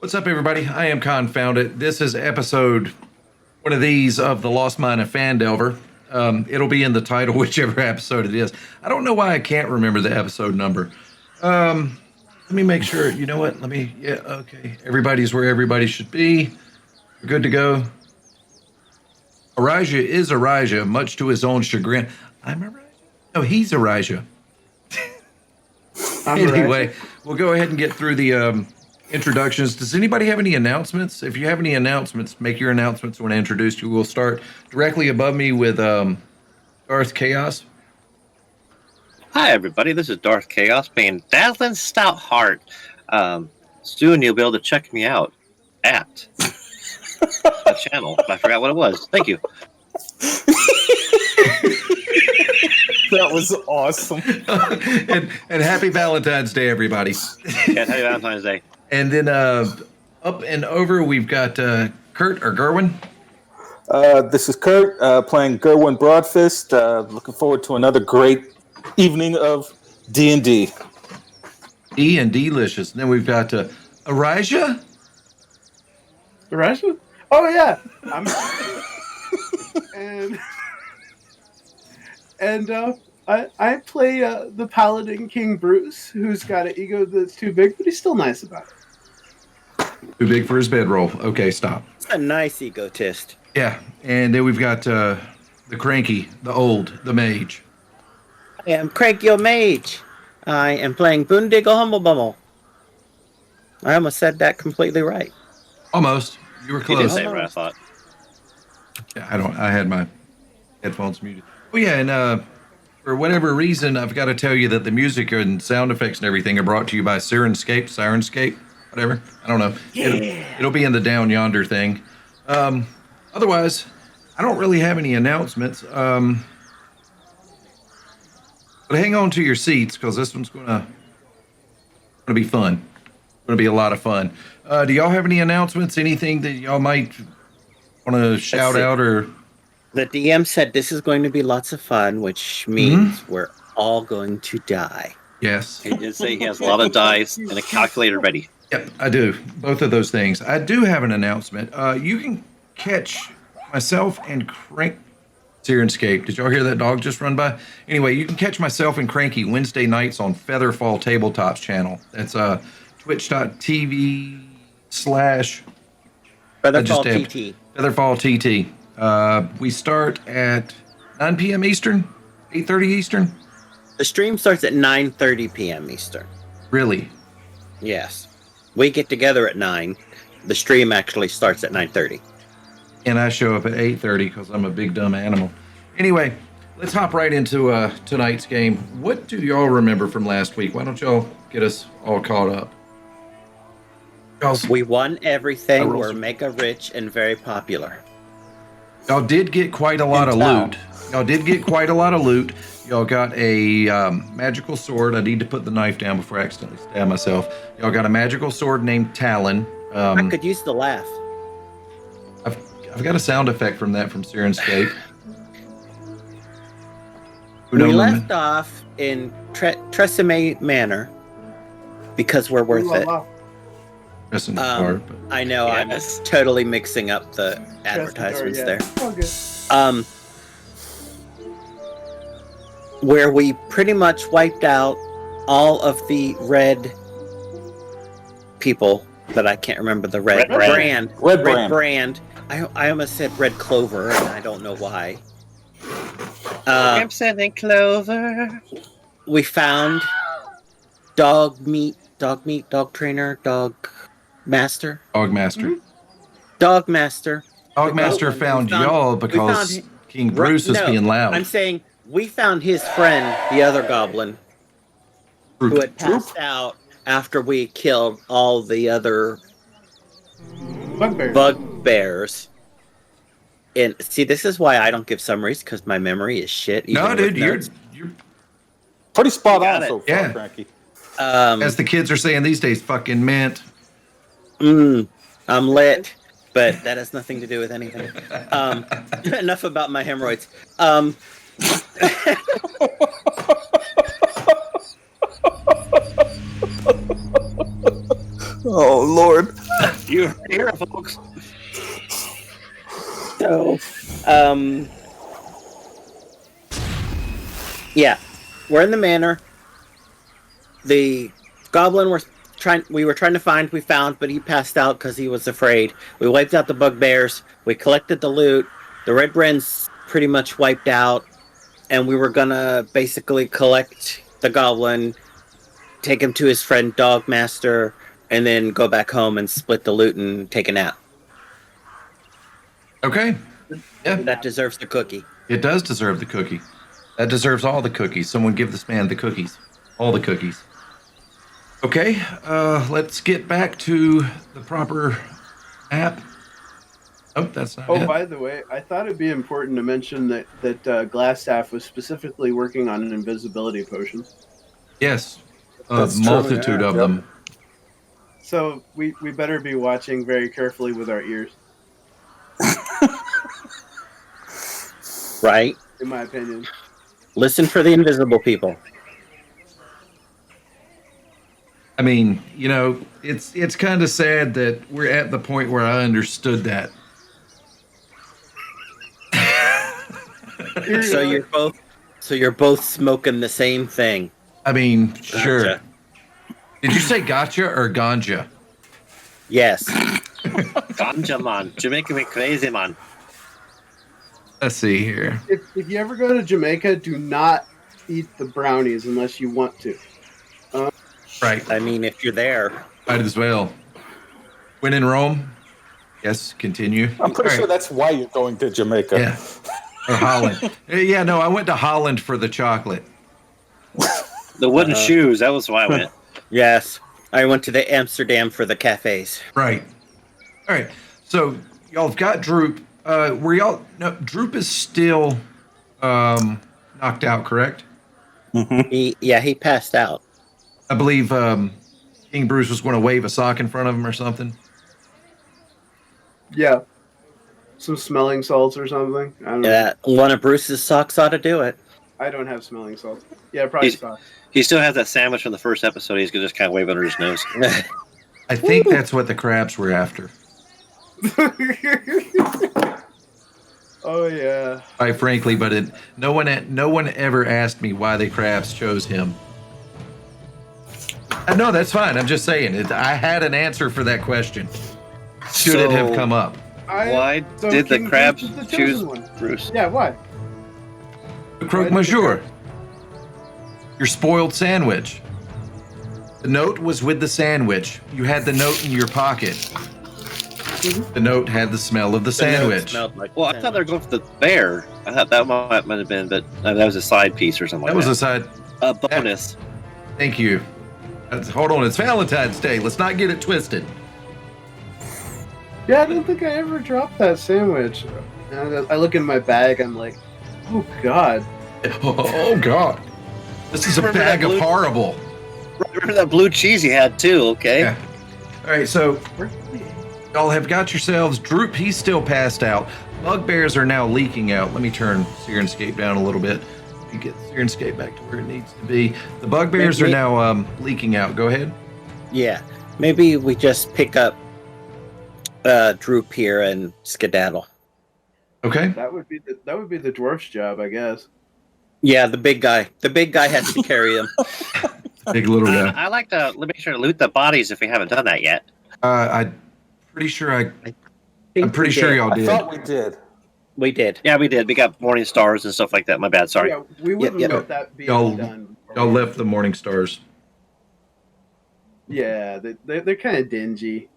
What's up, everybody? I am Confounded. This is episode one of these of The Lost Mine of Phandelver. It'll be in the title, whichever episode it is. I don't know why I can't remember the episode number. Let me make sure. You know what? Okay. Everybody's where everybody should be. We're good to go. Arijah is Arijah, much to his own chagrin. I'm Arijah? No, he's Arijah. Anyway, we'll go ahead and get through the introductions. Does anybody have any announcements? If you have any announcements, make your announcements when I introduce you. We'll start directly above me with Darth Kaos. Hi, everybody. This is Darth Kaos playing Dazlin Stoutheart. Soon you'll be able to check me out at the channel. I forgot what it was. Thank you. That was awesome. and happy Valentine's Day, everybody. Yeah, happy Valentine's Day. And then up and over, we've got Kurt or Gerwynn. This is Kurt playing Gerwynn Broadfist. Looking forward to another great evening of D&D. D&D-licious. And then we've got Arijah. Arijah? Oh, yeah. I play the Paladin King Bruce, who's got an ego that's too big, but he's still nice about it. Too big for his bedroll. Okay, stop. It's a nice egotist. Yeah, and then we've got the cranky, the old, the mage. I am Cranky Mage. I am playing Boondiggle Humblebumble. I almost said that completely right. Almost. You were You close. didn't say it right, I thought. Yeah, I had my headphones muted. Oh yeah, and for whatever reason, I've got to tell you that the music and sound effects and everything are brought to you by SyrinScape, whatever. I don't know. Yeah. It'll be in the down yonder thing. Otherwise, I don't really have any announcements. But hang on to your seats because this one's gonna be fun. Gonna be a lot of fun. Do y'all have any announcements? Anything that y'all might want to shout out or? The DM said this is going to be lots of fun, which means we're all going to die. Yes. He did say he has a lot of dice and a calculator ready. Yep, I do. Both of those things. I do have an announcement. You can catch myself and SyrinScape. Did y'all hear that dog just run by? Anyway, you can catch myself and Cranky Wednesday nights on Featherfall Tabletops channel. That's twitch.tv/ Featherfall TT. Featherfall TT. We start at 9 p.m. Eastern, 8:30 Eastern. The stream starts at 9:30 p.m. Eastern. Really? Yes. We get together at 9. The stream actually starts at 9:30. And I show up at 8:30 because I'm a big dumb animal. Anyway, let's hop right into tonight's game. What do y'all remember from last week? Why don't y'all get us all caught up? We won everything. I We're rolled- mega rich and very popular. Y'all did get quite a lot of loot. Y'all got a magical sword. I need to put the knife down before I accidentally stab myself. Y'all got a magical sword named Talon. I could use the laugh. I've got a sound effect from SyrinScape. We left off in Tresemme Manor because we're worth it. Missing the part, but I know, Yes. I'm totally mixing up the advertisements there. Oh, good. Where we pretty much wiped out all of the red people that I can't remember the red brand. Red brand. I almost said red clover, and I don't know why. Crimson and Clover. We found dog trainer, dog master. Dogmaster. Dogmaster. Dogmaster found y'all because King Bruce was being loud. I'm saying we found his friend, the other goblin, who had passed out after we killed all the other bugbears. And see, this is why I don't give summaries, because my memory is shit. No, even dude, with you're notes. Pretty spot You got on it. so far, Yeah. Frankie. as the kids are saying these days, fucking mint. I'm lit, but that has nothing to do with anything. Enough about my hemorrhoids. Oh, Lord. You hear it, folks. So, yeah, we're in the manor. The goblin we were trying to find, we found, but he passed out because he was afraid. We wiped out the bugbears. We collected the loot. The Red Wren's pretty much wiped out, and we were gonna basically collect the goblin, take him to his friend Dogmaster, and then go back home and split the loot and take a nap. Okay. Yeah, That deserves the cookie. it does deserve the cookie. That deserves all the cookies. Someone give this man the cookies. All the cookies. Okay, let's get back to the proper app. Oh, that's not Oh, it. by the way, I thought it'd be important to mention that Glassstaff was specifically working on an invisibility potion. Yes, a That's true, multitude yeah, of yep. them. So we better be watching very carefully with our ears, Right? in my opinion. Listen for the invisible people. I mean, you know, it's kind of sad that we're at the point where I understood that. So you're both smoking the same thing. I mean, sure. Gotcha. Did you say gotcha or ganja? Yes. Ganja, man. Jamaica me crazy, man. Let's see here. If you ever go to Jamaica, do not eat the brownies unless you want to. Right. I mean, if you're there. Might as well. When in Rome? Yes, continue. I'm pretty All sure right. that's why you're going to Jamaica. Yeah. Or Holland. Yeah, no, I went to Holland for the chocolate. The wooden shoes. That was why I went. Yes. I went to the Amsterdam for the cafes. Right. All right. So y'all have got Droop. No, Droop is still knocked out, correct? He passed out. I believe King Bruce was going to wave a sock in front of him or something. Yeah. Some smelling salts or something. I don't know. Yeah, one of Bruce's socks ought to do it. I don't have smelling salts. Yeah, probably socks. He still has that sandwich from the first episode. He's gonna just kind of wave under his nose. I think that's what the crabs were after. Oh yeah. Quite frankly, but no one ever asked me why the crabs chose him. No, that's fine. I'm just saying. I had an answer for that question. Should it have come up? Why So did the King crabs Bruce is the choose chosen one. Bruce? Yeah, why? Croque Monsieur. Your spoiled sandwich. The note was with the sandwich. You had the note in your pocket. The note had the smell of the sandwich. Well, I thought they were going for the bear. I thought that might have been, but that was a side piece or something That like was that. a side. A bonus. Thank you. Hold on, it's Valentine's Day. Let's not get it twisted. Yeah, I don't think I ever dropped that sandwich. And I look in my bag. I'm like, oh god. Oh God, this is a Remember bag that of blue- horrible. Remember that blue cheese you had too, okay? Yeah. All right, so y'all have got yourselves. Droop, he's still passed out. Bugbears are now leaking out. Let me turn SyrinScape down a little bit. Let me get SyrinScape back to where it needs to be. The bugbears are now leaking out. Go ahead. Yeah. Maybe we just pick up Droop here and skedaddle. Okay. That would be the dwarf's job, I guess. Yeah, the big guy. The big guy has to carry him. Big little guy. I like to make sure to loot the bodies if we haven't done that yet. I'm pretty sure I'm think pretty we sure did. y'all I did. thought we did. We did. Yeah, we did. We got morning stars and stuff like that. My bad. Sorry. Yeah, we wouldn't Yep. let that be Y'all- done. Y'all left the Morning Stars. Yeah, they're kind of dingy.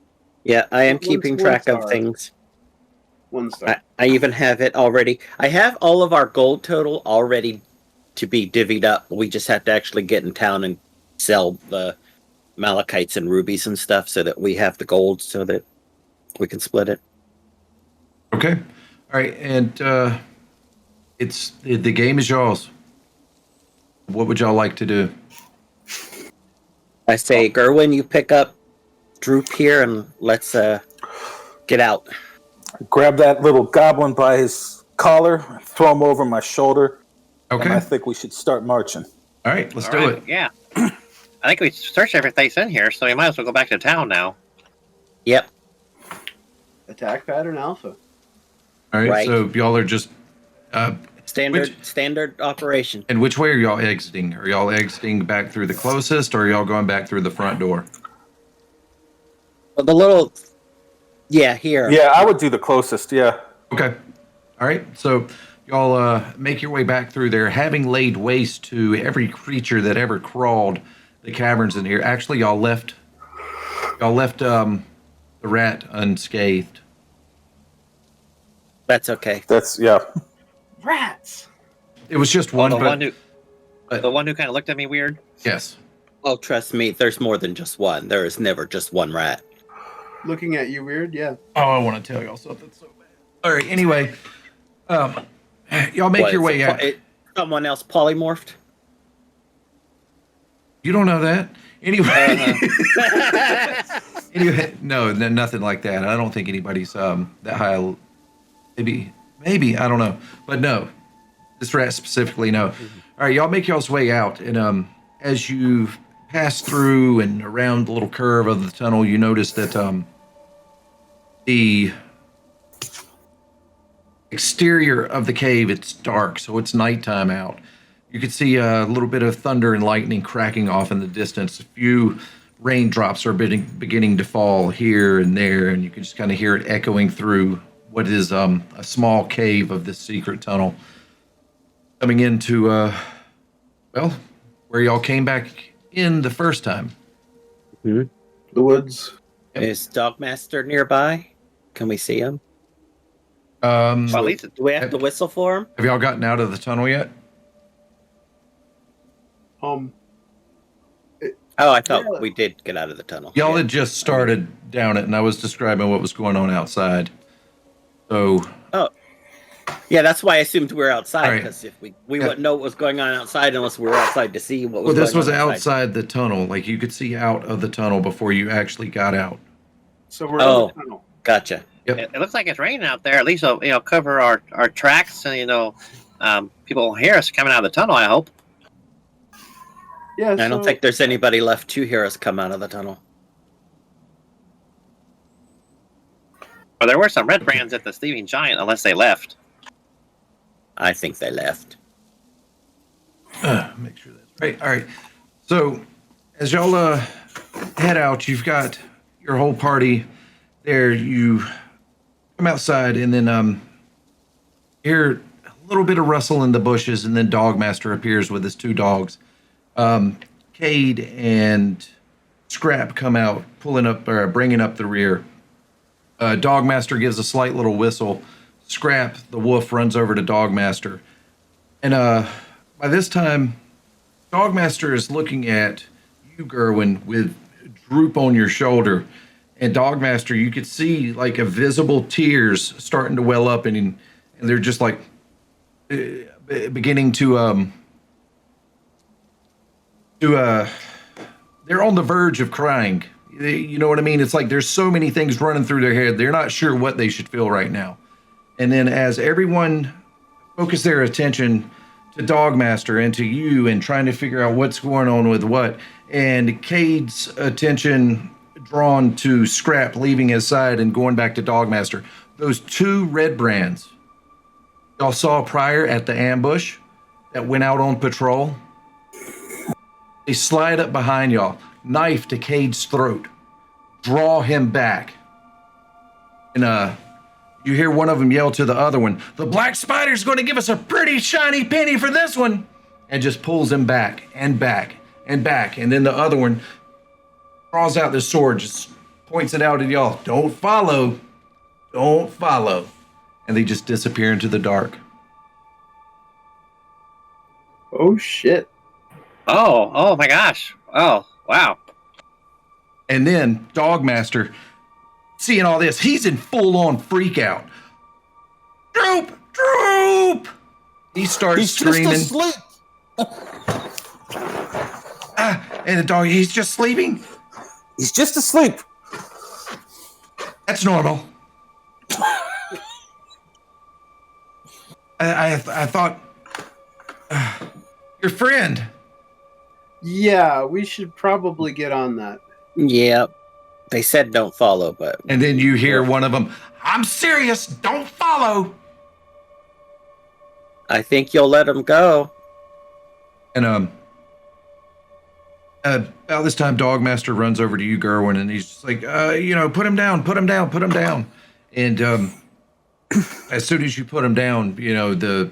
Yeah, I am One- keeping one track of star. things. 1 star. I even have it already. I have all of our gold total already to be divvied up. We just have to actually get in town and sell the malachites and rubies and stuff so that we have the gold so that we can split it. Okay. All right, and the game is y'all's. What would y'all like to do? I say, Gerwynn, you pick up Droop here and let's get out. Grab that little goblin by his collar, throw him over my shoulder. Okay. And I think we should start marching. All right, let's All do right, it. Yeah. I think we searched everything in here, so we might as well go back to town now. Yep. Attack pattern alpha. All right, Right. so y'all are just. Standard operation. And which way are y'all exiting? Are y'all exiting back through the closest, or are y'all going back through the front door? Well, the little. Yeah, here. Yeah, I would do the closest. Yeah. Okay. All right. So y'all make your way back through there, having laid waste to every creature that ever crawled the caverns in here. Actually, y'all left the rat unscathed. That's okay. That's yeah. Rats. It was just Well, one. the one who kind of looked at me weird. Yes. Oh, trust me, there's more than just one. There is never just one rat. Looking at you weird, yeah. Oh, I want to tell y'all something so bad. All right. Anyway, y'all make your way out. Someone else polymorphed? You don't know that. Anyway. Anyway, no, nothing like that. I don't think anybody's that high. Maybe I don't know, but no, this rat specifically, no. All right, y'all make y'all's way out, and as you pass through and around the little curve of the tunnel, you notice that the exterior of the cave, it's dark, so it's nighttime out. You can see a little bit of thunder and lightning cracking off in the distance. A few raindrops are beginning to fall here and there, and you can just kind of hear it echoing through what is a small cave of this secret tunnel, coming into where y'all came back in the first time. The woods. Is Dogmaster nearby? Can we see him? Well, at least Do we have to whistle for him? Have y'all gotten out of the tunnel yet? Oh, I thought Yeah. we did get out of the tunnel. Y'all had just started down it, and I was describing what was going on outside. So, Yeah, that's why I assumed we were outside, All right. because if we wouldn't know what was going on outside unless we were outside to see what was well, this going was on outside the tunnel. Like, you could see out of the tunnel before you actually got out. So we're Oh. in the tunnel. Gotcha. it looks like it's raining out there. At least cover our tracks, and people will hear us coming out of the tunnel. I hope. Yeah, I don't think there's anybody left to hear us come out of the tunnel. Well, there were some red brands at the Sleeping Giant, unless they left. I think they left. Make sure that's right. All right. So, as y'all head out, you've got your whole party there. You come outside, and then hear a little bit of rustle in the bushes, and then Dogmaster appears with his two dogs. Cade and Scrap come out, bringing up the rear. Dogmaster gives a slight little whistle. Scrap, the wolf, runs over to Dogmaster. And by this time, Dogmaster is looking at you, Gerwynn, with droop on your shoulder. And Dogmaster, you could see like a visible tears starting to well up, and they're just like beginning to they're on the verge of crying. You know what I mean? It's like there's so many things running through their head. They're not sure what they should feel right now. And then as everyone focus their attention to Dogmaster and to you and trying to figure out what's going on with what, and Cade's attention drawn to Scrap leaving his side and going back to Dogmaster, those two red brands y'all saw prior at the ambush that went out on patrol, they slide up behind y'all, knife to Cade's throat, draw him back. And you hear one of them yell to the other one, "The Black Spider's going to give us a pretty shiny penny for this one," and just pulls him back and back and back. And then the other one draws out the sword, just points it out at y'all. Don't follow. Don't follow. And they just disappear into the dark. Oh shit. Oh my gosh. Oh, wow. And then Dogmaster, seeing all this, he's in full-on freak out. Droop! He starts screaming. Just asleep. And the dog, he's just sleeping. He's just asleep. That's normal. I thought your friend. Yeah, we should probably get on that. Yep. They said don't follow, but And then you hear one of them, "I'm serious, don't follow." I think you'll let them go. And about this time, Dogmaster runs over to you, Gerwynn, and he's just like, put him down, put him down, put him down. And as soon as you put him down, the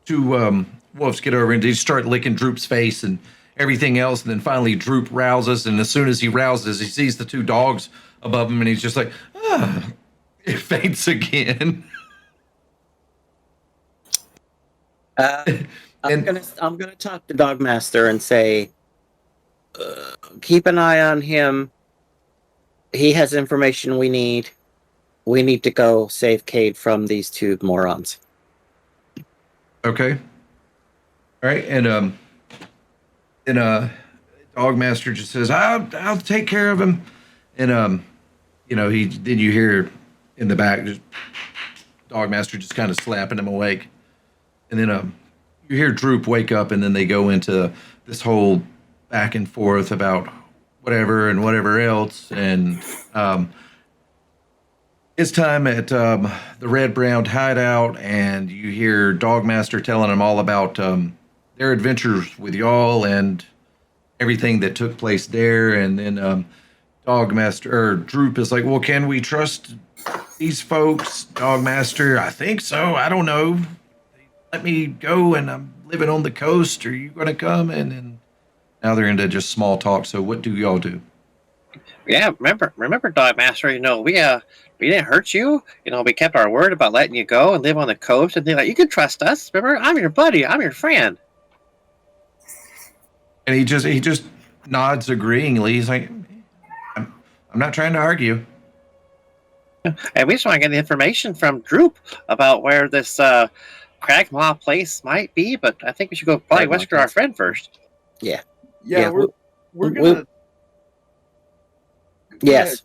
two wolves get over and they start licking Droop's face and everything else. And then finally, Droop rouses, and as soon as he rouses, he sees the two dogs above him, and he's just like, it faints again. I'm gonna talk to Dogmaster and say, keep an eye on him. He has information we need. We need to go save Cade from these two morons. Okay. All right, and Dogmaster just says, "I'll take care of him," and then you hear in the back just Dogmaster just kind of slapping him awake, and then you hear Droop wake up, and then they go into this whole back and forth about whatever and whatever else, and it's time at the Red Brown hideout, and you hear Dogmaster telling them all about their adventures with y'all and everything that took place there, and then Droop is like, "Well, can we trust these folks, Dogmaster?" "I think so. I don't know. Let me go, and I'm living on the coast. Are you going to come?" And then now they're into just small talk. So what do y'all do? Yeah, remember, Dogmaster. We didn't hurt you. We kept our word about letting you go and live on the coast, and they're like, "You can trust us. Remember, I'm your buddy. I'm your friend." And he just nods agreeingly. He's like, I'm not trying to argue. And we just want to get the information from Droop about where this Cragmaw place might be, but I think we should go probably rescue our friend first. Yeah. Yeah, we're gonna. Yes.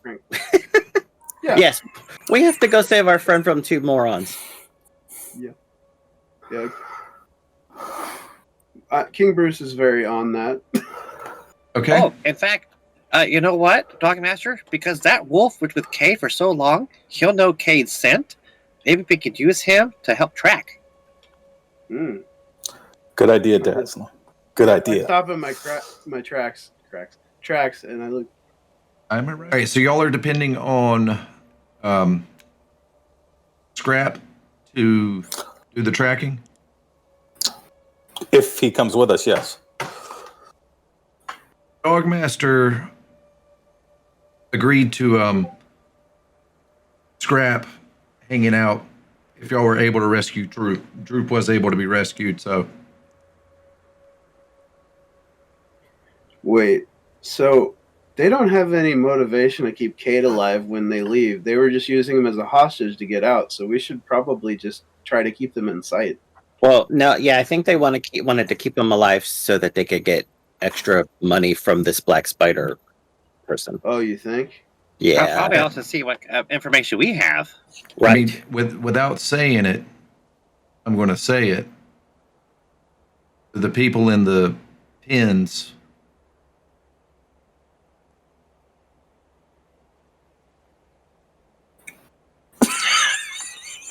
Yeah. Yes. We have to go save our friend from two morons. Yeah. King Bruce is very on that. Okay. Oh, in fact, you know what, Dogmaster? Because that wolf was with Cade for so long, he'll know Cade's scent. Maybe we could use him to help track. Good idea, Dazlin. Good idea. I stop in my tracks, and I look. I'm all right. So y'all are depending on Scrap to do the tracking? If he comes with us, yes. Dogmaster agreed to Scrap hanging out if y'all were able to rescue Droop. Droop was able to be rescued, so. Wait, so they don't have any motivation to keep Cade alive when they leave. They were just using him as a hostage to get out, so we should probably just try to keep them in sight. Well, no, yeah, I think they wanted to keep them alive so that they could get extra money from this black spider person. Oh, you think? Yeah. I'll probably also see what information we have. Right. I mean, without saying it, I'm going to say it. The people in the pens.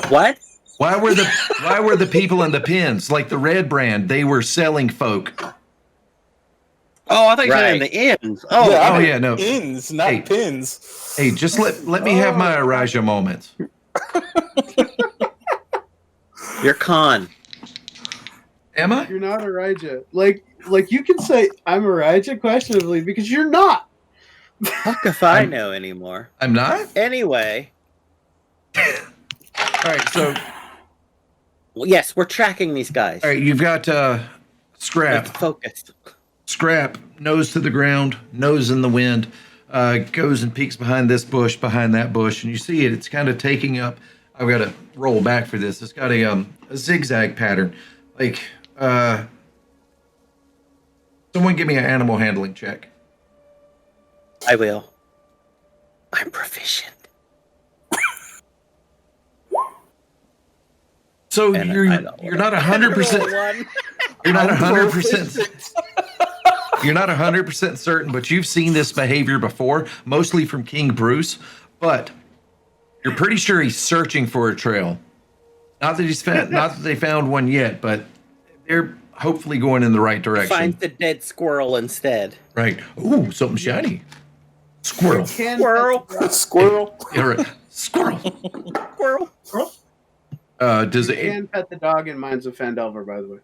What? Why were the people in the pens like the Red Brand? They were selling folk. Oh, I thought you said Right. in the inns. Oh, yeah, no. Ins, not Hey. pins. Hey, just let me have my Elijah moments. You're con. Am I? You're not Elijah. Like you can say I'm Elijah questionably because you're not. Fuck if I know anymore. I'm not? Anyway, All right, so well, yes, we're tracking these guys. all right, you've got Scrap. Let's focus. Scrap, nose to the ground, nose in the wind, goes and peeks behind this bush, behind that bush, and you see it. It's kind of taking up. I've got to roll back for this. It's got a zigzag pattern. Like, someone give me an animal handling check. I will. I'm proficient. So And you're I don't not 100%. One. You're not 100%. You're not 100% certain, but you've seen this behavior before, mostly from King Bruce. But you're pretty sure he's searching for a trail. Not that they found one yet, but they're hopefully going in the right direction. Find the dead squirrel instead. Right. Ooh, something shiny. Squirrel. Squirrel. Squirrel. Yeah, right. Squirrel. Squirrel. Does You it? can pet the dog in Mines of Phandelver, by the way.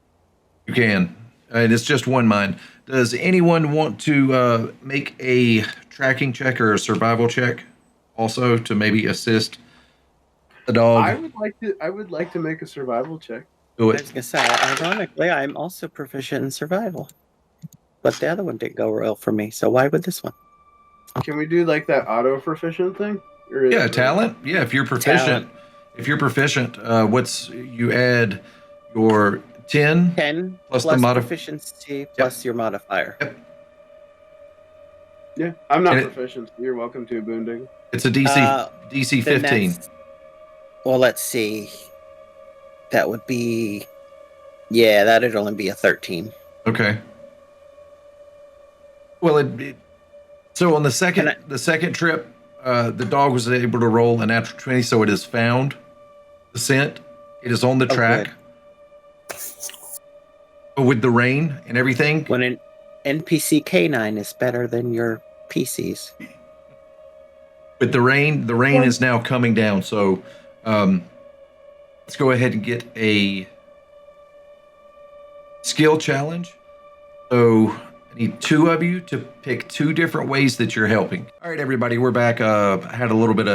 You can. And it's just one mine. Does anyone want to make a tracking check or a survival check also to maybe assist the dog? I would like to make a survival check. Do I was it. gonna say, ironically, I'm also proficient in survival, but the other one didn't go well for me. So why would this one? Can we do like that auto proficient thing? Or Yeah, talent. Yeah, if you're proficient. Talent. If you're proficient, you add your 10. 10 Plus plus the proficiency plus your modifier. Yeah, I'm not And it- proficient. You're welcome to, Boondig. It's a DC DC Then 15. that's- Well, let's see. That would be. Yeah, that'd only be a 13. Okay. Well, so on the second Can the second trip, the dog was able to roll a natural 20, so it has found the scent. It is on the track. Good. But with the rain and everything, When an NPC K9 is better than your PCs. with the rain is now coming down. So let's go ahead and get a skill challenge. So I need two of you to pick two different ways that you're helping. All right, everybody, we're back. I had a little bit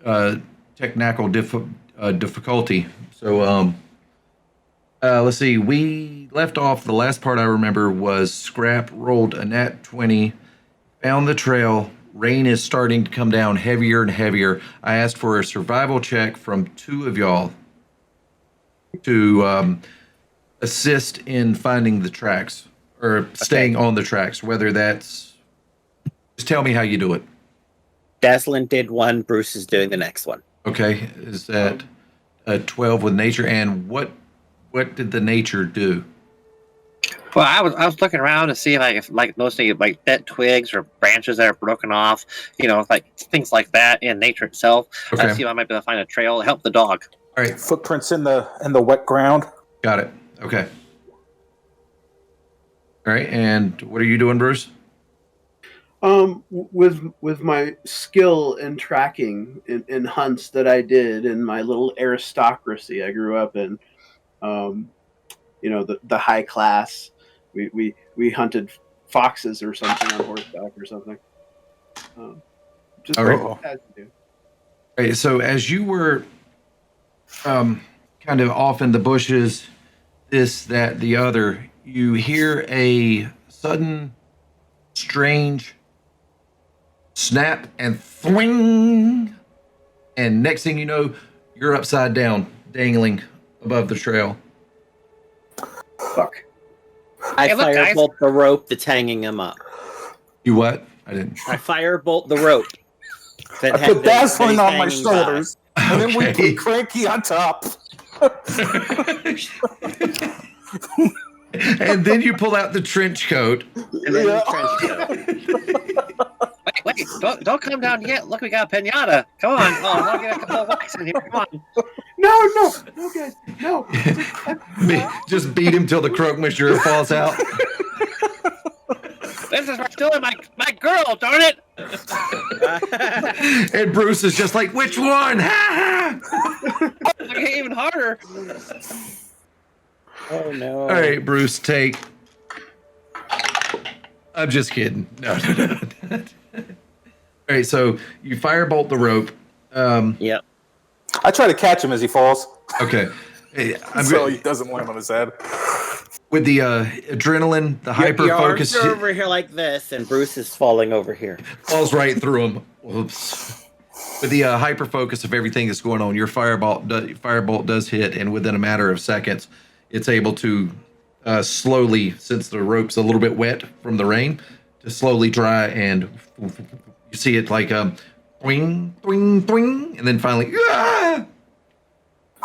of technical difficulty. So let's see. We left off, the last part I remember was Scrap rolled a nat 20, found the trail. Rain is starting to come down heavier and heavier. I asked for a survival check from two of y'all to assist in finding the tracks or staying on the tracks, whether that's... Just tell me how you do it. Dazlin did one, Bruce is doing the next one. Okay, is that a 12 with nature? And what did the nature do? Well, I was looking around to see if noticing like dead twigs or branches that are broken off, like things like that in nature itself. Okay. See if I might be able to find a trail to help the dog. All right, Footprints in the wet ground. got it. Okay. All right, and what are you doing, Bruce? With my skill in tracking in hunts that I did in my little aristocracy I grew up in, the high class, we hunted foxes or something on horseback or something. Just All right. as you do. All right, so as you were kind of off in the bushes, this, that, the other, you hear a sudden, strange snap and thwing, and next thing you know, you're upside down, dangling above the trail. Fuck. I Hey, look, guys. firebolt the rope that's hanging him up. You what? I didn't. I firebolt the rope. I put Dazlin on my hanging shoulders, and then we Okay. put Cranky on top. And then you pull out the trench coat. And then Yeah. the trench coat. Wait, don't come down yet. Look, we got a pinata. Come on. Oh, I'll get a couple of wax in here. Come on. No, guys, no. Just beat him till the croque monsieur falls out. This is for stealing my girl, darn it. And Bruce is just like, which one? Ha ha! It's like even harder. Oh no. All right, Bruce, take. I'm just kidding. No. All right, so you firebolt the rope. Yep. I try to catch him as he falls, Okay. Hey, so he doesn't land on his head. with the adrenaline, the hyper Your focus arms are over here like this, and Bruce is falling over here. falls right through him. Whoops. With the hyper focus of everything that's going on, your firebolt does hit, and within a matter of seconds, it's able to slowly, since the rope's a little bit wet from the rain, to slowly dry, and you see it like twing, twing, twing, and then finally, ah!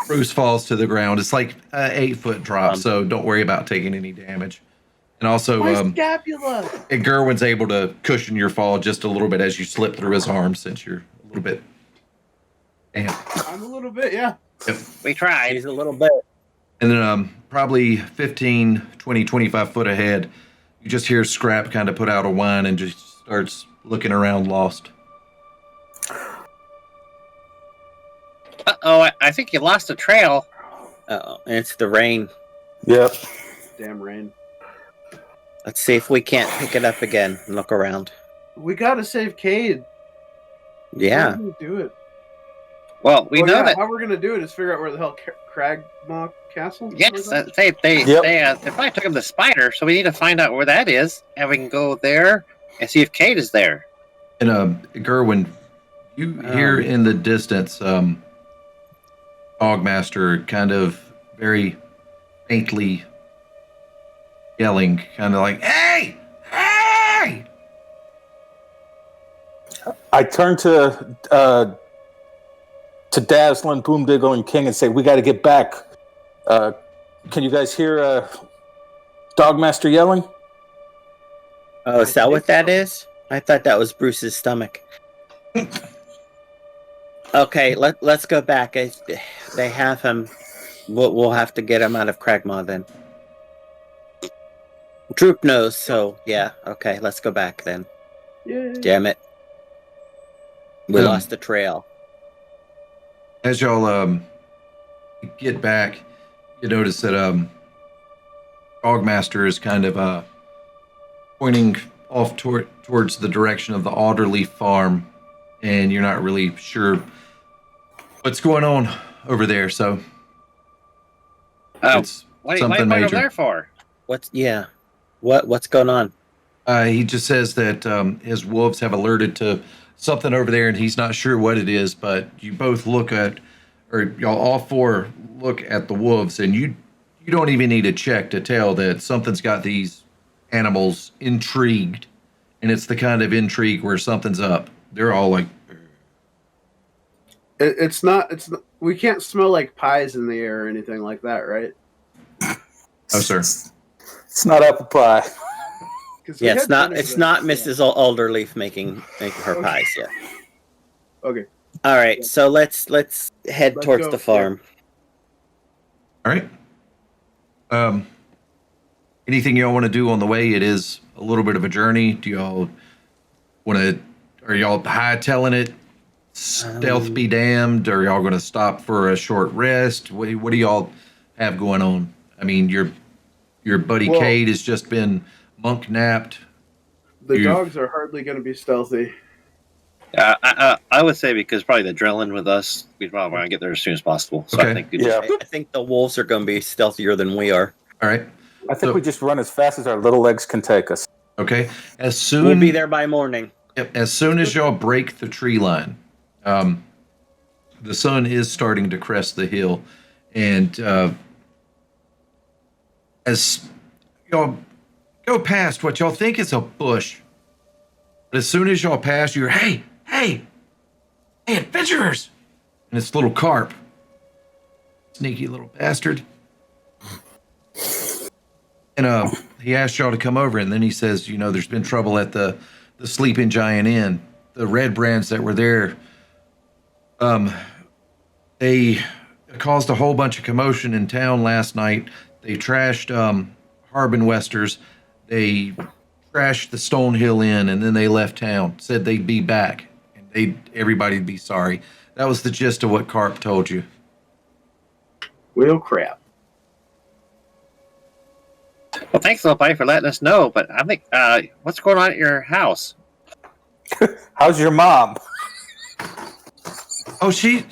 Bruce falls to the ground. It's like an 8-foot drop, so don't worry about taking any damage. And also, My scapula. and Gerwyn's able to cushion your fall just a little bit as you slip through his arm since you're a little bit. Damn. I'm a little bit, yeah. Yep. We tried. He's a little bit. And then probably 15, 20, 25 foot ahead, you just hear Scrap kind of put out a whine and just starts looking around lost. Uh-oh, I think you lost the trail. Uh-oh, it's the rain. Yep. Damn rain. Let's see if we can't pick it up again and look around. We gotta save Cade. Yeah. How do we do it? Well, we know that. How we're gonna do it is figure out where the hell Cragmaw Castle is. Yes, What is that? they Yep. probably took him to Spider, so we need to find out where that is, and we can go there and see if Kate is there. And Gerwyn, you hear in the distance Dogmaster kind of very faintly yelling, kind of like, "Hey! Hey!" I turn to Dazlin, Boomdiggle, and King and say, "We got to get back. Can you guys hear Dogmaster yelling?" Oh, is that what that is? I thought that was Bruce's stomach. Okay, let's go back. They have him. We'll have to get him out of Cragmaw then. Droop knows, so yeah. Okay, let's go back then. Yay. Damn it. We lost the trail. As y'all get back, you notice that Dogmaster is kind of pointing off towards the direction of the Alderleaf farm, and you're not really sure what's going on over there. So it's What are something you major. over there for? What's going on? He just says that his wolves have alerted to something over there, and he's not sure what it is. But you both look at, or y'all all four look at the wolves, and you don't even need a check to tell that something's got these animals intrigued, and it's the kind of intrigue where something's up. They're all like, It's not. We can't smell like pies in the air or anything like that, right? "Oh, sir." It's not apple pie. 'Cause we Yeah, had it's not. dinner It's then, not so- Mrs. Alderleaf making her pies yet. Okay. All right, so let's head Let's towards go, the farm. All right. Anything y'all want to do on the way? It is a little bit of a journey. Do y'all want to? Are y'all hightailing it? Stealth be damned. Are y'all going to stop for a short rest? What do y'all have going on? I mean, your buddy Well- Cade has just been monk napped. The You- dogs are hardly going to be stealthy. I would say because probably the adrenaline with us, we'd probably want to get there as soon as possible. So Okay. I think we Yeah. I think the wolves are going to be stealthier than we are. All right. I think we just run as fast as our little legs can take us. Okay. As soon We'll be there by morning. Yep, as soon as y'all break the tree line, the sun is starting to crest the hill, and as y'all go past what y'all think is a bush, but as soon as y'all pass, you're hey, adventurers, and it's little Carp, sneaky little bastard, and he asked y'all to come over, and then he says, there's been trouble at the Sleeping Giant Inn. The Red Brands that were there, they caused a whole bunch of commotion in town last night. They trashed Harbin Westers. They trashed the Stonehill Inn, and then they left town. Said they'd be back, and everybody'd be sorry. That was the gist of what Carp told you. Well, crap. Well, thanks, little buddy, for letting us know. But I think, what's going on at your house? How's your mom? Oh, she's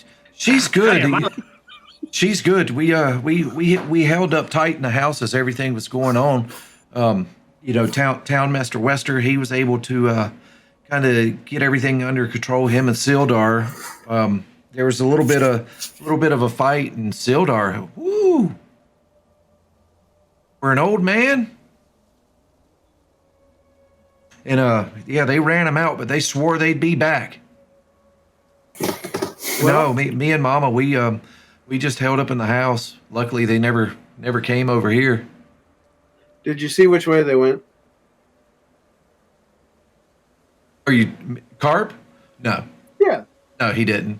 good. Hey, Mom. She's good. We held up tight in the house as everything was going on. Townmaster Wester, he was able to kind of get everything under control. Him and Sildar. There was a little bit of a fight, and Sildar, woo, for an old man. And they ran him out, but they swore they'd be back. No, me and Mama, we just held up in the house. Luckily, they never came over here. Did you see which way they went? Are you Carp? No, Yeah. no, he didn't.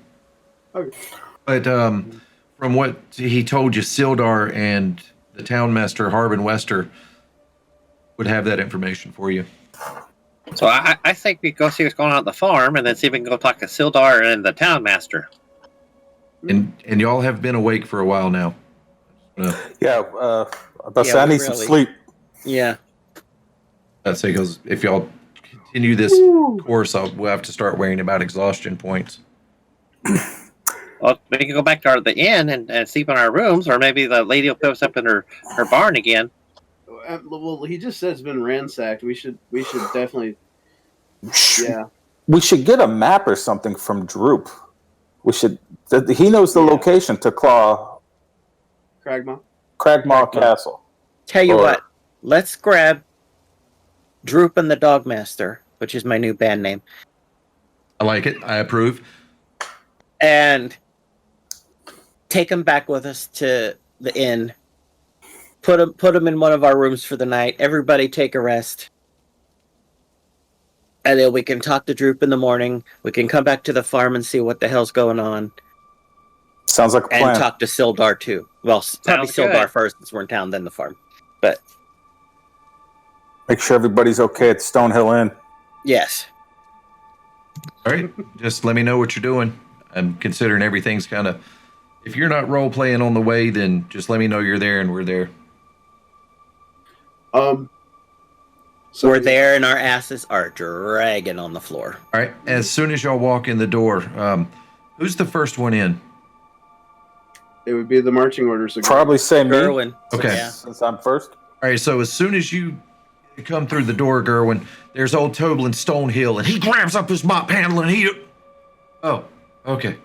Okay. But from what he told you, Sildar and the townmaster Harbin Wester would have that information for you. So I think we go see what's going on at the farm, and then see if we can go talk to Sildar and the townmaster. And y'all have been awake for a while now. Yeah, I need some sleep. Yeah. I'd say because if y'all continue this course, we'll have to start worrying about exhaustion points. Well, we can go back to the inn and sleep in our rooms, or maybe the lady will put us up in her barn again. Well, he just said it's been ransacked. We should definitely. Yeah. We should get a map or something from Droop. We should. He knows the location to Cragmaw Castle. Tell you what, let's grab Droop and the Dogmaster, which is my new band name, I like it. I approve. and take them back with us to the inn. Put them in one of our rooms for the night. Everybody take a rest. And then we can talk to Droop in the morning. We can come back to the farm and see what the hell's going on. Sounds like a plan. And talk to Sildar too. Well, probably Sounds Sildar good. first since we're in town, then the farm. But Make sure everybody's okay at Stonehill Inn. yes. All right, just let me know what you're doing. I'm considering everything's kind of. If you're not role playing on the way, then just let me know you're there and we're there. So We're there and our asses are dragging on the floor. All right, as soon as y'all walk in the door, who's the first one in? It would be the marching orders. Again. Probably say me. Gerwynn. Okay. Yeah. Since I'm first. All right, so as soon as you come through the door, Gerwynn, there's old Toblin Stonehill, and he grabs up his mop handle and he. Oh, okay.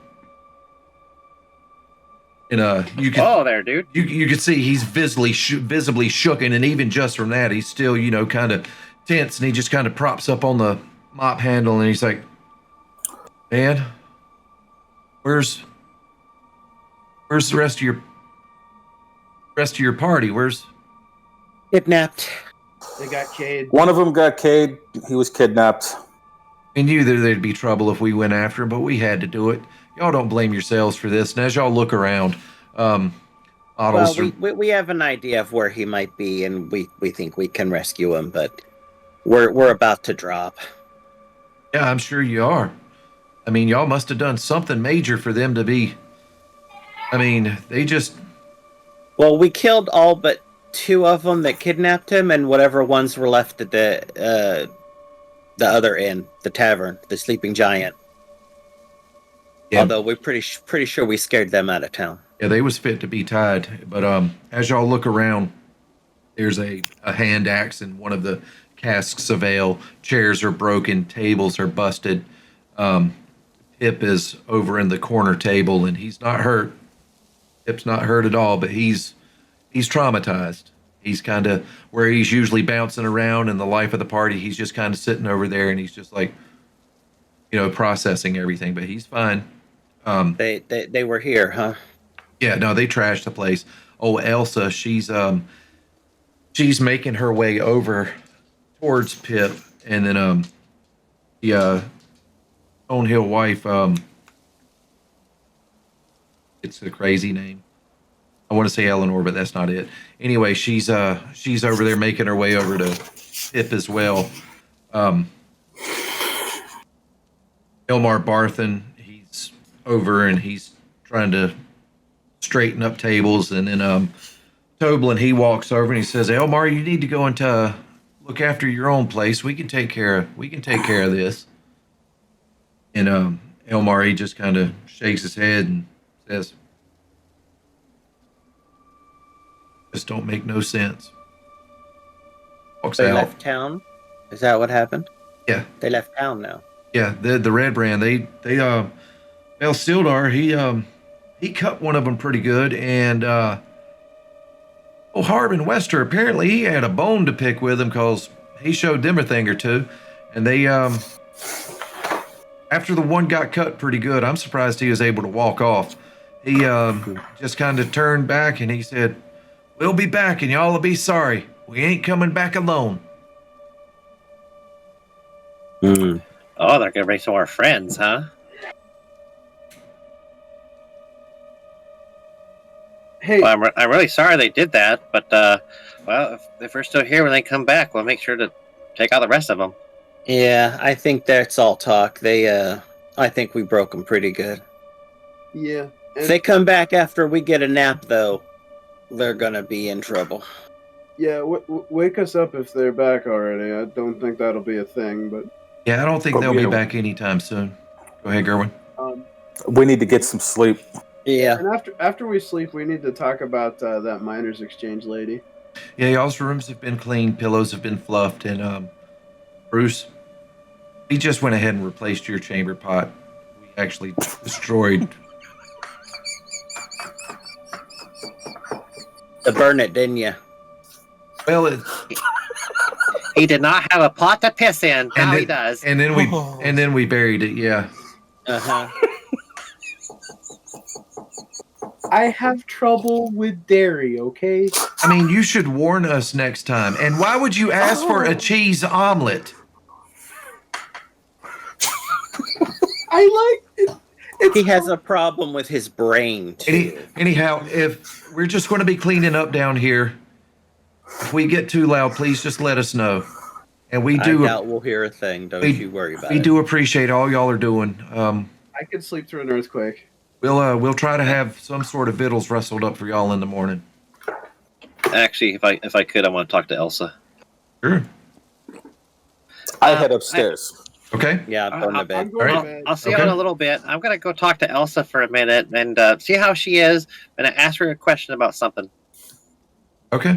And you can. Oh, there, dude. You can see he's visibly shooken, and even just from that, he's still, kind of tense, and he just kind of props up on the mop handle, and he's like, "Man, where's the rest of your party? Where's?" Kidnapped. They got Cade. One of them got Cade. He was kidnapped. We knew that there'd be trouble if we went after him, but we had to do it. Y'all don't blame yourselves for this. And as y'all look around, models Well, we have an idea of where he might be, and we think we can rescue him, but we're about to drop. Yeah, I'm sure you are. I mean, y'all must have done something major for them to be. I mean, they just. Well, we killed all but 2 of them that kidnapped him, and whatever ones were left at the other inn, the tavern, the Sleeping Giant. Yeah. Although we're pretty sure we scared them out of town. Yeah, they was fit to be tied. But as y'all look around, there's a hand axe in one of the casks of ale. Chairs are broken. Tables are busted. Pip is over in the corner table, and he's not hurt. Pip's not hurt at all, but he's traumatized. He's kind of where he's usually bouncing around in the life of the party. He's just kind of sitting over there, and he's just like, processing everything. But he's fine. They were here, huh? Yeah, no, they trashed the place. Oh, Elsa, she's making her way over towards Pip, and then the Stonehill wife, it's a crazy name. I want to say Eleanor, but that's not it. Anyway, she's over there making her way over to Pip as well. Elmar Barthen, he's over and he's trying to straighten up tables, and then Toblin, he walks over and he says, "Elmar, you need to go into look after your own place. We can take care of this." And Elmar, he just kind of shakes his head and says, "This don't make no sense." Walks They out. left town? Is that what happened? Yeah. They left town now. Yeah, the Red Brand, well, Sildar, he cut one of them pretty good, and Harbin Wester, apparently he had a bone to pick with him because he showed them a thing or two, and they after the one got cut pretty good, I'm surprised he was able to walk off. He just kind of turned back and he said, "We'll be back and y'all will be sorry." We ain't coming back alone. Oh, they're gonna bring some more friends, huh? Hey, Well, I'm really sorry they did that, but well, if we're still here when they come back, we'll make sure to take out the rest of them. Yeah, I think that's all talk. I think we broke them pretty good. yeah. If they come back after we get a nap, though, they're gonna be in trouble. Yeah, wake us up if they're back already. I don't think that'll be a thing, but Yeah, I don't think But they'll we be don't- back anytime soon. Go ahead, Gerwynn. We need to get some sleep. Yeah. and after we sleep, we need to talk about that miners exchange lady. Yeah, y'all's rooms have been cleaned, pillows have been fluffed, and Bruce, he just went ahead and replaced your chamber pot. We actually destroyed. To burn it, didn't you? Well, He did not have a pot to piss in. Now he does. and then we buried it. Yeah. Uh-huh. I have trouble with dairy. Okay. I mean, you should warn us next time. And why would you ask for a cheese omelet? I like it. He has a problem with his brain, too. Anyhow, if we're just going to be cleaning up down here, if we get too loud, please just let us know. And we I do. doubt we'll hear a thing. Don't you worry about We it. do appreciate all y'all are doing. I could sleep through an earthquake. We'll try to have some sort of victuals wrestled up for y'all in the morning. Actually, if I could, I want to talk to Elsa. Sure. I head upstairs. Okay. Yeah, burn the I'm bed. going All to right. bed. I'll see Okay. you in a little bit. I'm gonna go talk to Elsa for a minute and see how she is, and ask her a question about something. Okay.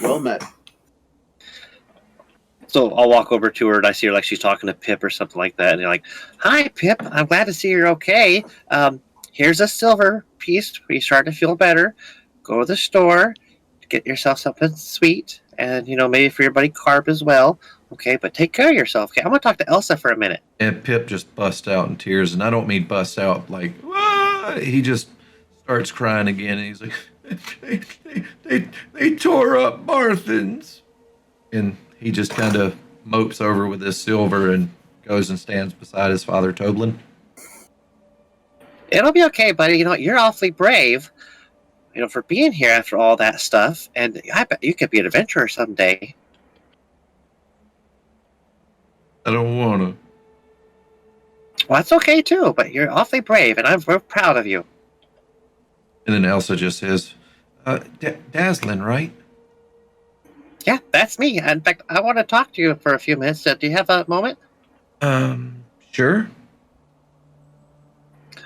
Well met. So I'll walk over to her and I see her like she's talking to Pip or something like that. And you're like, "Hi, Pip. I'm glad to see you're okay. Here's a silver piece. When you start to feel better, go to the store, get yourself something sweet, and maybe for your buddy Carp as well. Okay, but take care of yourself. Okay, I'm gonna talk to Elsa for a minute." And Pip just busts out in tears, and I don't mean bust out like, "Wah!" He just starts crying again, and he's like, they tore up Marthins. And he just kind of mopes over with his silver and goes and stands beside his father, Toblin. It'll be okay, buddy. You're awfully brave. For being here after all that stuff, and I bet you could be an adventurer someday. I don't want to. Well, that's okay too, but you're awfully brave, and we're proud of you. And then Elsa just says, Dazlin, right? Yeah, that's me. In fact, I want to talk to you for a few minutes. Do you have a moment? Sure.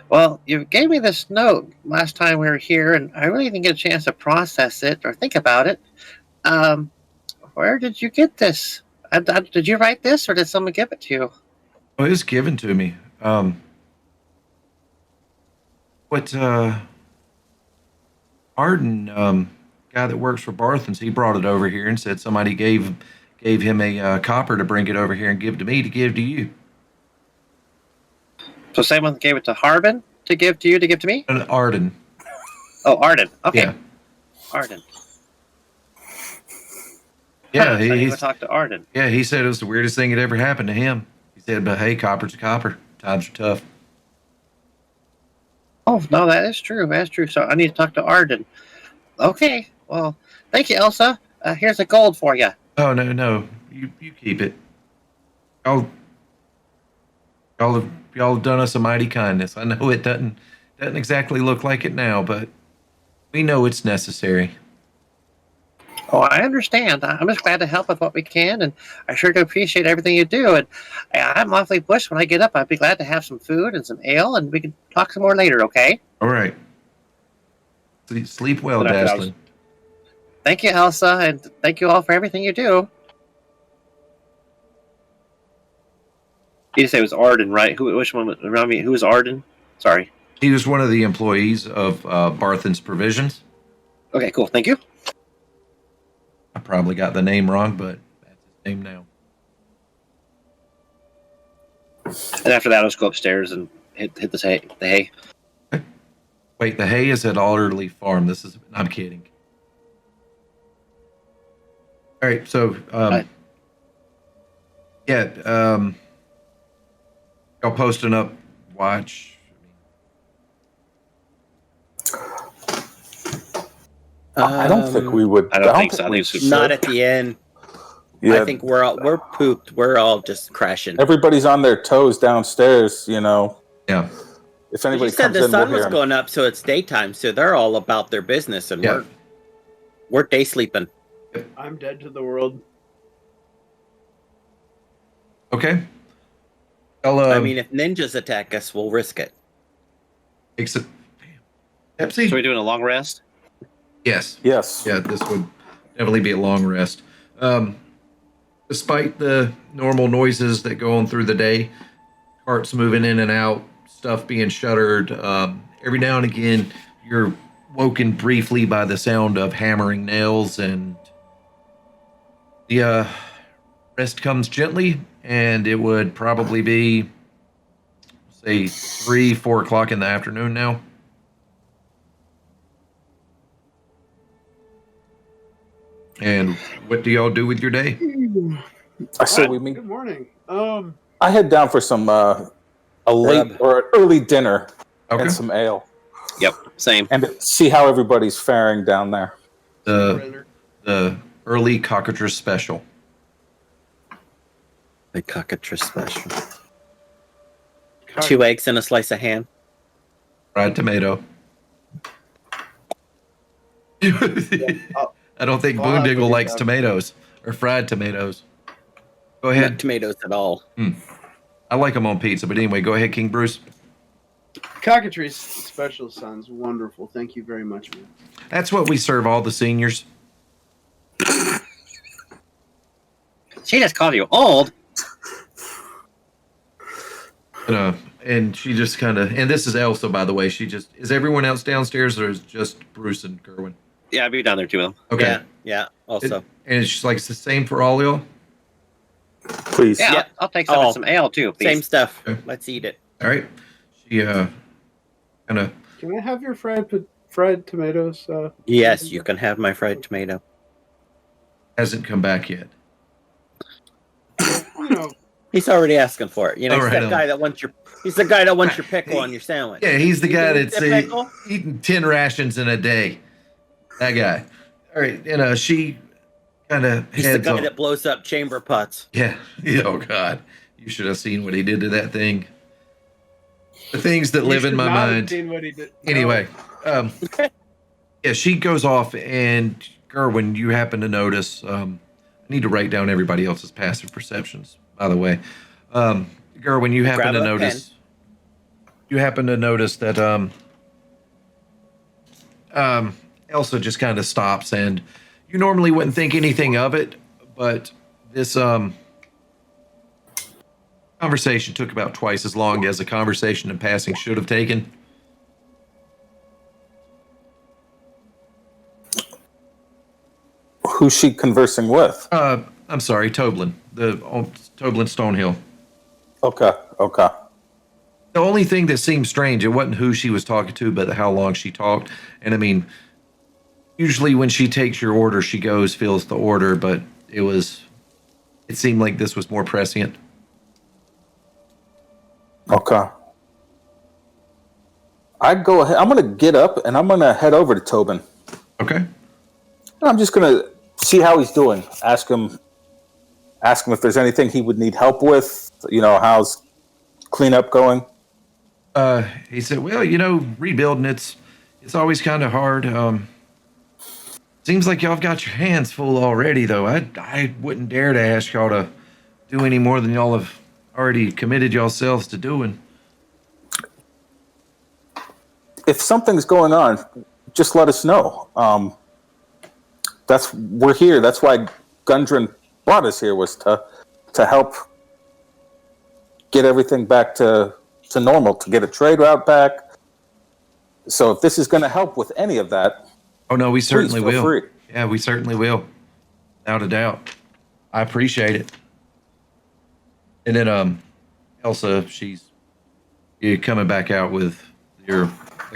Well, you gave me this note last time we were here, and I really didn't get a chance to process it or think about it. Where did you get this? Did you write this, or did someone give it to you? Oh, it was given to me. Arden, guy that works for Barthens, he brought it over here and said somebody gave him a copper to bring it over here and give to me to give to you. So someone gave it to Harbin to give to you to give to me? An Arden. Oh, Arden. Okay. Yeah. Arden. Yeah, I need he's, to talk to Arden. yeah, he said it was the weirdest thing that ever happened to him. He said, but hey, copper's a copper. Times are tough. Oh, no, that is true. That's true. So I need to talk to Arden. Okay. Well, thank you, Elsa. Here's a gold for you. Oh, no. You keep it. Y'all have done us a mighty kindness. I know it doesn't exactly look like it now, but we know it's necessary. Oh, I understand. I'm just glad to help with what we can, and I sure do appreciate everything you do. And I'm awfully bushed when I get up. I'd be glad to have some food and some ale, and we can talk some more later, okay? All right. Sleep well, But I thought I Dazlin. Thank you, Elsa, and thank you all for everything you do. You say it was Arden, right? Which one? Remind me, who was Arden? Sorry. He was one of the employees of Barthen's Provisions. Okay, cool. Thank you. I probably got the name wrong, but that's his name now. And after that, I'll just go upstairs and hit the hay. Wait, the hay is at Alderley Farm. I'm kidding. All right, so Right. yeah, y'all posting up watch. I don't think we would. I don't think so. I think we it's should. just- Not at the end. Yeah, I think we're pooped. We're all just crashing. everybody's on their toes downstairs. Yeah, If You anybody said comes the in, sun we'll was hear 'em. going up, so it's daytime. So they're all about their business, and Yeah. we're day sleeping. I'm dead to the world. okay. I'll I mean, if ninjas attack us, we'll risk it. except Pepsi. So we're doing a long rest? Yes. Yes. Yeah, this would definitely be a long rest. Despite the normal noises that go on through the day, carts moving in and out, stuff being shuttered, every now and again you're woken briefly by the sound of hammering nails, and the rest comes gently, and it would probably be, say, 3-4 o'clock in the afternoon now. And what do y'all do with your day? I say we meet. Good morning. I head down for some a late Grub. or an early dinner Okay. and some ale, Yep, same. and see how everybody's faring down there. The early cockatrice special. The cockatrice special. 2 eggs and a slice of ham. Fried tomato. I don't think I'll have to Boondingle get likes that. tomatoes or fried tomatoes. Go Not ahead. tomatoes at all. I like them on pizza, but anyway, go ahead, King Bruce. Cockatrice special sounds wonderful. Thank you very much, man. That's what we serve all the seniors. She just called you old. And she just kind of, and this is Elsa, by the way. She just, is everyone else downstairs, or is just Bruce and Gerwynn? Yeah, I'll be down there too with them. Okay. Yeah. Also, And it's just like it's the same for all y'all? Please. Yeah, Yeah. I'll take some, Oh. some ale too, please. same stuff. Okay. Let's eat it. All right. She kind of, Can I have your fried tomatoes? Yes, you can have my fried tomato. hasn't come back yet. You know, He's already asking for it. You know, All he's right, that guy that wants your. He's the guy that wants your pickle on your sandwich. Yeah, he's the guy You that's eat the pickle? eating 10 rations in a day. That guy. All right. And she kind of He's the heads guy off. that blows up chamber pots. Yeah. Oh, God. You should have seen what he did to that thing. The things that you live in should my not have mind. seen what he did. No. Anyway, yeah, she goes off, and Gerwynn, you happen to notice. I need to write down everybody else's passive perceptions, by the way. Gerwynn, you happen Grab to a notice. You happen to notice that Elsa just kind of stops, and you normally wouldn't think anything of it, but this conversation took about twice as long as a conversation in passing should have taken. Who's she conversing with? I'm sorry, Toblin, Toblin Stonehill. Okay. The only thing that seemed strange, it wasn't who she was talking to, but how long she talked. And I mean, usually when she takes your order, she goes, fills the order, but it seemed like this was more prescient. Okay. I'd go ahead. I'm going to get up and I'm going to head over to Tobin. Okay. I'm just going to see how he's doing. Ask him if there's anything he would need help with. How's cleanup going? He said, well, rebuilding, it's always kind of hard. Seems like y'all have got your hands full already, though. I wouldn't dare to ask y'all to do any more than y'all have already committed yourselves to doing. If something's going on, just let us know. We're here. That's why Gundren brought us here, was to help get everything back to normal, to get a trade route back. So if this is going to help with any of that, Oh, no, we certainly feel will. free. Yeah, we certainly will. Without a doubt. I appreciate it. And then Elsa, you're coming back out with the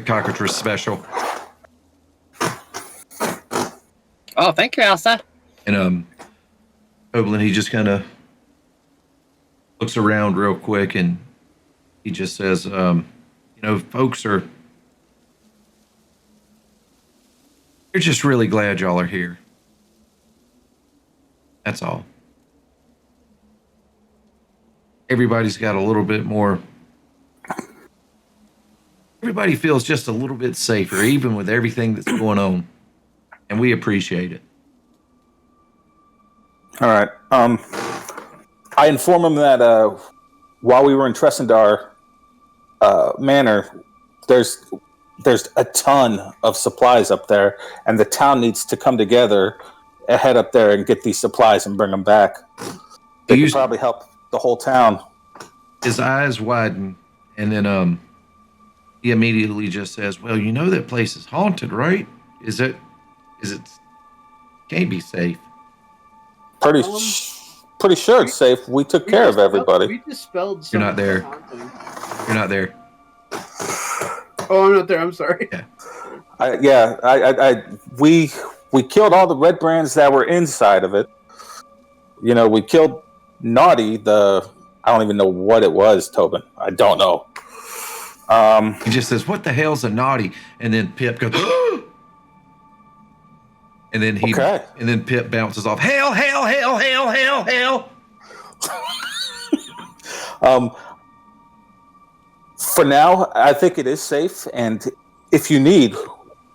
cockatrice special. Oh, thank you, Elsa. And Goblin, he just kind of looks around real quick and he just says, folks are. We're just really glad y'all are here. That's all. Everybody's got a little bit more. Everybody feels just a little bit safer, even with everything that's going on. And we appreciate it. All right. I inform him that while we were in Tressendar Manor, there's a ton of supplies up there, and the town needs to come together, head up there, and get these supplies and bring them back. They could probably help the whole town. His eyes widen, and then he immediately just says, "Well, you know that place is haunted, right? Is it? Can't be safe." Pretty sure it's safe. We took care of everybody. We dispelled some. You're not there. You're not there. Oh, I'm not there. I'm sorry. Yeah. We killed all the red brands that were inside of it. You know, we killed Naughty. I don't even know what it was, Tobin. I don't know. He just says, "What the hell's a Naughty?" And then Pip goes, and then and then Pip bounces off. Hell, hell, hell, hell, hell, hell. For now, I think it is safe, and if you need,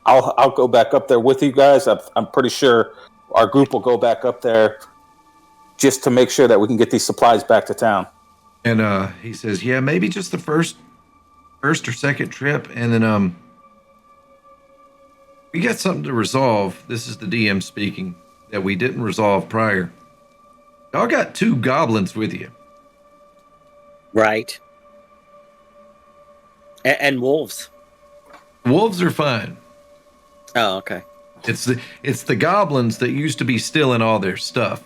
I'll go back up there with you guys. I'm pretty sure our group will go back up there just to make sure that we can get these supplies back to town. And he says, "Yeah, maybe just the first or second trip, and then we got something to resolve." This is the DM speaking, that we didn't resolve prior. Y'all got 2 goblins with you. Right. And wolves. Wolves are fine. Oh, okay. It's the goblins that used to be stealing all their stuff.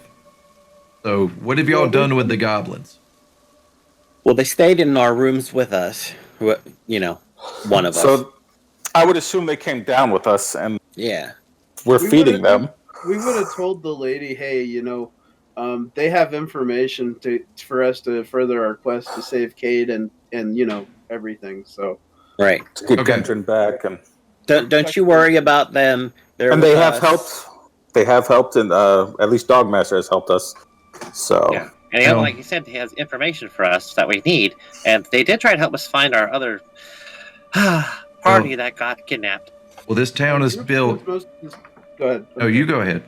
So what have y'all done with the goblins? Well, they stayed in our rooms with us. One of us. So I would assume they came down with us, and yeah, we're feeding them. We would have told the lady, "Hey, they have information for us to further our quest to save Cade and everything." So right, to get Gundren back, and don't you worry about them. And they have helped. They have helped, and at least Dogmaster has helped us. So yeah. And like you said, he has information for us that we need, and they did try to help us find our other party that got kidnapped. Well, this town is built. Go ahead. No, you go ahead.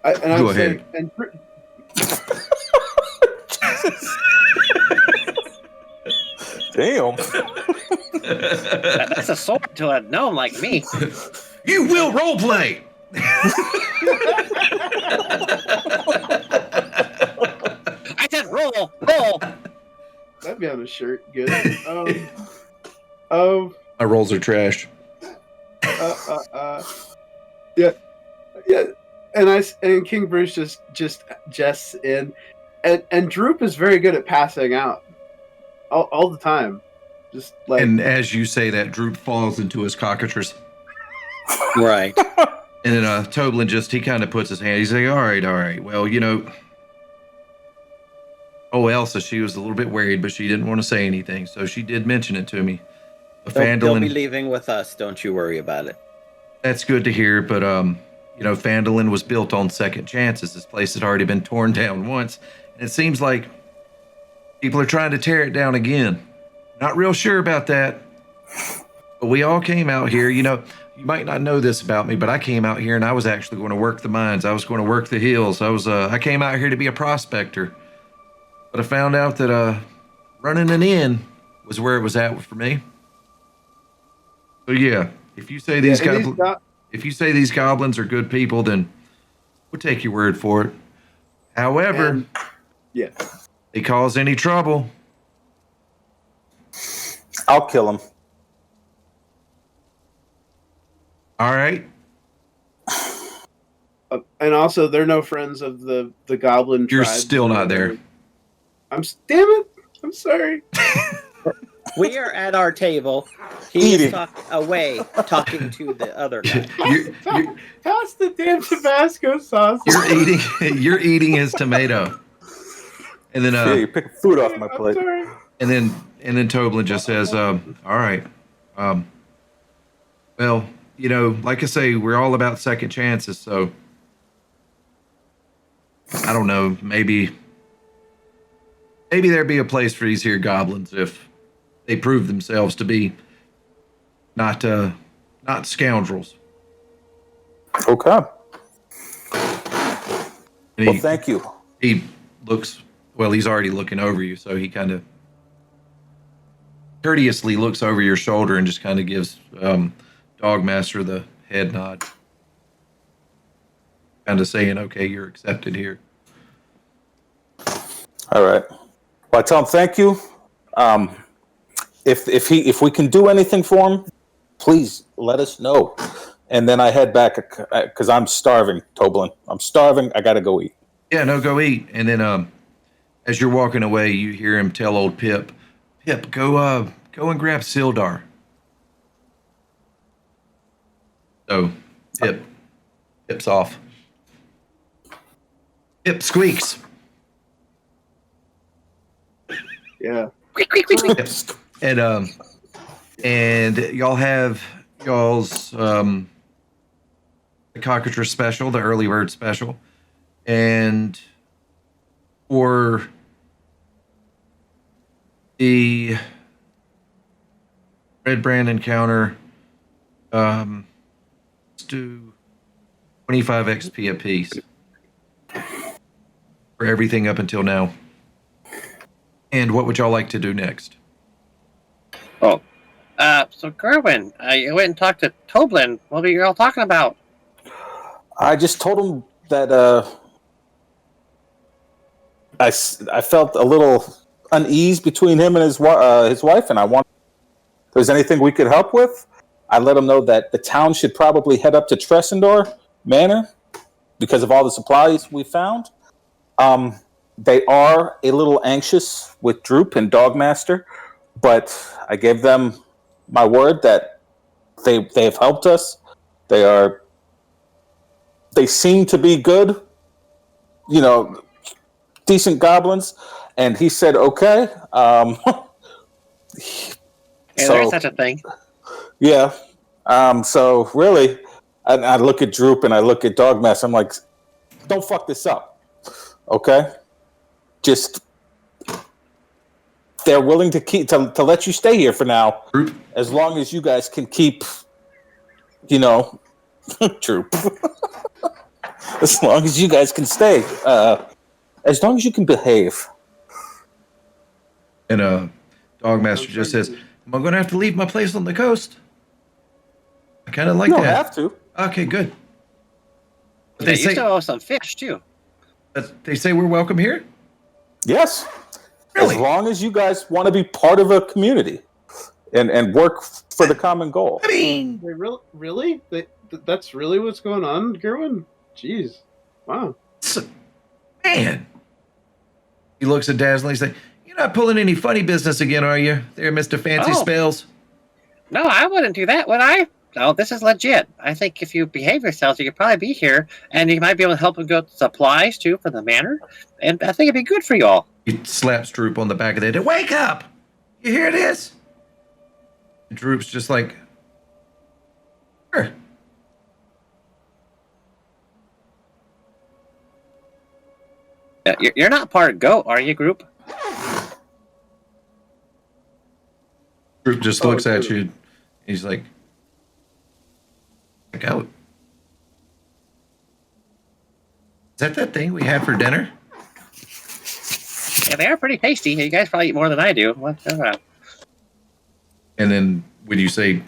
Go ahead. Damn. That's a sword to a gnome like me. You will roleplay. I said roll. That'd be on a shirt. Good. My rolls are trash. Yeah. And King Bruce just jests in, and Droop is very good at passing out, all the time, just like. And as you say that, Droop falls into his cockatrice. Right. And then Toblin he kind of puts his hand. He's like, all right. Well, Elsa, she was a little bit worried, but she didn't want to say anything, so she did mention it to me. They'll be leaving with us. Don't you worry about it. That's good to hear, but Phandalin was built on second chances. This place had already been torn down once, and it seems like people are trying to tear it down again. Not real sure about that, but we all came out here. You might not know this about me, but I came out here and I was actually going to work the mines. I was going to work the hills. I came out here to be a prospector, but I found out that running an inn was where it was at for me. So yeah, if you say these goblins are good people, then we'll take your word for it. However, they cause any trouble, I'll kill them. All right. And also, they're no friends of the goblin tribe. You're still not there. Damn it! I'm sorry. We are at our table. He Eating. is away, talking to the other guy. Pass the damn Tabasco sauce. You're eating his tomato. And then Yeah, you're picking food off my I'm plate. sorry. and then Toblin just says, all right. Well, like I say, we're all about second chances, so I don't know, maybe there'd be a place for these here goblins if they prove themselves to be not scoundrels. Okay. And Well, thank you. he looks, well, he's already looking over you, so he kind of courteously looks over your shoulder and just kind of gives Dogmaster the head nod, kind of saying, okay, you're accepted here. All right. Well, I tell him thank you. If we can do anything for him, please let us know. And then I head back because I'm starving, Toblin. I'm starving. I gotta go eat. Yeah, no, go eat. And then as you're walking away, you hear him tell old Pip, go and grab Sildar. So Pip's off. Pip squeaks. Yeah. And y'all have y'all's the cockatrice special, the early bird special, and for the Red Brand encounter, let's do 25 XP apiece for everything up until now. And what would y'all like to do next? Oh, so Gerwynn, you went and talked to Toblin. What were you all talking about? I just told him that I felt a little unease between him and his wife, and I want if there's anything we could help with. I let him know that the town should probably head up to Tressendor Manor because of all the supplies we found. They are a little anxious with Droop and Dogmaster, but I gave them my word that they have helped us. They seem to be good, decent goblins, and he said okay. There's such a thing. Yeah. So really, I look at Droop and I look at Dogmaster. I'm like, don't fuck this up, okay? Just they're willing to keep to let you stay here for now, Droop. as long as you guys can keep, Droop. As long as you guys can stay, as long as you can behave. And Dogmaster just says, am I going to have to leave my place on the coast? I kind of like You don't that. have to. Okay, good. But You still owe some fish, too. they say we're welcome here? Yes. Really? As long as you guys want to be part of a community and work for the common goal. I mean, Wait, really? That's really what's going on, Gerwynn? Jeez. Wow. man. He looks at Dazlin. He's like, you're not pulling any funny business again, are you? There, Mr. Fancy Oh. Spells. No, I wouldn't do that, would I? No, this is legit. I think if you behave yourselves, you could probably be here, and you might be able to help them go supplies, too, for the manor. And I think it'd be good for you all. He slaps Droop on the back of the head. Wake up! You hear this? And Droop's just like, sure. You're not part of GOAT, are you, group? Droop just looks at you. He's like, out. Is that thing we had for dinner? Yeah, they are pretty tasty. You guys probably eat more than I do. And then when you say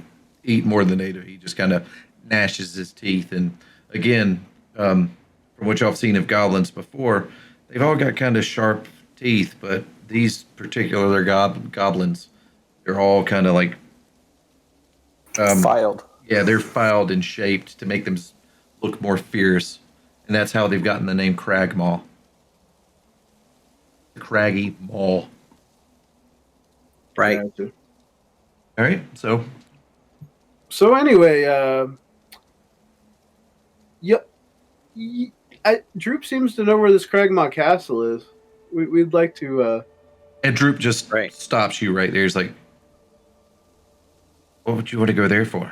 eat more than they do, he just kind of gnashes his teeth. And again, from what y'all have seen of goblins before, they've all got kind of sharp teeth, but these particular goblins, they're all kind of like Filed. Yeah, they're filed and shaped to make them look more fierce, and that's how they've gotten the name Cragmaw. Craggy Maw. Right. Gotcha. All right, so So anyway, Droop seems to know where this Cragmaw Castle is. We'd like to. and Droop just Right. stops you right there. He's like, "What would you want to go there for?"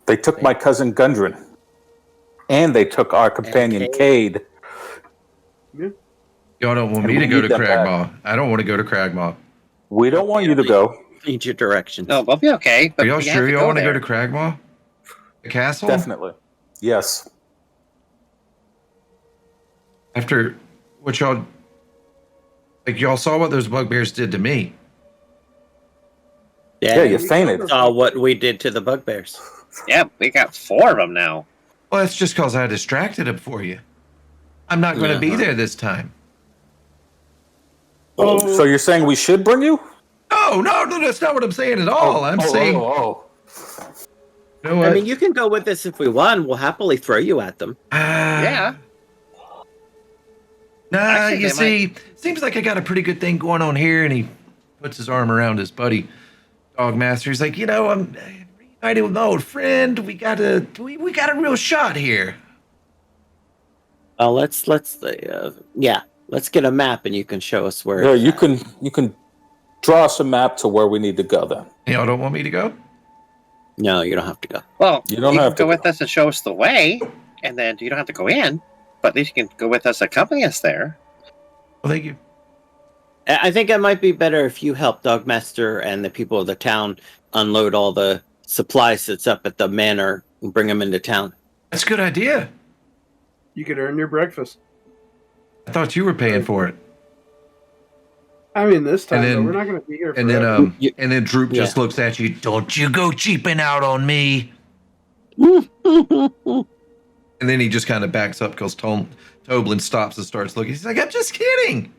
They took my cousin Gundren, and they took our companion Cade. Y'all don't want And me to we go to need them back. Cragmaw. I don't want to go to Cragmaw. We don't want you to go. Need your directions. No, we'll be okay. Are But y'all we have sure y'all want to go there. to Cragmaw? The castle? Definitely. Yes. After what y'all... Like, y'all saw what those bugbears did to me. Yeah, you we fainted. Saw what we did to the bugbears. Yep, we got 4 of them now. Well, that's just because I distracted them for you. I'm not going to be there this time. So you're saying we should bring you? No, that's not what I'm saying at all. I'm saying... oh. You know what? I mean, you can go with us if we want. We'll happily throw you at them. Yeah. Nah, Actually, you they see, seems like I got a pretty good thing going on here, and he puts his arm around his buddy, Dogmaster. He's like, I'm reunited with my old friend. We got a real shot here. Let's get a map and you can show us where. Yeah, you can draw us a map to where we need to go then. Y'all don't want me to go? No, you don't have to go. Well, You don't can have to go with go. us and show us the way, and then you don't have to go in. But at least you can go with us, accompany us there. Well, thank you. I think it might be better if you help Dogmaster and the people of the town unload all the supplies that's up at the manor and bring them into town. That's a good idea. You could earn your breakfast. I thought you were paying for it. I mean, this time And then- though, we're not going to be here And forever. then, and then Droop just Yeah. looks at you. Don't you go cheaping out on me. And then he just kind of backs up because Toblin stops and starts looking. He's like, I'm just kidding.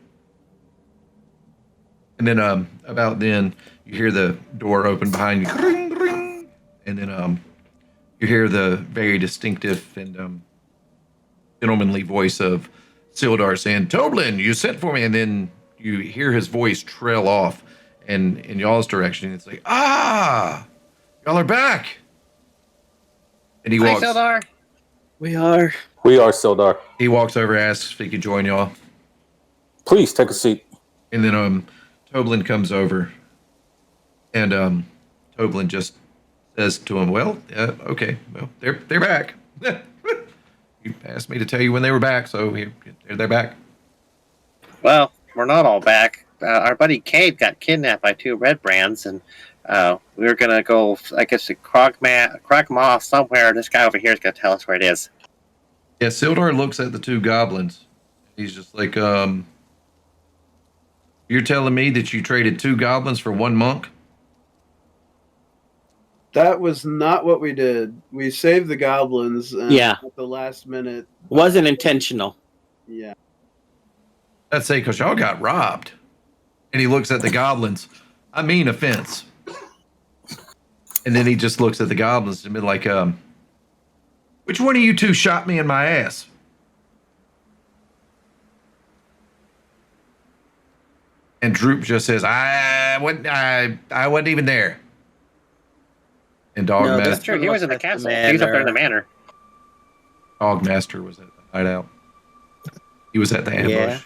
And then about then, you hear the door open behind you. Ring, ring. And then you hear the very distinctive and gentlemanly voice of Sildar saying, Toblin, you sent for me. And then you hear his voice trail off and in y'all's direction. It's like, y'all are back. And he Hi, walks. Sildar. We are. We are Sildar. He walks over, asks if he could join y'all. Please take a seat. And then Toblin comes over, and Toblin just says to him, "Well, okay, well, they're back. You asked me to tell you when they were back, so they're back." Well, we're not all back. Our buddy Cade got kidnapped by 2 red brands, and we were gonna go, I guess, to Cragmaw somewhere. This guy over here is gonna tell us where it is. Yeah, Sildar looks at the 2 goblins. He's just like, "You're telling me that you traded 2 goblins for 1 monk?" That was not what we did. We saved the goblins. Yeah. At the last minute. Wasn't intentional. Yeah. I'd say because y'all got robbed. And he looks at the goblins. I mean offense. And then he just looks at the goblins and be like, which one of you 2 shot me in my ass? And Droop just says, I wasn't even there. And No, Dogmaster That's true. He was in the Look at castle. the He was up there in the manor. Dogmaster was at the hideout. He was at the ambush. Yeah.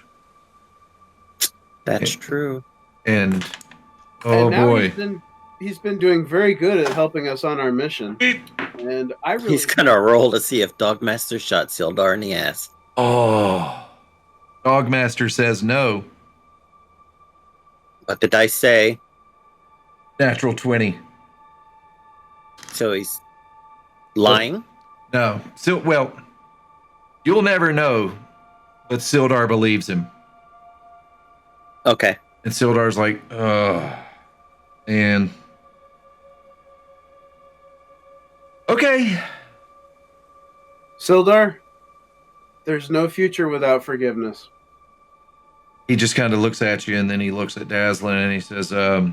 That's true. And oh And now boy. he's been doing very good at helping us on our mission. And I really He's gonna roll to see if Dogmaster shot Sildar in the ass. Oh. Dogmaster says no. What the dice say? Natural 20. So he's lying. No. Well, you'll never know, but Sildar believes him. Okay. And Sildar's like, and okay. Sildar, there's no future without forgiveness. He just kind of looks at you, and then he looks at Dazlin, and he says, "So,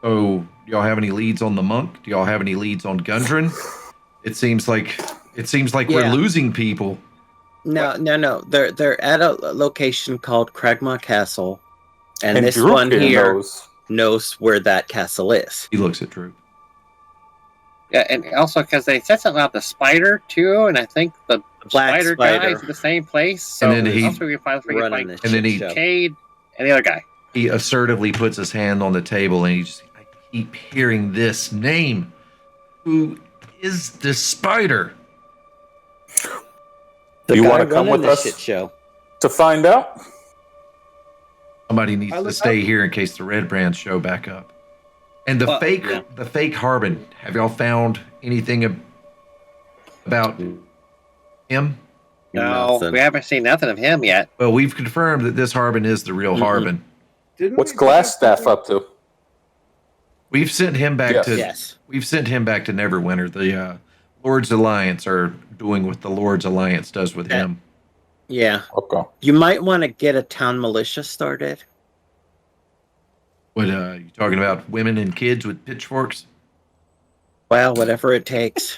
do y'all have any leads on the monk? Do y'all have any leads on Gundren? It seems like we're Yeah. losing people." No. They're at a location called Cragmaw Castle, and this Droop one here. knows. knows where that castle is. He looks at Drew. Yeah, and also because they said something about the spider too, and I think the black spider guy spider. is in the same place. So And then he- also we find Running like the and then shit he- show. Cade and the other guy. He assertively puts his hand on the table and I keep hearing this name. Who is this spider? The You guy wanna come running with the us? shit show. To find out? Somebody needs I to look stay up- here in case the Red Brands show back up. And the Well, fake yeah. Harbin. Have y'all found anything about him? No, Nothing. we haven't seen nothing of him yet. Well, we've confirmed that this Harbin is the real Harbin. Didn't What's we pick up Glassstaff something? up to? We've sent him back Yes. to Yes. We've sent him back to Neverwinter. The Lord's Alliance are doing what the Lord's Alliance does with Yeah. him. Yeah. Okay. You might want to get a town militia started. What you talking about? Women and kids with pitchforks? Well, whatever it takes.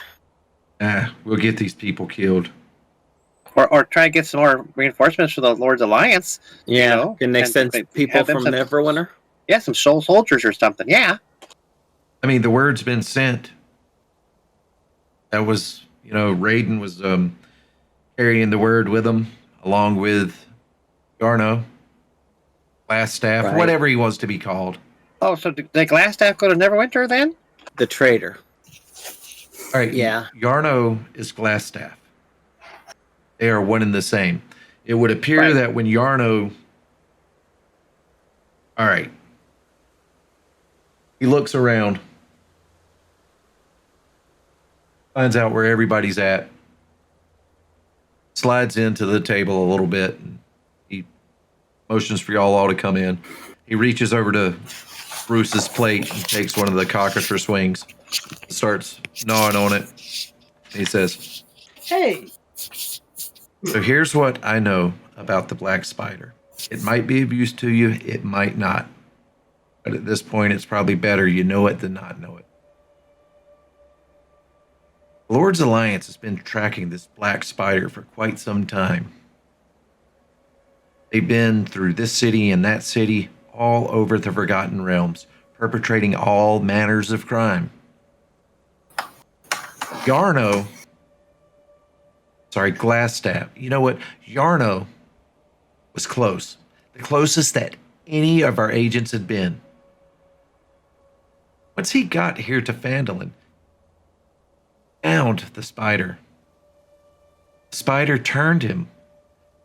We'll get these people killed. Or try to get some more reinforcements for the Lord's Alliance. Yeah. know, Can they and send they people have them from send- Neverwinter? Yeah, some soul soldiers or something. Yeah. I mean, the word's been sent. That was, Raiden was carrying the word with him, along with Yarno, Glassstaff, Right. whatever he wants to be called. Oh, so did Glassstaff go to Neverwinter then? The traitor. All right. Yeah. Yarno is Glassstaff. They are one and the same. It would appear Right. that when Yarno. All right. He looks around, finds out where everybody's at, slides into the table a little bit, and he motions for y'all all to come in. He reaches over to Bruce's plate and takes one of the cockatrice swings, starts gnawing on it. And he says, Hey, "So here's what I know about the black spider. It might be of use to you, it might not. But at this point, it's probably better you know it than not know it. The Lord's Alliance has been tracking this black spider for quite some time. They've been through this city and that city, all over the Forgotten Realms, perpetrating all manners of crime. Glassstaff. You know what? Yarno was close. The closest that any of our agents had been. Once he got here to Phandalin, found the spider. The spider turned him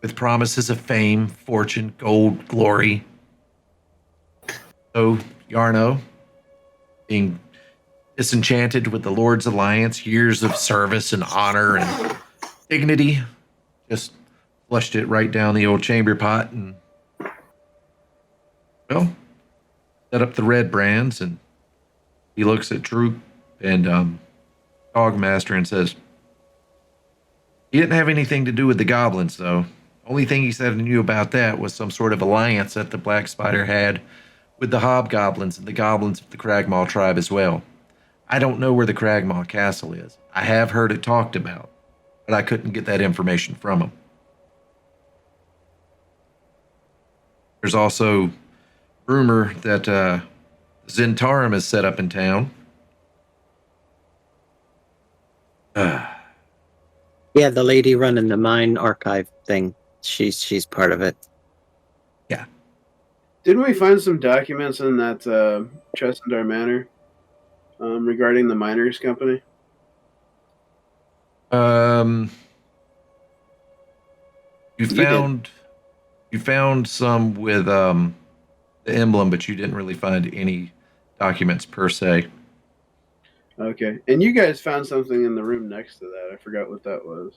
with promises of fame, fortune, gold, glory. So Yarno, being disenchanted with the Lord's Alliance, years of service and honor and dignity, just flushed it right down the old chamber pot and, well, set up the red brands. And he looks at Droop and Dogmaster and says, he didn't have anything to do with the goblins, though. Only thing he said he knew about that was some sort of alliance that the Black Spider had with the hobgoblins and the goblins of the Cragmaw tribe as well. I don't know where the Cragmaw castle is. I have heard it talked about, but I couldn't get that information from him. There's also rumor that Zentarum is set up in town. Yeah, the lady running the mine archive thing. She's part of it. didn't we find some documents in that Tressendar Manor regarding the miners company? You did. found some with the emblem, but you didn't really find any documents per se. Okay. And you guys found something in the room next to that. I forgot what that was.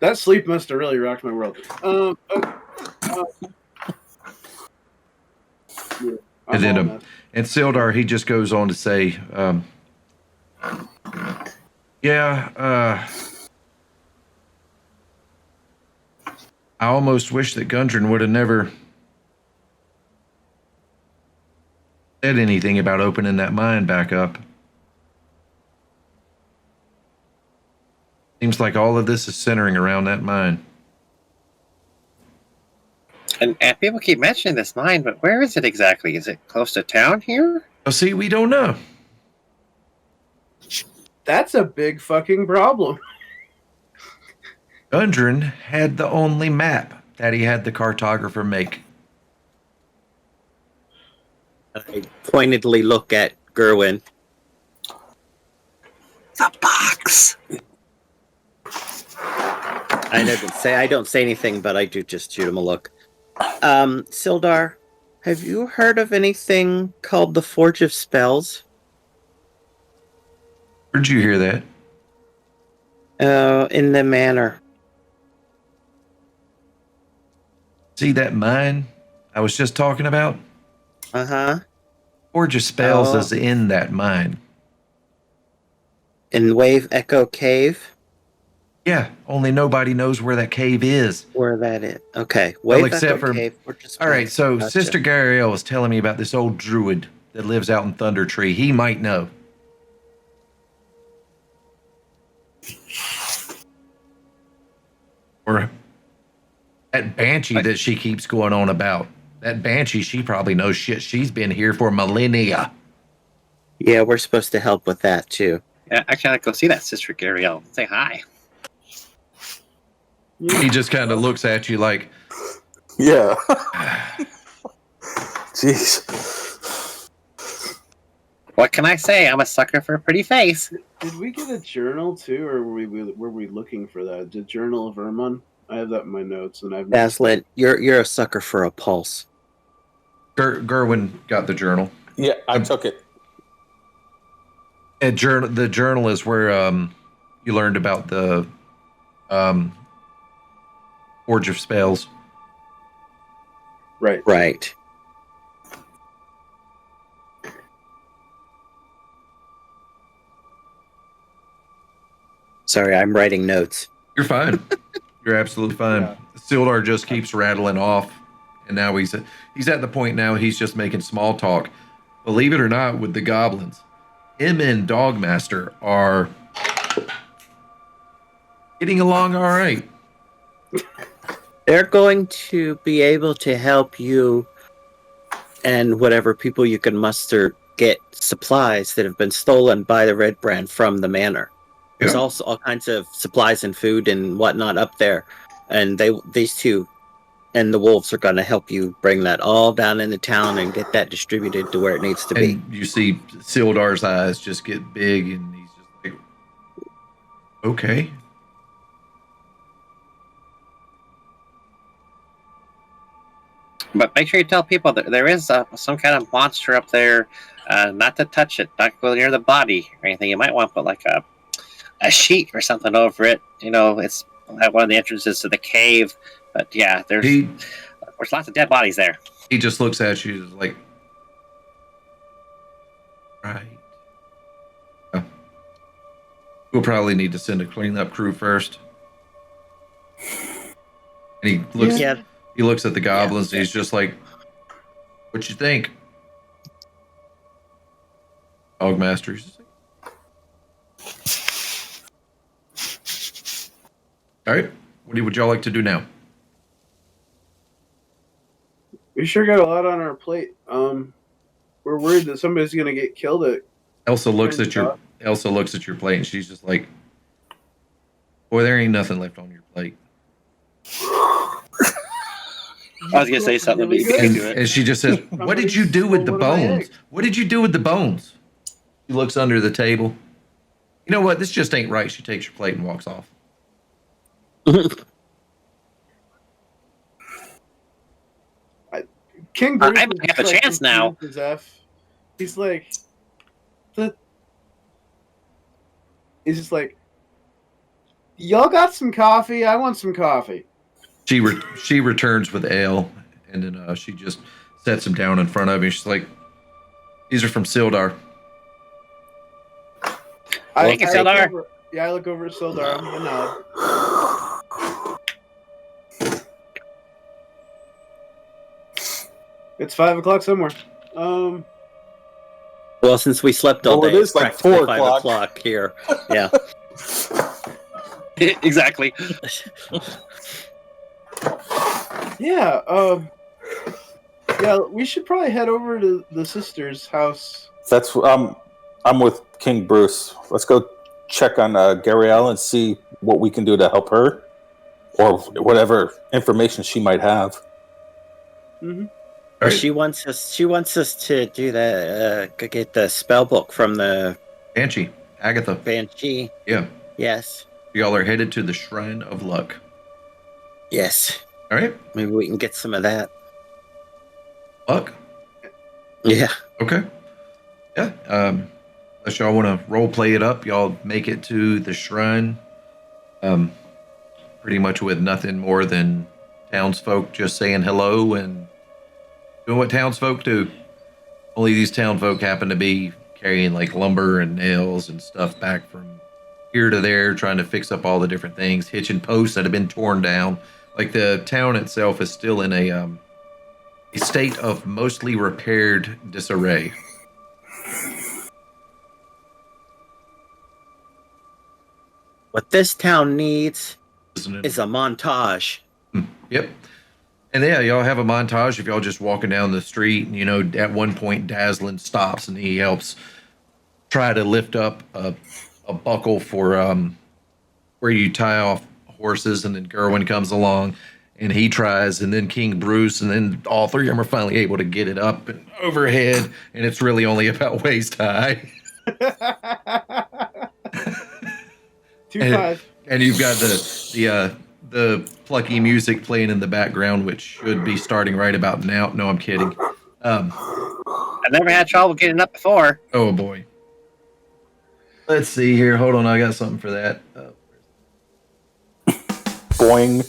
That sleep must have really rocked my world. Yeah, And then, I'm all messed. And Sildar, he just goes on to say, I almost wish that Gundren would have never said anything about opening that mine back up. Seems like all of this is centering around that mine. And people keep mentioning this mine, but where is it exactly? Is it close to town here? Oh, see, we don't know. That's a big fucking problem. Gundren had the only map that he had the cartographer make. I pointedly look at Gerwynn. The box. I don't say anything, but I do just shoot him a look. Sildar, have you heard of anything called the Forge of Spells? Where'd you hear that? In the manor. See that mine I was just talking about? Uh-huh. Forge of Spells is in that mine. In Wave Echo Cave? Yeah, only nobody knows where that cave is. Where that is. Okay. Wave except Echo for- Cave. Forge of All right, Spells. so Gotcha. Sister Gariel was telling me about this old druid that lives out in Thunder Tree. He might know. Or that Banshee that she keeps going on about. That Banshee, she probably knows shit. She's been here for millennia. Yeah, we're supposed to help with that, too. Yeah, actually, I'd go see that Sister Gariel. Say hi. He just kind of looks at you like, Yeah. Jeez. What can I say? I'm a sucker for a pretty face. Did we get a journal too, or were we looking for that? The Journal of Ermon? I have that in my notes, and I've Dazlin, you're a sucker for a pulse. Gerwynn got the journal. Yeah, I took it. And the journal is where you learned about the Forge of Spells. right. Right. Sorry, I'm writing notes. You're fine. You're absolutely fine. Yeah. Sildar just keeps rattling off, and now he's at the point now he's just making small talk. Believe it or not, with the goblins, him and Dogmaster are getting along all right. They're going to be able to help you and whatever people you can muster get supplies that have been stolen by the Red Brand from the manor. There's Yeah. also all kinds of supplies and food and whatnot up there, and these two and the wolves are going to help you bring that all down into town and get that distributed to where it needs to be. And you see Sildar's eyes just get big, and he's just like, okay. But make sure you tell people that there is some kind of monster up there. Not to touch it, not go near the body or anything. You might want to put like a sheet or something over it. You know, it's at one of the entrances to the cave. But yeah, there's lots of dead bodies there. He just looks at you like, right. Yeah. We'll probably need to send a cleanup crew first. And he looks. Yeah. He looks at the goblins. And he's just like, "What you think, Dogmaster?" He's just like, all right. What would y'all like to do now? We sure got a lot on our plate. We're worried that somebody's gonna get killed at. Elsa looks at your plate, and she's just like, "Boy, there ain't nothing left on your plate." I was gonna say something, but you Really can't good. do it. And she just says, "What did you do with the One of my bones? eggs." What did you do with the bones?" She looks under the table. You know what? This just ain't right. She takes your plate and walks off. King I Bruce might is have a like chance now. confused as F. He's like, he's just like, y'all got some coffee? I want some coffee. She returns with ale, and then she just sets him down in front of me. She's like, "These are from Sildar." Thank you, look Sildar. over- Yeah, I look over at Sildar. I'm gonna nod. It's 5 o'clock somewhere. Well, since we slept all Well, day, it it's is like practically 4 5 o'clock. o'clock here. Yeah. Exactly. Yeah, yeah, we should probably head over to the sister's house. That's I'm with King Bruce. Let's go check on Gariel and see what we can do to help her, or whatever information she might have. Mm-hmm. All right. She wants us. She wants us to do get the spell book from the Banshee, Agatha. Banshee. Yeah. Yes. Y'all are headed to the Shrine of Luck. Yes. All right. Maybe we can get some of that. Luck. Yeah. Okay. Yeah. Unless y'all want to role play it up, y'all make it to the shrine. Pretty much with nothing more than townsfolk just saying hello and doing what townsfolk do. Only these townfolk happen to be carrying like lumber and nails and stuff back from here to there, trying to fix up all the different things, hitching posts that have been torn down. Like the town itself is still in a state of mostly repaired disarray. What this town needs Isn't it? is a montage. Yep. And yeah, y'all have a montage if y'all just walking down the street. And, you know, at one point, Dazlin stops and he helps try to lift up a buckle for where you tie off horses. And then Gerwynn comes along and he tries. And then King Bruce. And then all three of them are finally able to get it up and overhead. And it's really only about waist high. 2-5. And you've got the plucky music playing in the background, which should be starting right about now. No, I'm kidding. I've never had trouble getting up before. Oh boy. Let's see here. Hold on, I got something for that. Boing.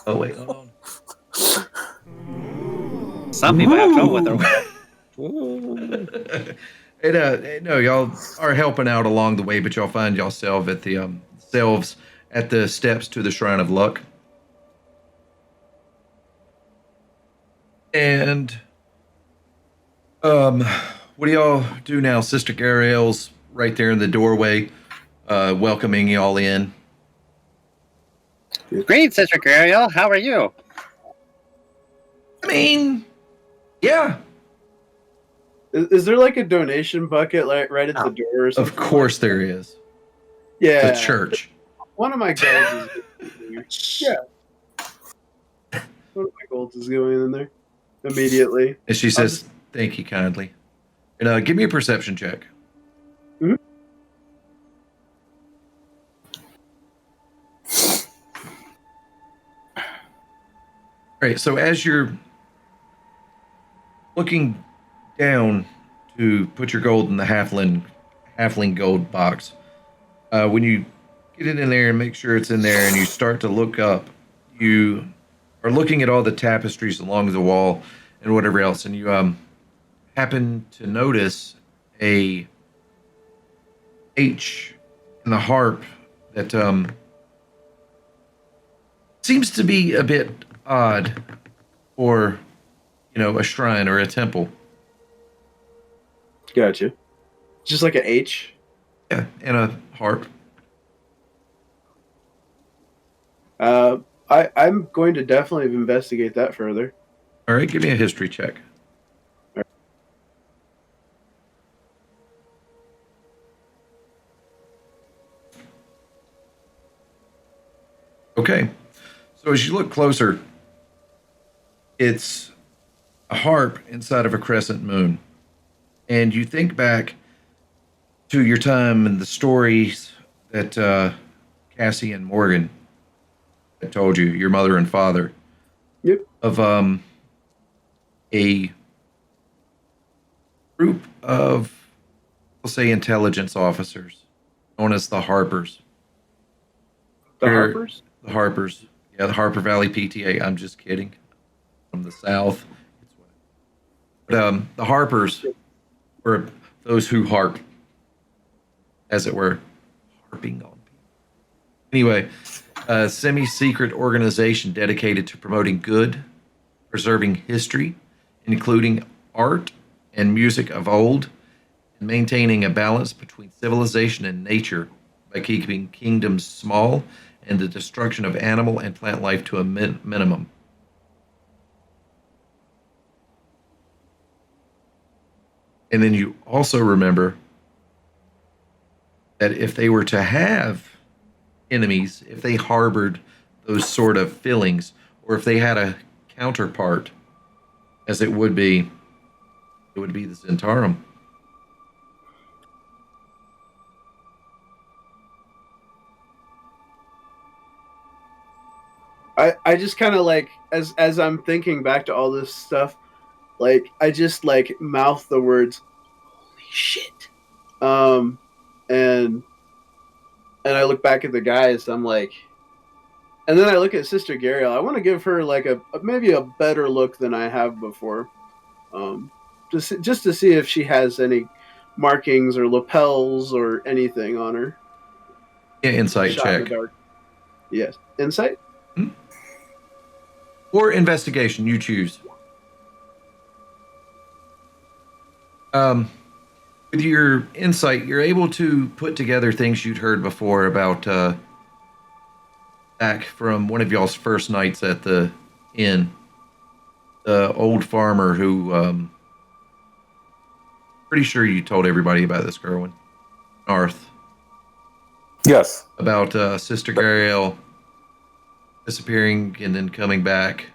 Oh wait, hold on. Some people have trouble with their No, y'all are helping out along the way, but y'all find yourself at the selves at the steps to the Shrine of Luck. And what do y'all do now? Sister Gariel's right there in the doorway, welcoming y'all in. Great, Sister Gariel. How are you? I mean, yeah, Is there like a donation bucket like right at the door or something? of course there is. Yeah. The church. One of my goals is yeah. One of my goals is going in there immediately. And she says, "Thank you kindly." And give me a perception check. Mhm. All right. So as you're looking down to put your gold in the halfling gold box, when you get it in there and make sure it's in there, and you start to look up, you are looking at all the tapestries along the wall and whatever else, and you happen to notice a H in the harp that seems to be a bit odd for, you know, a shrine or a temple. Gotcha. Just like an H. Yeah, and a harp. I'm going to definitely investigate that further. All right, give me a history check. Okay, so as you look closer, it's a harp inside of a crescent moon. And you think back to your time and the stories that Cassie and Morgan had told you, your mother and father, Yep. of a group of, we'll say, intelligence officers known as the Harpers. The They're- Harpers? The Harpers. Yeah, the Harper Valley PTA. I'm just kidding. From the South. But the Harpers were those who harp, as it were, harping on people. Anyway, a semi-secret organization dedicated to promoting good, preserving history, including art and music of old, and maintaining a balance between civilization and nature by keeping kingdoms small and the destruction of animal and plant life to a minimum. And then you also remember that if they were to have enemies, if they harbored those sort of feelings, or if they had a counterpart, as it would be the Zentarum. I just kind of like, as I'm thinking back to all this stuff, like I just like mouth the words, "Holy shit," and I look back at the guys. I'm like, and then I look at Sister Gariel. I want to give her like maybe a better look than I have before, just to see if she has any markings or lapels or anything on her. Yeah, insight Shot in the check. dark. Yes, insight. Or investigation, you choose. With your insight, you're able to put together things you'd heard before about back from one of y'all's first nights at the inn. The old farmer who, pretty sure you told everybody about this, Gerwynn. Darth. Yes. About Sister Gariel disappearing and then coming back.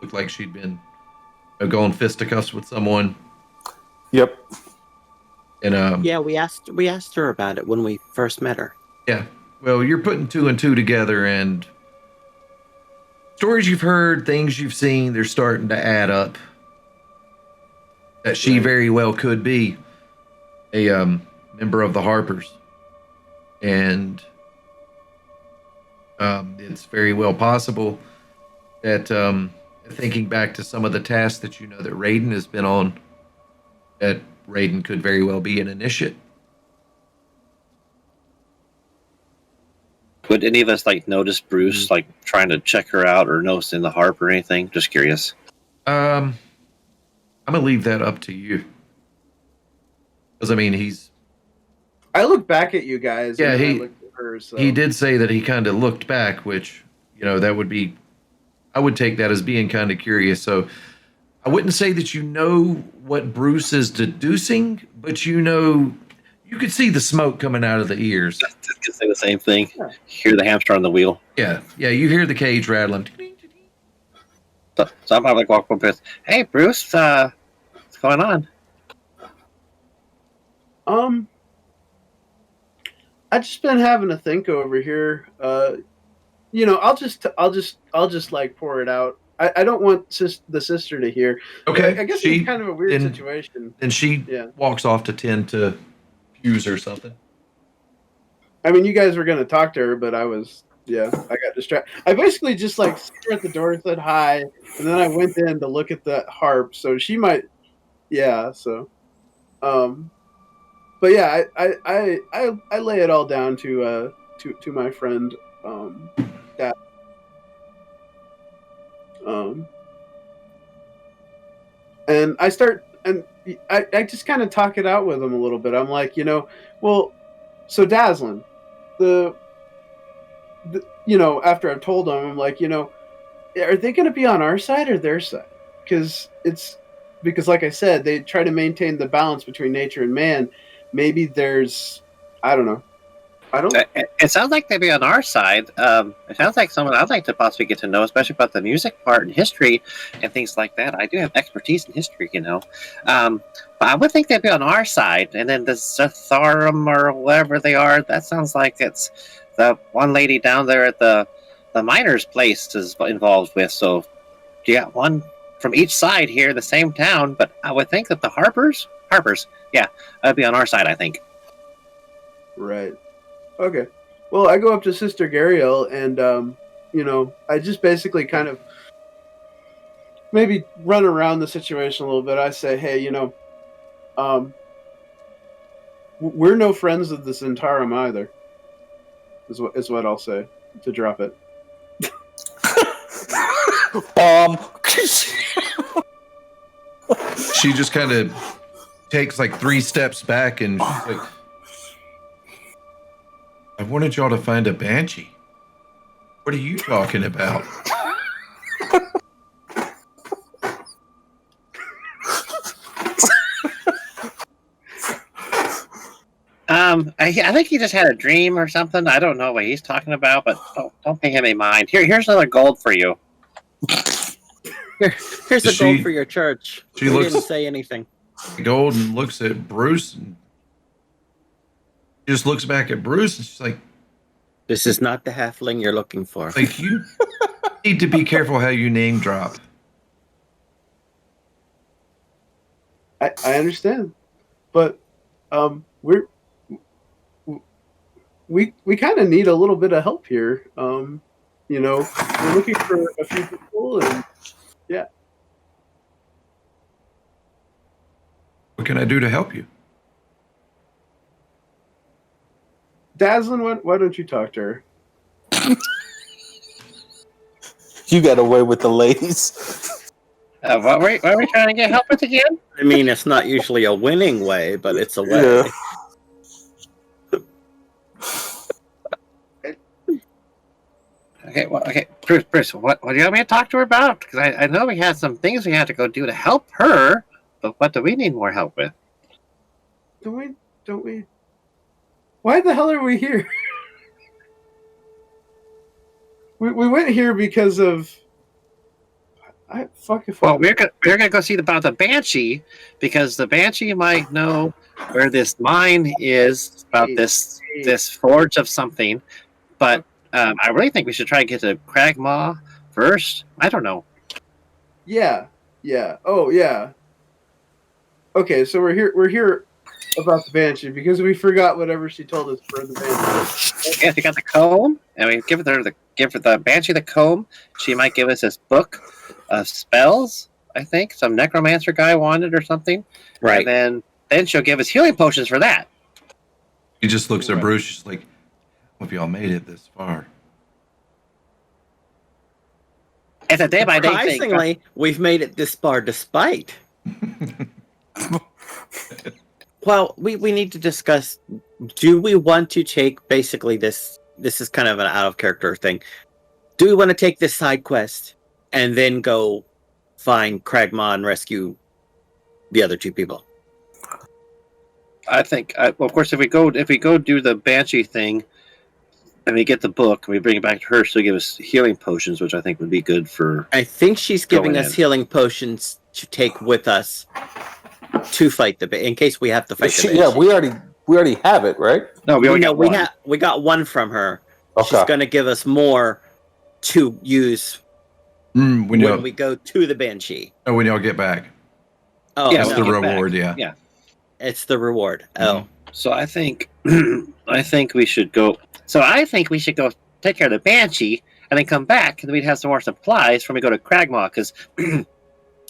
Looked like she'd been going fisticuffs with someone. Yep. And Yeah, we asked her about it when we first met her. yeah. Well, you're putting two and two together, and stories you've heard, things you've seen, they're starting to add up. That she very well could be a member of the Harpers. And it's very well possible that thinking back to some of the tasks that you know that Raiden has been on, that Raiden could very well be an initiate. Would any of us like notice Bruce like trying to check her out or noticing the harp or anything? Just curious. I'm gonna leave that up to you, because I mean I look back at you guys. Yeah, and then he- I looked at her, so. he did say that he kind of looked back, which that would be, I would take that as being kind of curious. So I wouldn't say that you know what Bruce is deducing, but you could see the smoke coming out of the ears. Just gonna say the same thing. Yeah. Hear the hamster on the wheel. Yeah, you hear the cage rattling. So I'm probably like walk up with, "Hey, Bruce, what's going on?" I just been having to think over here. I'll just like pour it out. I don't want the sister to hear. Okay, I guess she- it's kind of a weird then- situation. And she Yeah. walks off to tend to Hughes or something. I mean, you guys were gonna talk to her, but I got distracted. I basically just like stood at the door, said hi, and then I went in to look at the harp. So she might, yeah. So, but yeah, I lay it all down to my friend, that, and I start, and I just kind of talk it out with him a little bit. I'm like, well, so Dazlin, after I've told them, I'm like, are they going to be on our side or their side? Because like I said, they try to maintain the balance between nature and man. Maybe there's, I don't know. It sounds like they'd be on our side. It sounds like someone I'd like to possibly get to know, especially about the music part and history and things like that. I do have expertise in history, but I would think they'd be on our side. And then the Zatharum or whatever they are, that sounds like it's the one lady down there at the miner's place is involved with. So you got one from each side here in the same town, but I would think that the Harpers, yeah, that'd be on our side, I think. Right. Okay. Well, I go up to Sister Gariel and, I just basically kind of maybe run around the situation a little bit. I say, hey, we're no friends of the Zentarum either, is what I'll say to drop it. She just kind of takes like 3 steps back and she's like, I wanted y'all to find a banshee. What are you talking about? I think he just had a dream or something. I don't know what he's talking about, but don't pay him any mind. Here's another gold for you. Here's the gold for your church. She We looks didn't say anything. gold and looks at Bruce and just looks back at Bruce and she's like, This is not the halfling you're looking for. like you need to be careful how you name drop. I understand, but we kind of need a little bit of help here. We're looking for a few people, and yeah. What can I do to help you? Dazlin, why don't you talk to her? You got away with the ladies. What were we trying to get help with again? I mean, it's not usually a winning way, but it's a way. Yeah. Okay, Bruce, what do you want me to talk to her about? Because I know we had some things we had to go do to help her, but what do we need more help with? Don't we? Why the hell are we here? we went here because of. Well, we're gonna go see about the Banshee because the Banshee might know where this mine is about this forge of something, but I really think we should try to get to Cragmaw first. I don't know. Yeah. Oh, yeah. Okay, so we're here about the Banshee because we forgot whatever she told us for the Banshee. Yeah, we got the comb, and we give the Banshee the comb. She might give us this book of spells. I think some necromancer guy wanted or something. Right. And then she'll give us healing potions for that. He just looks at Bruce. She's like, hope y'all made it this far. It's a day by day thing. Surprisingly, we've made it this far despite. Well, we need to discuss, do we want to take basically this is kind of an out of character thing. Do we want to take this side quest and then go find Cragmaw and rescue the other two people? I think, well, of course, if we go do the Banshee thing, and we get the book, and we bring it back to her, she'll give us healing potions, which I think would be good for. I think she's giving going us in. healing potions to take with us to fight in case we have to fight the Banshee. Yeah, we already have it, right? No, we only got one. We got one from her. Okay. She's going to give us more to use When we go to the Banshee. when y'all get back. Oh, Yeah, That's when the we get back. reward, yeah. Yeah. it's the reward. Oh, So I think we should go. So I think we should go take care of the Banshee and then come back, and we'd have some more supplies when we go to Cragmaw. Because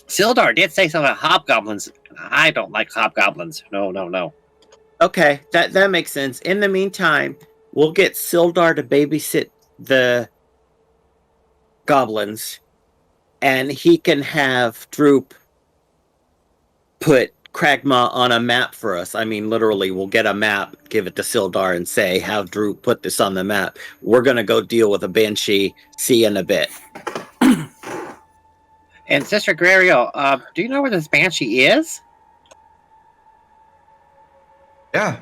Sildar did say something about hobgoblins. I don't like hobgoblins. No. okay, that makes sense. In the meantime, we'll get Sildar to babysit the goblins, and he can have Droop put Cragmaw on a map for us. I mean, literally, we'll get a map, give it to Sildar, and say, have Droop put this on the map. We're going to go deal with a Banshee. See you in a bit. And Sister Grario, do you know where this Banshee is? Yeah.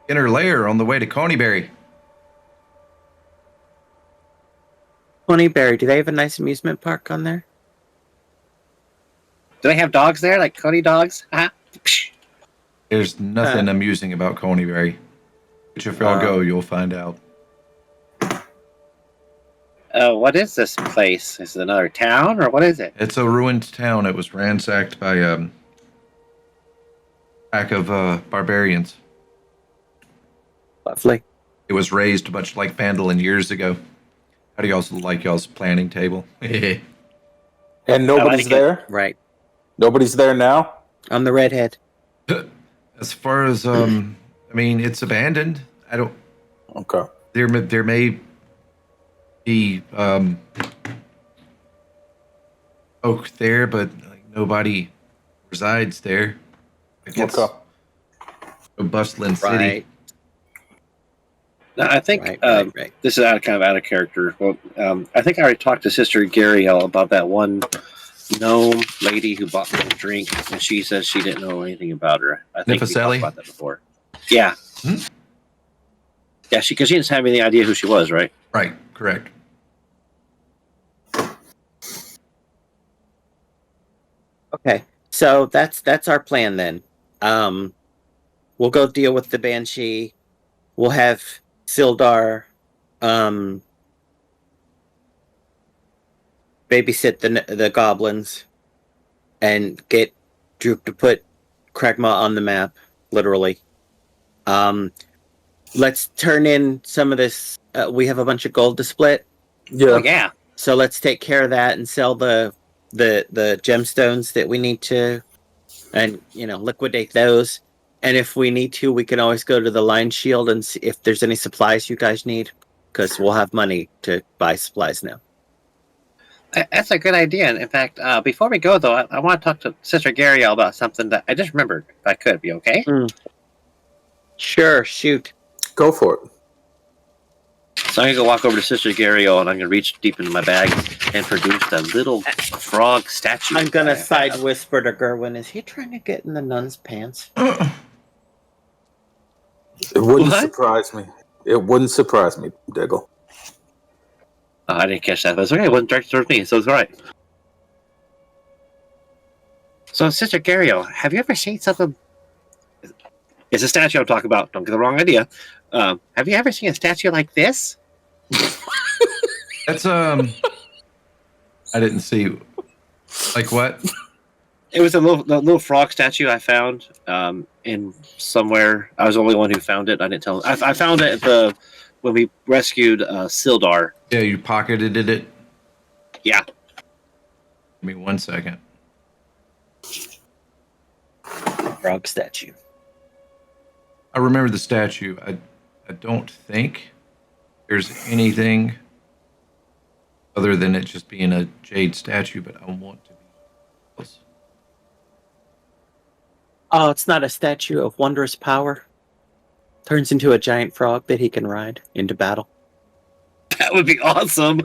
In her lair on the way to Coneyberry. Honeyberry, do they have a nice amusement park on there? Do they have dogs there, like Cody dogs? There's nothing amusing about Coneyberry. But if y'all go, you'll find out. What is this place? Is it another town, or what is it? It's a ruined town. It was ransacked by a pack of barbarians. Lovely. It was raised much like Phandalin years ago. How do y'all like y'all's planning table? And nobody's there? Right. Nobody's there now? I'm the redhead. As far as I mean, it's abandoned. I don't. Okay. There may be folk there, but like, nobody resides there. Like, it's Okay. a bustling city. Right. No, I think Right. this is kind of out of character. Well, I think I already talked to Sister Gariel about that one gnome lady who bought me a drink, and she says she didn't know anything about her. I think we talked Nificelli? about that before. Yeah. Hmm? Yeah, because she didn't have any idea who she was, right? Right, correct. Okay, so that's our plan then. We'll go deal with the Banshee. We'll have Sildar babysit the goblins and get Droop to put Kragma on the map, literally. Let's turn in some of this. We have a bunch of gold to split, Yeah. Oh, yeah. so let's take care of that and sell the gemstones that we need to, and liquidate those. And if we need to, we can always go to the Line Shield and see if there's any supplies you guys need, because we'll have money to buy supplies now. That's a good idea. And in fact, before we go, though, I want to talk to Sister Gariel about something that I just remembered. If I could, be okay? Sure, shoot. Go for it. So I'm going to go walk over to Sister Gariel, and I'm going to reach deep into my bag and produce the little frog statue. I'm gonna I have. side whisper to Gerwynn. Is he trying to get in the nun's pants? It wouldn't What? surprise me. It wouldn't surprise me, Diggle. Oh, I didn't catch that, but it's okay. It wasn't directed towards me, so it's all right. So, Sister Gariel, have you ever seen something? It's a statue I'm talking about. Don't get the wrong idea. Have you ever seen a statue like this? That's I didn't see. Like what? It was a little frog statue I found in somewhere. I was the only one who found it. I didn't tell. I found it at when we rescued Sildar. Yeah, you pocketed it. Yeah. Give me 1 second. Frog statue. I remember the statue. I don't think there's anything other than it just being a jade statue, but I want to be close. Oh, it's not a statue of wondrous power. Turns into a giant frog that he can ride into battle. That would be awesome.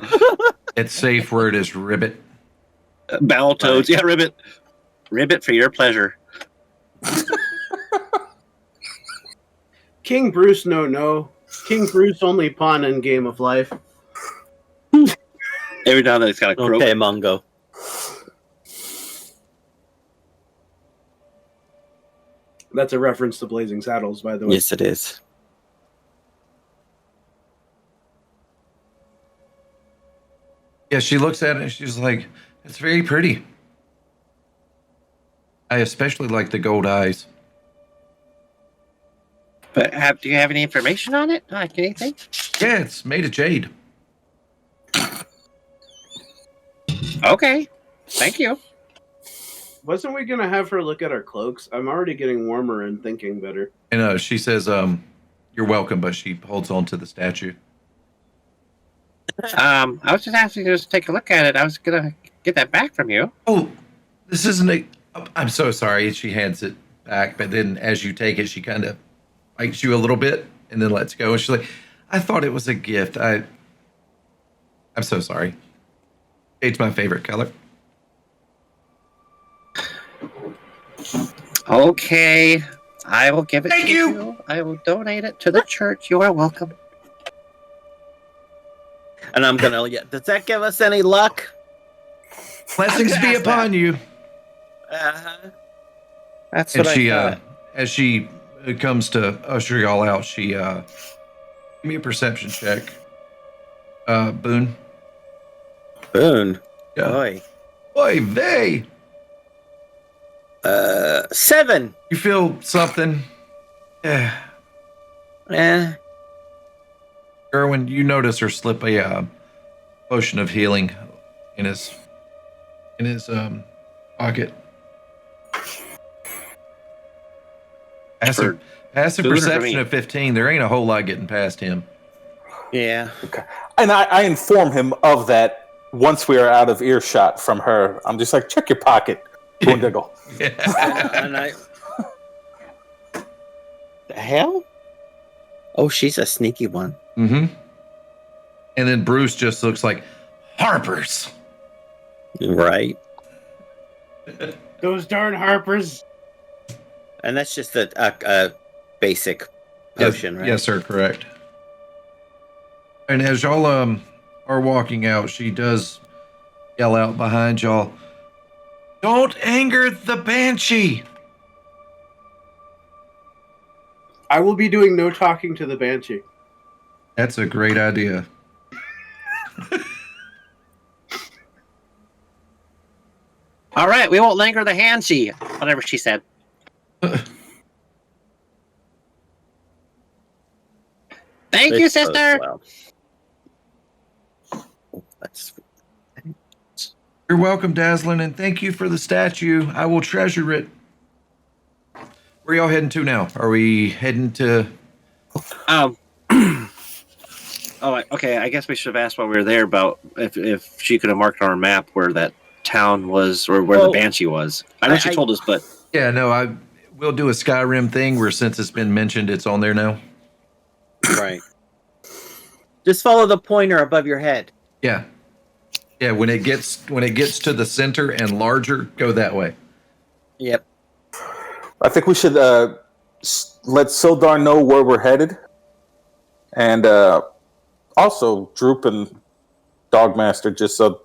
Its safe word is ribbit. Battletoads. Yeah, Ribbit. Ribbit for your pleasure. King Bruce, no. King Bruce only pawn in Game of Life. Every now and then it's got a croak. Okay, Mongo. That's a reference to Blazing Saddles, by the way. Yes, it is. Yeah, she looks at it and she's like, it's very pretty. I especially like the gold eyes. But do you have any information on it? Like anything? Yeah, it's made of jade. Okay. Thank you. Wasn't we going to have her look at our cloaks? I'm already getting warmer and thinking better. And she says, you're welcome, but she holds on to the statue. I was just asking you to take a look at it. I was gonna get that back from you. Oh, this isn't a... I'm so sorry. She hands it back, but then as you take it, she kind of bites you a little bit and then lets go. And she's like, I thought it was a gift. I'm so sorry. It's my favorite color. Okay. I will give it Thank to you. you. I will donate it to the church. You are welcome. And I'm gonna. Yeah, does that give us any luck? Blessings I'm be gonna ask upon you. That's And what she, I thought. as she comes to usher y'all out, she, give me a perception check. Boone. Boone. Yeah. Boy. Oy vey. 7. You feel something? Yeah. Gerwynn, you notice her slip a potion of healing in his pocket. Passive Boone or for perception me? of 15. There ain't a whole lot getting past him. Yeah. And I inform him of that once we are out of earshot from her. I'm just like, check your pocket, Boondoggle. Yeah. And I. The hell? Oh, she's a sneaky one. Mm-hmm. And then Bruce just looks like Harper's. Right. Those darn Harpers. And that's just a basic potion, right? Yes, sir, correct. And as y'all are walking out, she does yell out behind y'all, "Don't anger the Banshee!" I will be doing no talking to the Banshee. That's a great idea. All right, we won't anger the Hanshi. Whatever she said. Thank you, This goes sister. well. Oh, that's You're welcome, Dazlin, and thank you for the statue. I will treasure it. Where y'all heading to now? Are we heading to... Oh, okay. I guess we should have asked while we were there about if she could have marked on our map where that town was or where the Banshee was. I know she told us, but Yeah, no, we'll do a Skyrim thing where since it's been mentioned, it's on there now. right. Just follow the pointer above your head. Yeah. Yeah, when it gets to the center and larger, go that way. Yep. I think we should let Sildar know where we're headed. And also Droop and Dogmaster, just so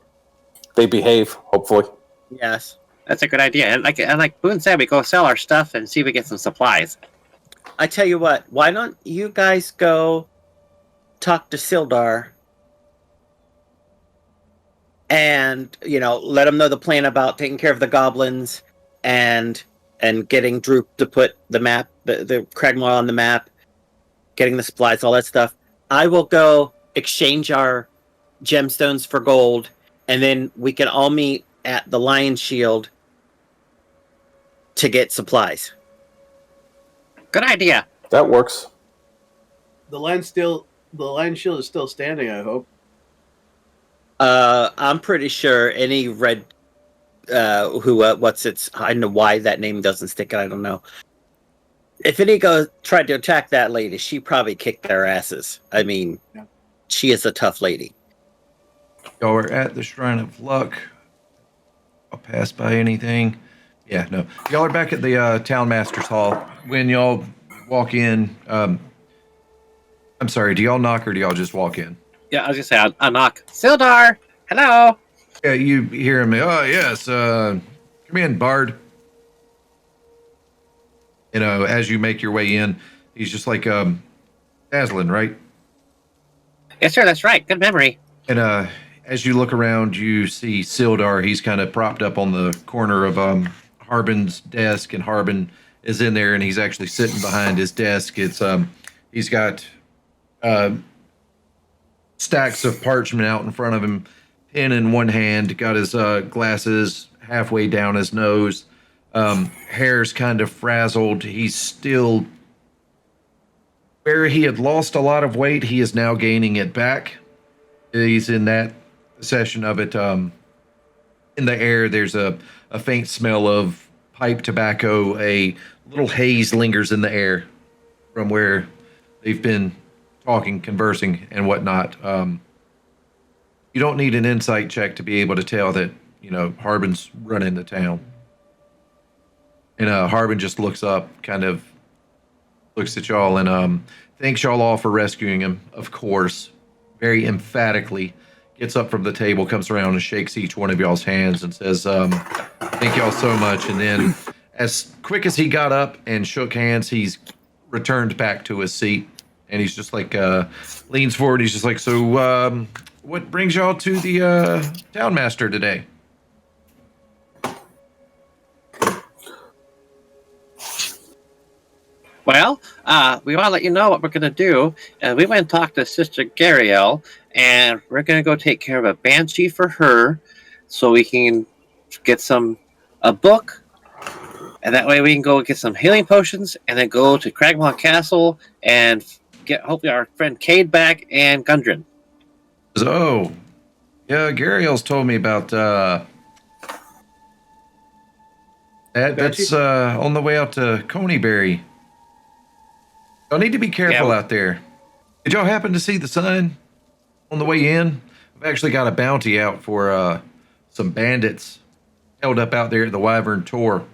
they behave, hopefully. Yes. that's a good idea. And like Boone said, we go sell our stuff and see if we get some supplies. I tell you what, why don't you guys go talk to Sildar and, let him know the plan about taking care of the goblins and getting Droop to put the map, the Cragmaw on the map, getting the supplies, all that stuff. I will go exchange our gemstones for gold, and then we can all meet at the Lion Shield to get supplies. Good idea. That works. The lion shield is still standing, I hope. I'm pretty sure any red I don't know why that name doesn't stick. I don't know. If any tried to attack that lady, she probably kicked their asses. I mean, Yeah. She is a tough lady. Y'all are at the Shrine of Luck. I'll pass by anything. Yeah, no. Y'all are back at the Town Master's Hall. When y'all walk in, I'm sorry, do y'all knock or do y'all just walk in? Yeah, I was gonna say I'll knock. Sildar, hello. Yeah, you hear him. Oh, yes. Come in, Bard. As you make your way in, he's just like, Dazlin, right? Yes, sir. That's right. Good memory. And as you look around, you see Sildar. He's kind of propped up on the corner of Harbin's desk, and Harbin is in there, and he's actually sitting behind his desk. It's he's got stacks of parchment out in front of him, pen in one hand, got his glasses halfway down his nose, hair's kind of frazzled. He's still where he had lost a lot of weight. He is now gaining it back. He's in that session of it. In the air, there's a faint smell of pipe tobacco. A little haze lingers in the air from where they've been talking, conversing, and whatnot. You don't need an insight check to be able to tell that, Harbin's running the town. And Harbin just looks up, kind of looks at y'all, and thanks y'all all for rescuing him, of course. Very emphatically gets up from the table, comes around and shakes each one of y'all's hands and says, thank y'all so much. And then as quick as he got up and shook hands, he's returned back to his seat. And he's just like, leans forward. He's just like, so what brings y'all to the town master today? Well, we want to let you know what we're going to do. We went and talked to Sister Gariel, and we're going to go take care of a banshee for her so we can get a book, and that way we can go get some healing potions and then go to Cragmaw Castle and get hopefully our friend Cade back and Gundren. Oh, yeah, Gariel's told me about that's on the way out to Coneyberry. Y'all need to be careful Yeah. out there. Did y'all happen to see the sign on the way in? I've actually got a bounty out for some bandits held up out there at the Wyvern Tor.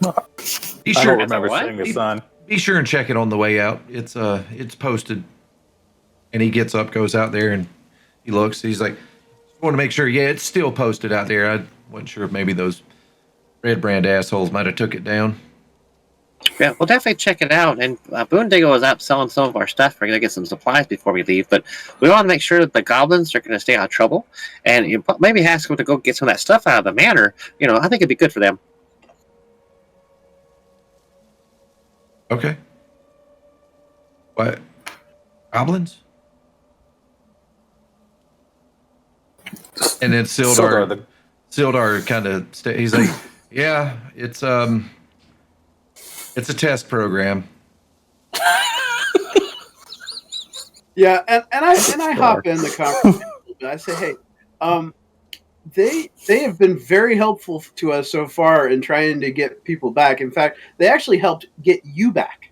Be I don't sure, remember what? seeing a sign. be sure and check it on the way out. It's posted. And he gets up, goes out there, and he looks. He's like, just want to make sure. Yeah, it's still posted out there. I wasn't sure if maybe those Red Brand assholes might have took it down. Yeah, we'll definitely check it out. And Boondoggle is out selling some of our stuff. We're going to get some supplies before we leave. But we want to make sure that the goblins are going to stay out of trouble. And maybe ask them to go get some of that stuff out of the manor. You know, I think it'd be good for them. Okay. What? Goblins? And then Sildar kind of he's like, yeah, it's a test program. Yeah, and I hop in the conversation. I say, hey, they have been very helpful to us so far in trying to get people back. In fact, they actually helped get you back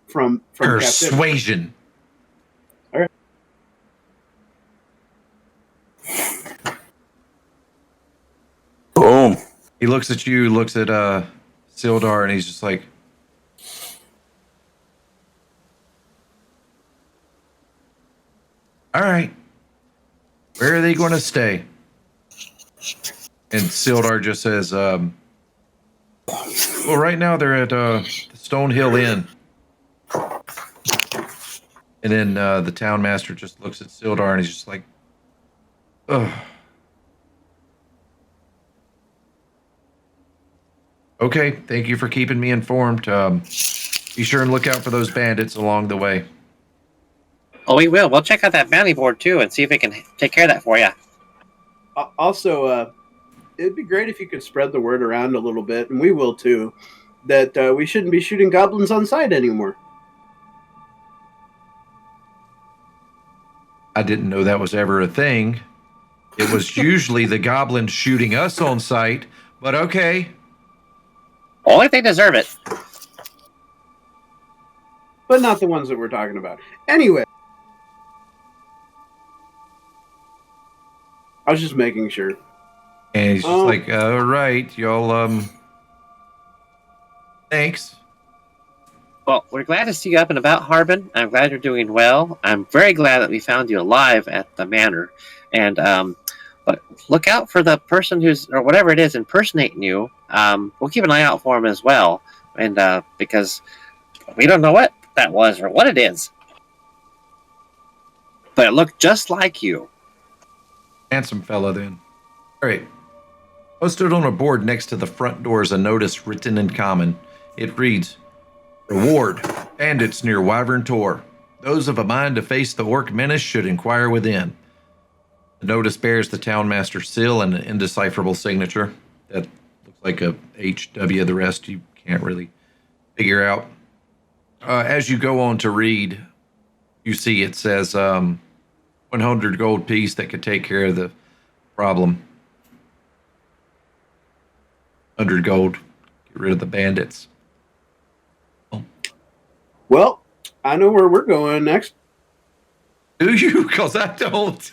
from captivity. Persuasion. All right. Boom. He looks at you, looks at Sildar, and he's just like, all right, where are they going to stay? And Sildar just says, well, right now they're at the Stonehill Inn. And then the town master just looks at Sildar and he's just like, ugh. Okay, thank you for keeping me informed. Be sure and look out for those bandits along the way. Oh, we will. We'll check out that bounty board, too, and see if we can take care of that for you. Also, it'd be great if you could spread the word around a little bit, and we will too, that we shouldn't be shooting goblins on sight anymore. I didn't know that was ever a thing. It was usually the goblins shooting us on sight, but okay. Only if they deserve it. But not the ones that we're talking about. Anyway. I was just making sure. And he's just like, all right, y'all, thanks. Well, we're glad to see you up and about, Harbin. I'm glad you're doing well. I'm very glad that we found you alive at the manor. And, but look out for the person or whatever it is, impersonating you. We'll keep an eye out for him as well. And, because we don't know what that was or what it is. But it looked just like you. Handsome fella, then. All right. Posted on a board next to the front door is a notice written in common. It reads, Reward, bandits near Wyvern Tor. Those of a mind to face the orc menace should inquire within. The notice bears the townmaster's seal and an indecipherable signature. That looks like a HW. The rest you can't really figure out. As you go on to read, you see it says 100 gold piece that could take care of the problem. 100 gold. Get rid of the bandits. Well, I know where we're going next. Do you? Because I don't.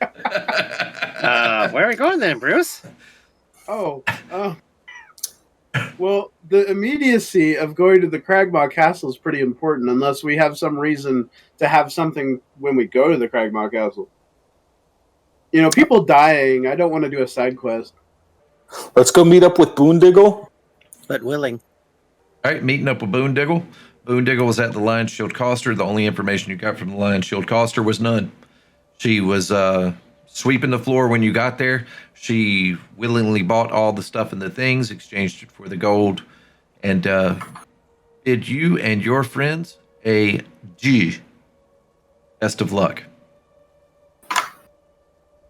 Where are we going then, Bruce? Well, the immediacy of going to the Cragmaw Castle is pretty important, unless we have some reason to have something when we go to the Cragmaw Castle. You know, people dying. I don't want to do a side quest. Let's go meet up with Boondoggle. But willing. All right, meeting up with Boondoggle. Boondoggle was at the Lion Shield Coster. The only information you got from the Lion Shield Coster was none. She was sweeping the floor when you got there. She willingly bought all the stuff and the things, exchanged it for the gold, and bid you and your friends a G. Best of luck.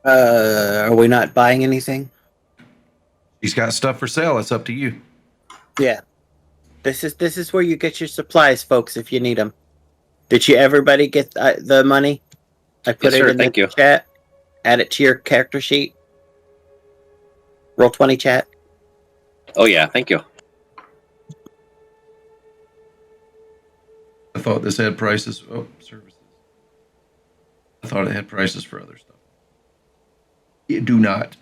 Are we not buying anything? She's got stuff for sale. It's up to you. Yeah. This is where you get your supplies, folks, if you need them. Did everybody get the money? I put Yes, it sir. in Thank the you. chat. Add it to your character sheet. Roll 20 chat. Oh, yeah. Thank you. I thought this had prices. Oh, services. I thought it had prices for other stuff. It do not.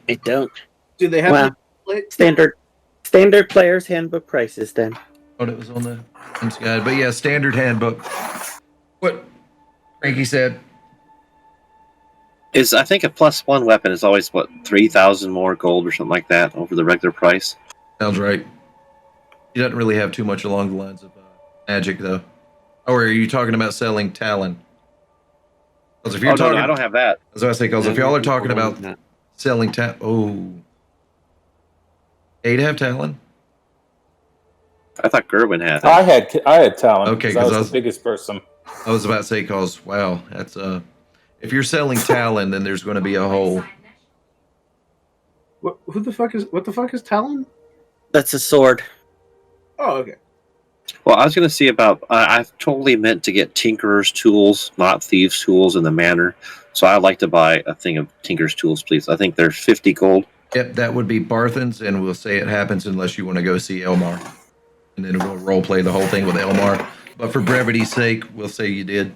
It don't. Do they have Well, the standard player's handbook prices then. Thought it was on the games guide, but yeah, standard handbook. What Frankie said. I think a +1 weapon is always, 3,000 more gold or something like that over the regular price? Sounds right. He doesn't really have too much along the lines of magic, though. Or are you talking about selling Talon? Because if you're talking, no, I don't have that. I was about to say, because if y'all are talking about selling Talon, Eight have Talon? I thought Gerwynn had it. I had talent. Okay, because I was the biggest person. I was about to say, because wow, that's if you're selling Talon, then there's going to be a whole. What the fuck is Talon? That's a sword. Oh, okay. Well, I was going to see about. I've totally meant to get Tinkerer's tools, not Thieves' tools, in the manor. So I'd like to buy a thing of Tinker's tools, please. I think they're 50 gold. Yep, that would be Barthen's, and we'll say it happens unless you want to go see Elmar. And then we'll role play the whole thing with Elmar. But for brevity's sake, we'll say you did.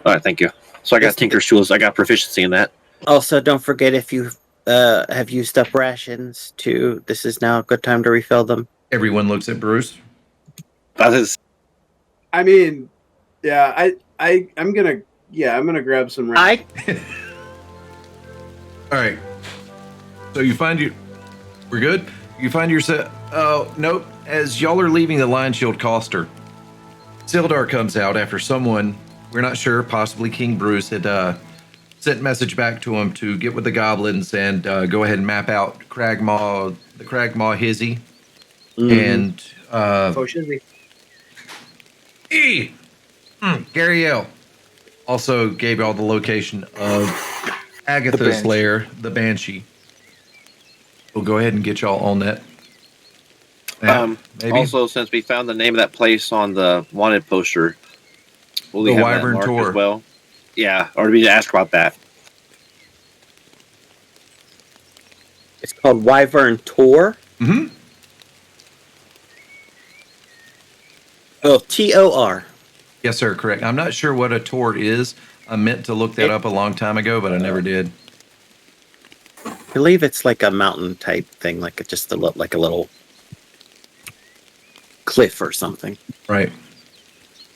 All right, thank you. So I got Tinker's tools. I got proficiency in that. Also, don't forget if you have used up rations too. This is now a good time to refill them. Everyone looks at Bruce. That is. I mean, yeah, I'm gonna grab some. All right. So you find we're good. You find yourself. Oh nope. As y'all are leaving the Lion Shield Coster, Sildar comes out after someone, we're not sure, possibly King Bruce, had sent a message back to him to get with the goblins and go ahead and map out the Cragmaw Hizzy, and Shizzy. Gariel also gave y'all the location of Agatha's lair, the Banshee. We'll go ahead and get y'all on that. Maybe. Also, since we found the name of that place on the wanted poster, will we The have Wyvern that marked Tour as well? Yeah, or do we ask about that? It's called Wyvern Tour. Mm-hmm. Oh, TOR. Yes, sir. Correct. I'm not sure what a tour is. I meant to look that up a long time ago, but I never did. I believe it's like a mountain type thing, like just like a little cliff or something. Right.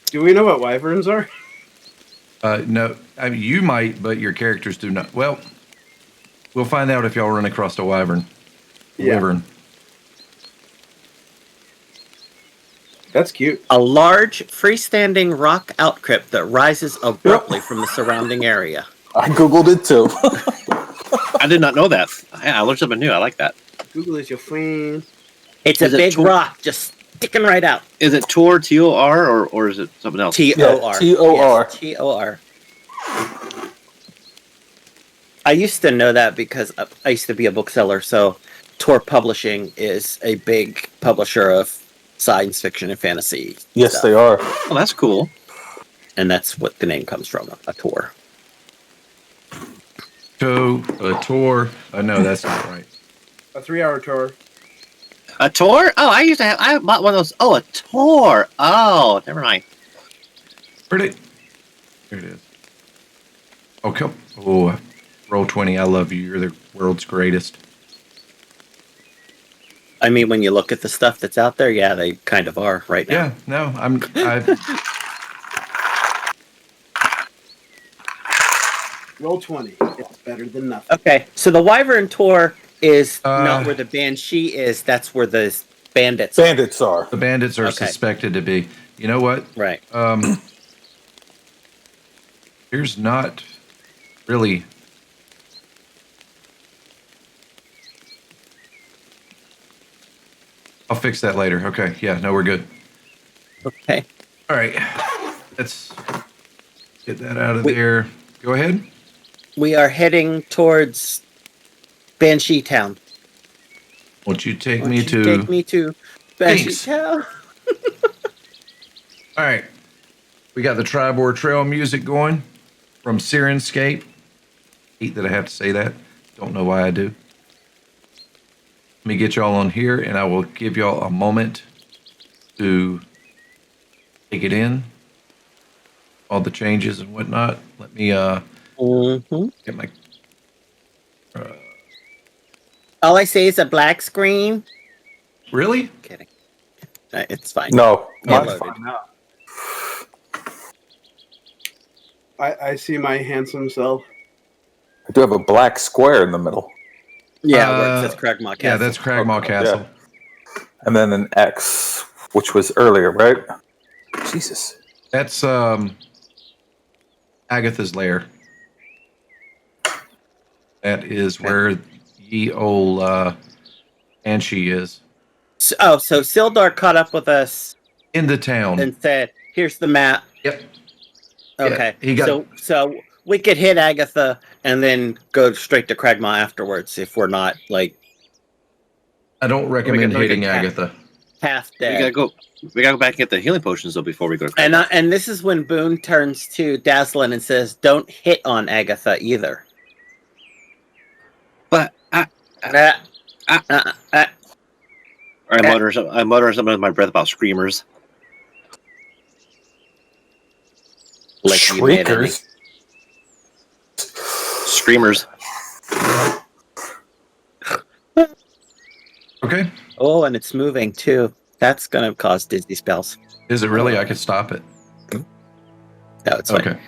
Do we know what wyverns are? No, I mean, you might, but your characters do not. Well, we'll find out if y'all run across a wyvern. Yeah. Wyvern. That's cute. A large freestanding rock outcrop that rises abruptly from the surrounding area. I googled it too. I did not know that. Yeah, I learned something new. I like that. Google is your friend. It's a Is it big Tor? rock just sticking right out. Is it Tor, T-O-R, or is it something else? TOR. TOR. Yes, TOR. I used to know that because I used to be a bookseller, so Tor Publishing is a big publisher of science fiction and fantasy. Yes, stuff. they are. Oh, that's cool. And that's what the name comes from, a Tor. A tour. Oh, no, that's not right. A 3-hour tour. A Tor? Oh, I bought one of those. Oh, a Tor. Oh, never mind. Where'd it? Here it is. Oh, come. Oh, roll 20. I love you. You're the world's greatest. I mean, when you look at the stuff that's out there, yeah, they kind of are right now. Yeah, no, Roll 20. It's better than nothing. Okay, so the Wyvern Tour is not where the Banshee is. That's where the Bandits are. Bandits are. the bandits are Okay. suspected to be. You know what? Right. Here's not really. I'll fix that later. Okay. Yeah. No, we're good. Okay. All right. Let's get that out of there. Go ahead. We are heading towards Banshee Town. Won't you take Won't me you to? take me to Banshee Thanks. Town? All right. We got the Tribord Trail music going from SyrinScape. Hate that I have to say that. Don't know why I do. Let me get y'all on here, and I will give y'all a moment to take it in, all the changes and whatnot. Let me get my. All I say is a black screen. Really? Kidding. It's fine. No, Yeah, mine's loaded. fine now. I see my handsome self. I do have a black square in the middle. Yeah, where it says Cragmaw Castle. Yeah, that's Cragmaw Castle. Yeah. And then an X, which was earlier, right? Jesus. That's Agatha's lair. That is where ye old Banshee is. So Sildar caught up with us In the town. and said, "Here's the map." Yep. Okay. Yeah, he got- so we could hit Agatha and then go straight to Cragmaw afterwards if we're not like I don't recommend we hitting get- Agatha. half We dead. gotta go back and get the healing potions though before we go. To And this is when Boone turns to Dazlin and says, "Don't hit on Agatha either." but Uh, I mutter something in my breath about screamers. like you made any- Shriekers. Screamers. Okay. Oh, and it's moving too. That's gonna cause dizzy spells. Is it really? I could stop it. No, it's fine. Okay.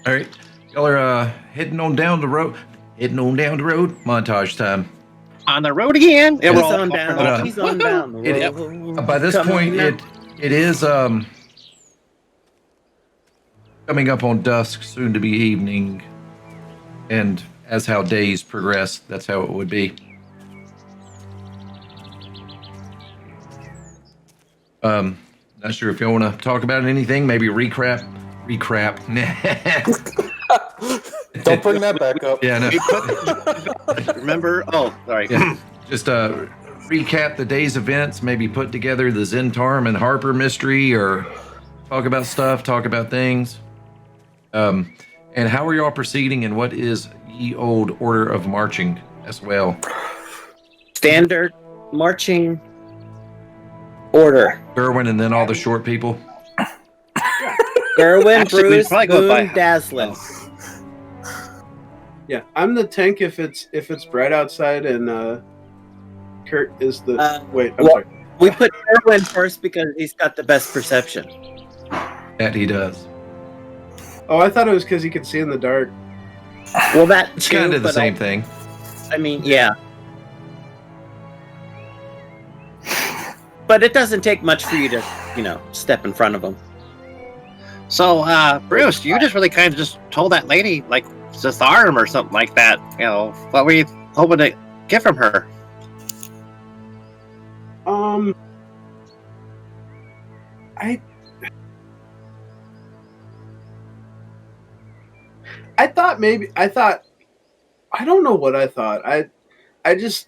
All right. Y'all are heading on down the road. Heading on down the road. Montage time. On the road again. Yeah, He's we're all- on down. But, He's on down the it- road. By this Come point, on it is coming up on dusk, soon to be evening, and as how days progress, that's how it would be. Not sure if you want to talk about anything. Maybe recap. Don't bring that back up. Yeah, no. Remember? Oh, sorry. Yeah. Just recap the day's events. Maybe put together the Zentarm and Harper mystery, or talk about stuff. Talk about things. And how are y'all proceeding? And what is ye old order of marching as well? Standard marching order. Gerwynn and then all the short people. Gerwynn, Actually, we'd Bruce, probably go Boone, by- Dazlin. Yeah, I'm the tank if it's bright outside, and Kurt is the wait. I'm well- sorry. We put Gerwynn first because he's got the best perception. That he does. Oh, I thought it was because he could see in the dark. Well, that It's too, kind of the but same thing. I mean, yeah. But it doesn't take much for you to, step in front of him. So, Bruce, you just really kind of just told that lady, like, Stoutheart or something like that. What were you hoping to get from her? I thought I don't know what I thought. I guess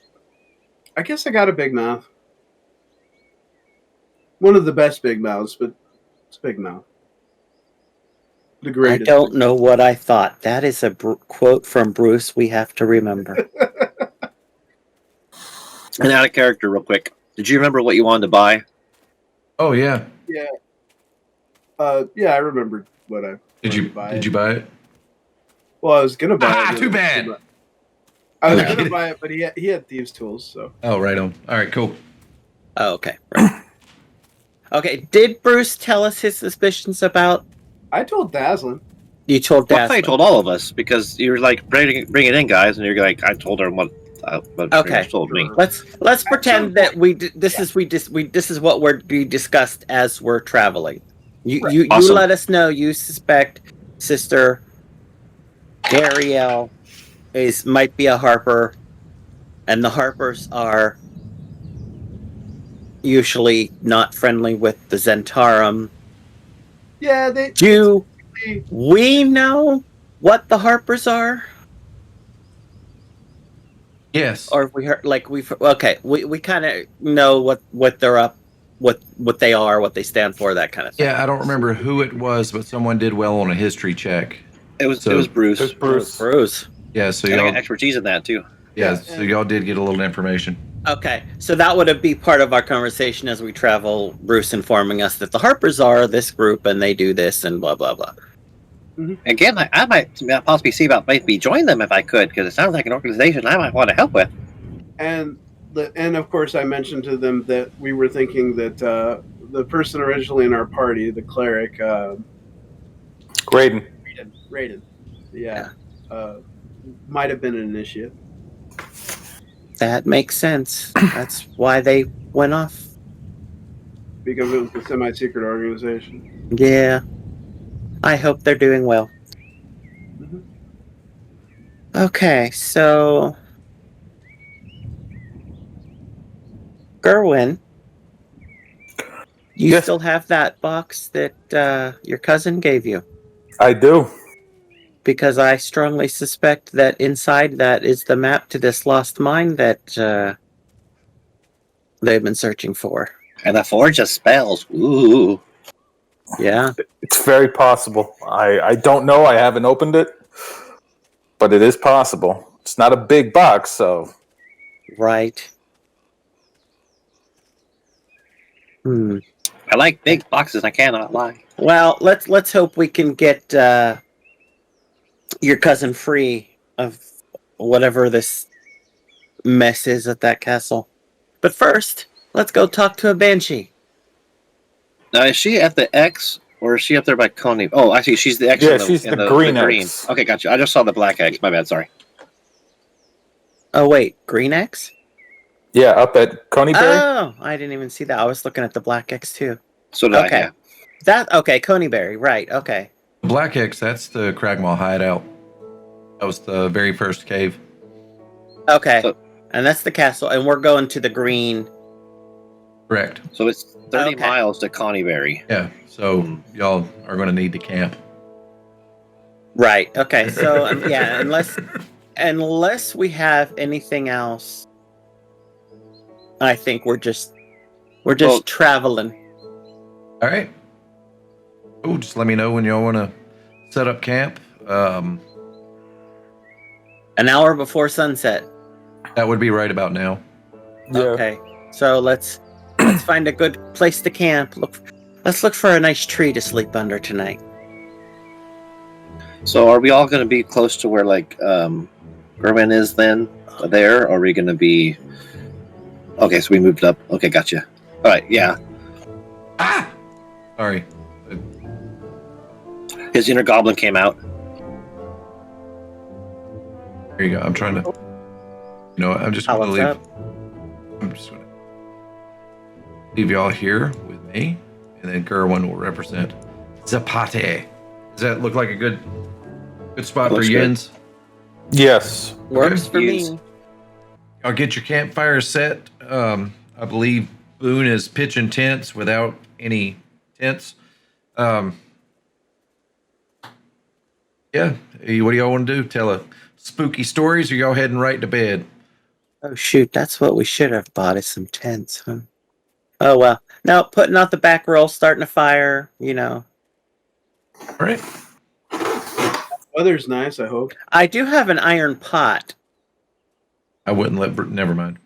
I got a big mouth. One of the best big mouths, but it's Big Mouth. The I greatest. don't know what I thought. That is a quote from Bruce we have to remember. And out of character, real quick. Did you remember what you wanted to buy? Oh yeah. Yeah, I remembered what I Did you wanted to buy. buy it? Well, I was gonna buy it. Too bad. I was Okay. gonna buy it, but he had thieves' tools, so Oh, right on. All right, cool. Oh, okay. Right. Okay, did Bruce tell us his suspicions about... I told Dazlin. You told Well, I thought you Dazlin. told all of us because you were like, bring it in, guys, and you're like, I told her what pretty Okay. much told me. Let's pretend that this is what we discussed as we're traveling. You Awesome. let us know you suspect Sister Ariel might be a Harper, and the Harpers are usually not friendly with the Zentarum. Yeah, Do we know what the Harpers are? Yes. Or we heard we kind of know what they're up, what they are, what they stand for, that kind of thing. Yeah, I don't remember who it was, but someone did well on a history check. It was So- Bruce. There's Bruce. Bruce. Yeah, so And I y'all, got expertise in that too. yeah, so y'all did get a little information. Okay, so that would be part of our conversation as we travel. Bruce informing us that the Harpers are this group and they do this and blah blah blah. Again, I might possibly see about maybe join them if I could, because it sounds like an organization I might want to help with. And of course, I mentioned to them that we were thinking that the person originally in our party, the cleric, Graydon. Raiden, yeah, might have been an initiate. That makes sense. That's why they went off. Because it was a semi-secret organization. Yeah. I hope they're doing well. Mhm. Okay, so Gerwynn, you Yes. still have that box that your cousin gave you? I do. Because I strongly suspect that inside that is the map to this lost mine that they've been searching for. And the Forge of Spells. Ooh. Yeah. It's very possible. I don't know. I haven't opened it, but it is possible. It's not a big box, so Right. Hmm. I like big boxes, I cannot lie. Well, let's hope we can get your cousin free of whatever this mess is at that castle. But first, let's go talk to a banshee. Now, is she at the X, or is she up there by Coney? Oh, actually, she's the X. Yeah, in she's the green X. Okay, gotcha. I just saw the black X. My bad, sorry. Oh wait, Green X? yeah, up at Coneyberry. Oh, I didn't even see that. I was looking at the Black X too. So did Okay. I, yeah. That okay, Coneyberry, right, okay. Black X, that's the Cragmaw hideout. That was the very first cave. Okay. So- and that's the castle, and we're going to the green. Correct. So it's 30 Okay. miles to Coneyberry. Yeah. So y'all are going to need to camp. Right. Okay. So yeah, unless we have anything else, I think we're just Well- traveling. All right. Oh, just let me know when y'all want to set up camp. An hour before sunset. That would be right about now. Yeah. Okay. So let's find a good place to camp. Let's look for a nice tree to sleep under tonight. So are we all going to be close to where, like, Gerwynn is then? There? Or are we going to be... Okay, so we moved up. Okay, gotcha. All right, yeah. Ah! Sorry. His inner goblin came out. There you go. I'm trying to. You know, I'm just going to What's leave. up? I'm just going to leave y'all here with me, and then Gerwynn will represent Zapate. Does that look like a good spot for Looks good. Yins? Yes. Works for Yes. me. I'll get your campfire set. I believe Boone is pitching tents without any tents. Yeah. Hey, what do y'all want to do? Tell a spooky stories, or y'all heading right to bed? Oh shoot, that's what we should have bought is some tents, huh? Oh well. No, putting out the back roll, starting a fire, you know. All right. Weather's nice, I hope. I do have an iron pot. I wouldn't let. Never mind.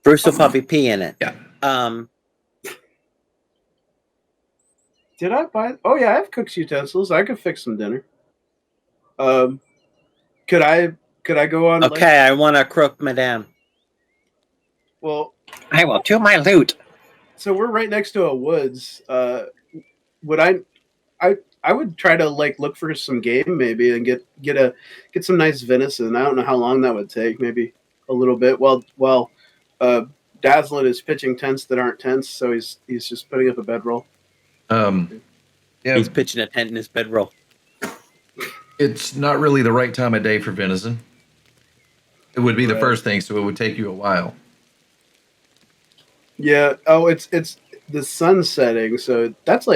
Bruce will probably pee in it. Yeah. Did I buy? Oh yeah, I have cook's utensils. I could fix some dinner. Could I go on? Okay, I want to croak madame. Well, I will to my loot. so we're right next to a woods. Would I would try to look for some game maybe and get some nice venison. I don't know how long that would take. Maybe a little bit. While Dazlin is pitching tents that aren't tents, so he's just putting up a bedroll. Yeah, He's pitching a tent in his bedroll. it's not really the right time of day for venison. It would be the Right. first thing, so it would take you a while. Yeah. Oh, it's the sun setting, so that's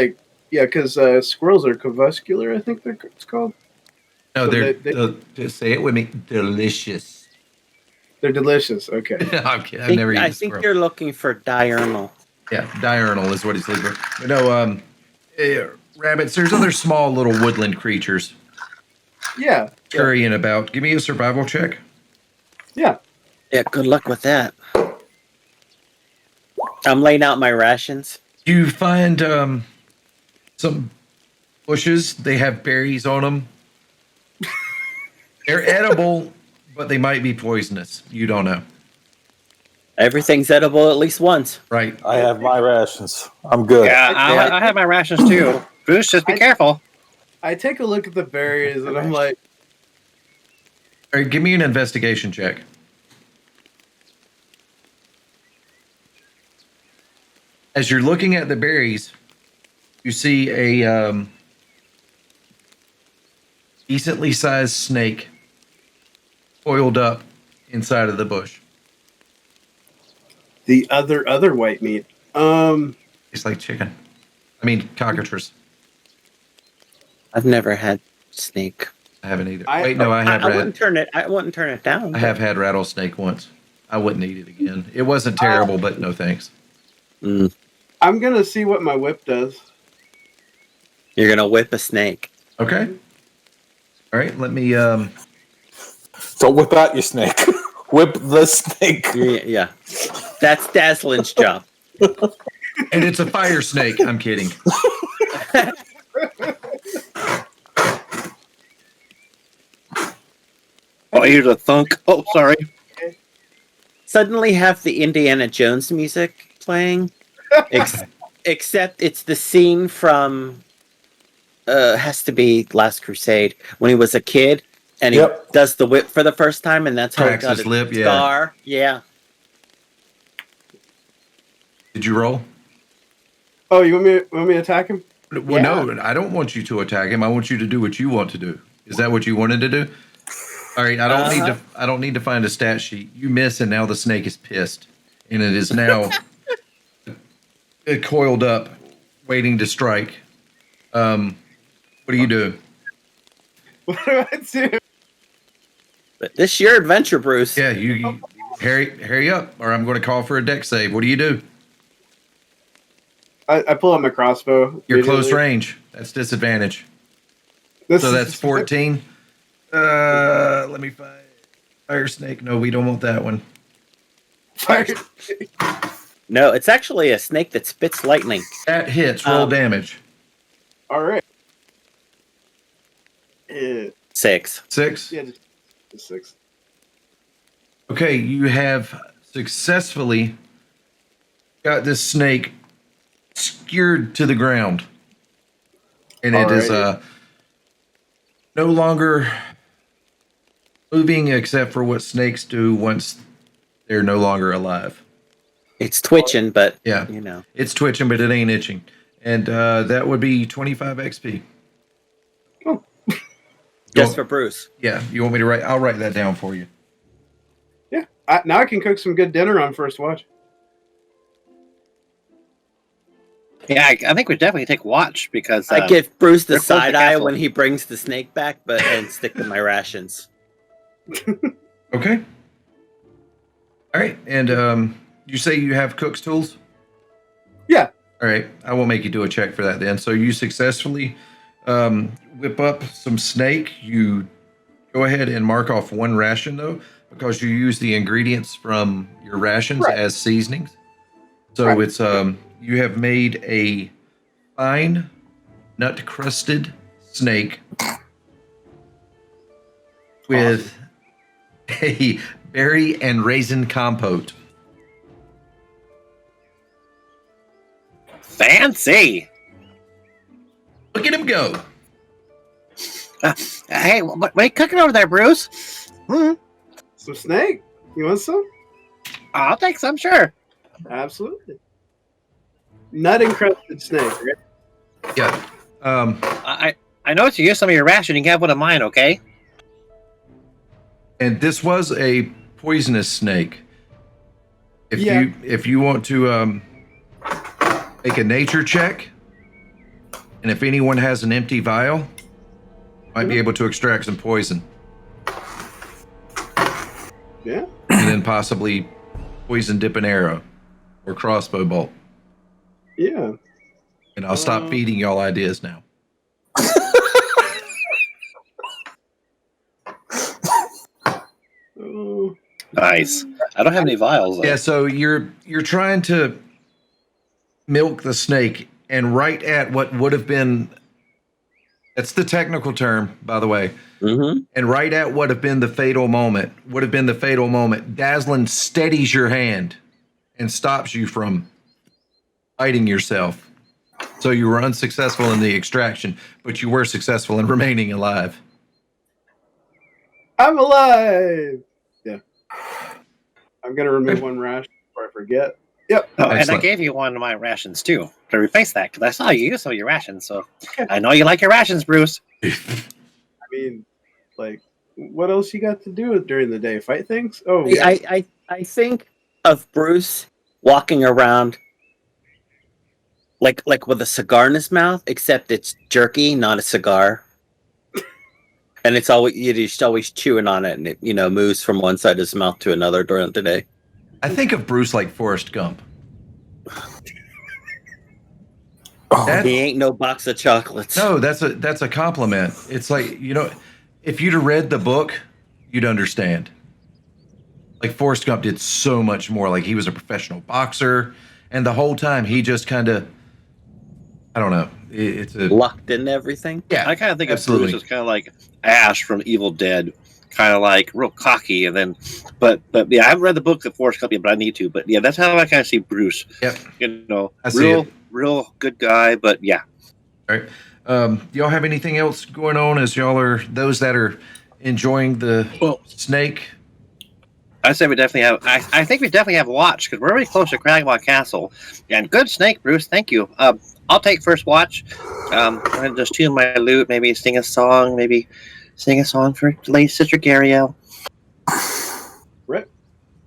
because squirrels are crepuscular. I think it's called. No, So they're they- say it with me. Delicious. They're delicious. Okay. I'm kidding. I've never eaten I a think squirrel. you're looking for diurnal. Yeah, diurnal is what he's looking for. But no, rabbits. There's other small little woodland creatures Yeah. scurrying about. Give me a survival check. Yeah. Yeah, good luck with that. I'm laying out my rations. You find some bushes. They have berries on them. They're edible, but they might be poisonous. You don't know. Everything's edible at least once. Right. I have my rations. I'm good. Yeah, I have my rations too. Bruce, just be careful. I take a look at the berries and I'm like, All right, give me an investigation check. As you're looking at the berries, you see a decently sized snake coiled up inside of the bush. the other white meat. It's like chicken. I mean, cockatrice. I've never had snake. I haven't eaten it. I- Wait, no, I have I wouldn't turn it. I wouldn't turn it down. I have had rattlesnake once. I wouldn't eat it again. It wasn't terrible, but no thanks. Mm. I'm gonna see what my whip does. You're gonna whip a snake. Okay. All right, let me So whip out your snake. Whip the snake. Yeah, that's Dazlin's job. and it's a fire snake. I'm kidding. Oh, I hear the thunk. Oh, sorry. Suddenly have the Indiana Jones music playing, except it's the scene from has to be Last Crusade when he was a kid and he Yep. does the whip for the first time, and that's how he Cracks got his lip, yeah. scar. Yeah. Did you roll? Oh, you want me to attack him? Well, no, I don't want you to attack him. I want you to do what you want to do. Is that what you wanted to do? All right, I don't need to find a stat sheet. You miss, and now the snake is pissed, and it is now coiled up, waiting to strike. What do you do? What do I do? But this is your adventure, Bruce. Yeah, you hurry up, or I'm going to call for a deck save. What do you do? I pull out my crossbow. You're close immediately. range. That's disadvantage. This So is- that's 14. Let me find fire snake. No, we don't want that one. Fire. No, it's actually a snake that spits lightning. That hits. Roll Um, damage. All right. Yeah, 6. 6. yeah, just 6. Okay, you have successfully got this snake skewered to the ground, and it is Alrighty. no longer moving except for what snakes do once they're no longer alive. It's twitching, but Yeah, you know. it's twitching, but it ain't itching, and that would be 25 XP. Just for Bruce. Yeah, you want me to write? I'll write that down for you. Yeah. Now I can cook some good dinner on first watch. Yeah, I think we definitely take watch because I give Bruce the they're close to side eye castle. when he brings the snake back, but and stick to my rations. Okay. All right, and you say you have cook's tools? Yeah. All right, I will make you do a check for that then. So you successfully whip up some snake. You go ahead and mark off one ration though, because you use the ingredients from your rations Right. as seasonings. So Right. it's you have made a fine nut crusted snake with a berry and raisin compote. fancy. Look at him go. Hey, what are you cooking over there, Bruce? Some snake. You want some? I'll take some, sure. Absolutely. Nut encrusted snake, right? Yeah. I noticed you used some of your ration. You can have one of mine, okay? And this was a poisonous snake. Yeah. If you want to make a nature check, and if anyone has an empty vial, might be able to extract some poison, Yeah. and then possibly poison dip an arrow or crossbow bolt. Yeah. And I'll stop feeding y'all ideas now. Oh. Nice. I don't have any vials. Though. Yeah, so you're trying to milk the snake, and right at what would have been, that's the technical term, by the way. Mm-hmm. And right at what would have been the fatal moment, Dazlin steadies your hand and stops you from fighting yourself. So you were unsuccessful in the extraction, but you were successful in remaining alive. I'm alive. Yeah. I'm gonna remove one ration before I forget. Yep. Oh, and I Excellent. gave you one of my rations too to replace that because I saw you use some of your rations. So I know you like your rations, Bruce. I mean, like, what else you got to do during the day? Fight things? Oh, yeah. I think of Bruce walking around like with a cigar in his mouth, except it's jerky, not a cigar. And it's always you're just always chewing on it, and it moves from one side of his mouth to another during the day. I think of Bruce like Forrest Gump. He ain't no box of chocolates. No, that's a compliment. It's like, if you'd have read the book, you'd understand. Like Forrest Gump did so much more. Like he was a professional boxer, and the whole time he just kind of, I don't know. It's a Locked in everything. yeah. I kind of think absolutely. of Bruce as kind of like Ash from Evil Dead, kind of like real cocky, and then, but yeah, I haven't read the book of Forrest Gump yet, but I need to. But yeah, that's how I kind of see Bruce. Yep. I see real, it. real good guy, but yeah. All right. Do y'all have anything else going on as y'all are those that are enjoying the snake? I say we definitely have. I think we definitely have watch because we're really close to Cragmaw Castle. And good snake, Bruce. Thank you. I'll take first watch. I'm gonna just tune my lute, maybe sing a song, for late Sister Gariel. Rip.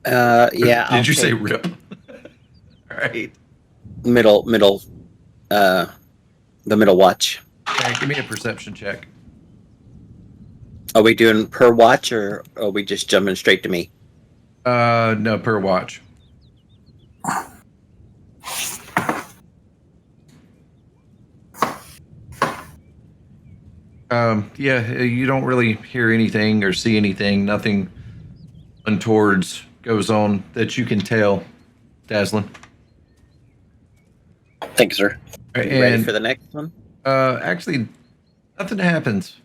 Yeah. Did you say rip? All right. middle? The middle watch. Okay, give me a perception check. Are we doing per watch, or are we just jumping straight to me? No, per watch. Yeah, you don't really hear anything or see anything. Nothing untowards goes on that you can tell, Dazlin. Thank you, sir. You ready for the next one? Actually, nothing happens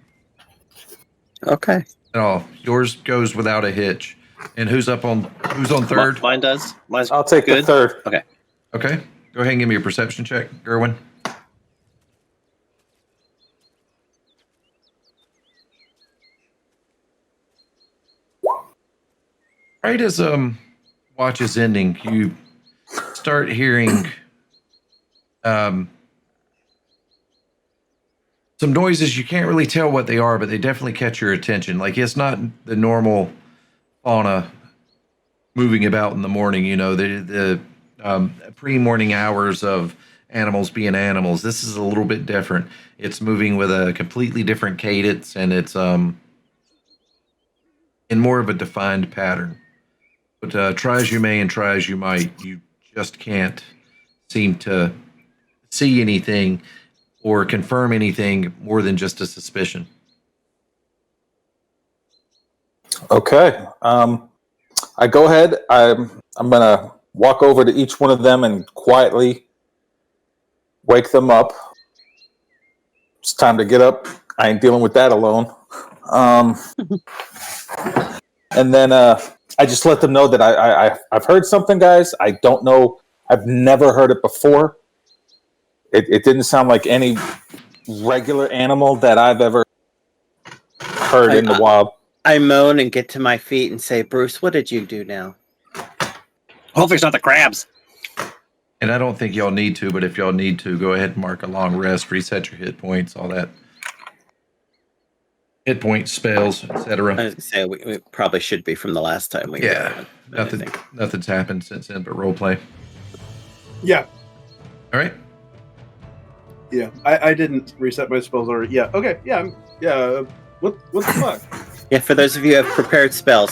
Okay. at all. Yours goes without a hitch. And who's on third? Mine does. Mine's I'll take good. the third. Okay. Okay. Go ahead and give me a perception check, Gerwynn. Right as watch is ending, you start hearing some noises. You can't really tell what they are, but they definitely catch your attention. Like it's not the normal fauna moving about in the morning, the pre-morning hours of animals being animals. This is a little bit different. It's moving with a completely different cadence, and it's in more of a defined pattern. But try as you may and try as you might, you just can't seem to see anything or confirm anything more than just a suspicion. Okay. I go ahead. I'm gonna walk over to each one of them and quietly wake them up. It's time to get up. I ain't dealing with that alone. And then I just let them know that I've heard something, guys. I don't know. I've never heard it before. It didn't sound like any regular animal that I've ever heard in the wild. I moan and get to my feet and say, Bruce, what did you do now? Hopefully it's not the crabs. And I don't think y'all need to, but if y'all need to, go ahead and mark a long rest, reset your hit points, all that. Hit points, spells, etc. I was going to say, we probably should be from the last time we Yeah, nothing's happened since then but roleplay. Yeah. All right. Yeah. I didn't reset my spells already. Yeah. Okay. Yeah. What the fuck? Yeah, for those of you who have prepared spells,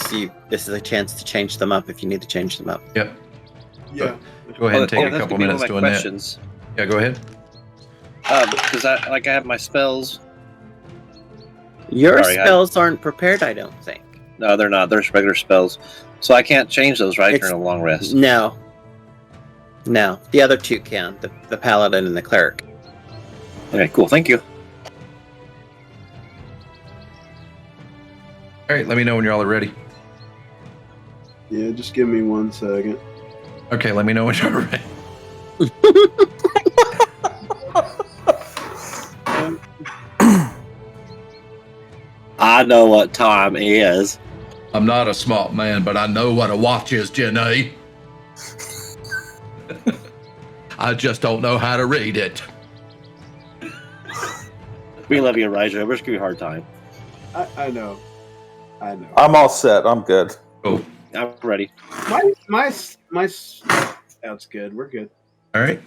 this is a chance to change them up if you need to change them up. Yep. Yeah. Go ahead and take a that's couple gonna be minutes one of my doing questions. that. Yeah, go ahead. Because I have my spells. Your Sorry, spells aren't prepared, I don't think. No, they're not. They're regular spells. So I can't change those, right, It's- during a long rest. No. No. The other two can. The paladin and the cleric. Okay, cool. Thank you. All right, let me know when y'all are ready. Yeah, just give me 1 second. Okay, let me know when you're ready. I know what time is. I'm not a smart man, but I know what a watch is, Jenny. I just don't know how to read it. We love you, Elijah. We're just giving you a hard time. I know. I know. I'm all set. I'm good. Oh, I'm ready. My that's good. We're good. all right.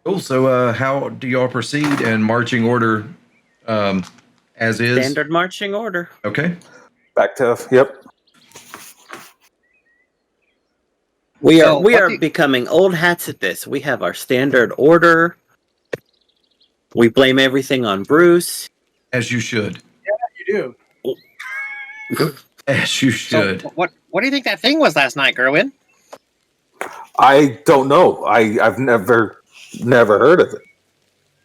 Cool. So, how do y'all proceed in marching order, as is? Standard marching order. Okay. Back to yep. We So, are what do- becoming old hats at this. We have our standard order. We blame everything on Bruce. As you should. You do. As you should. So, what do you think that thing was last night, Gerwynn? I don't know. I've never heard of it.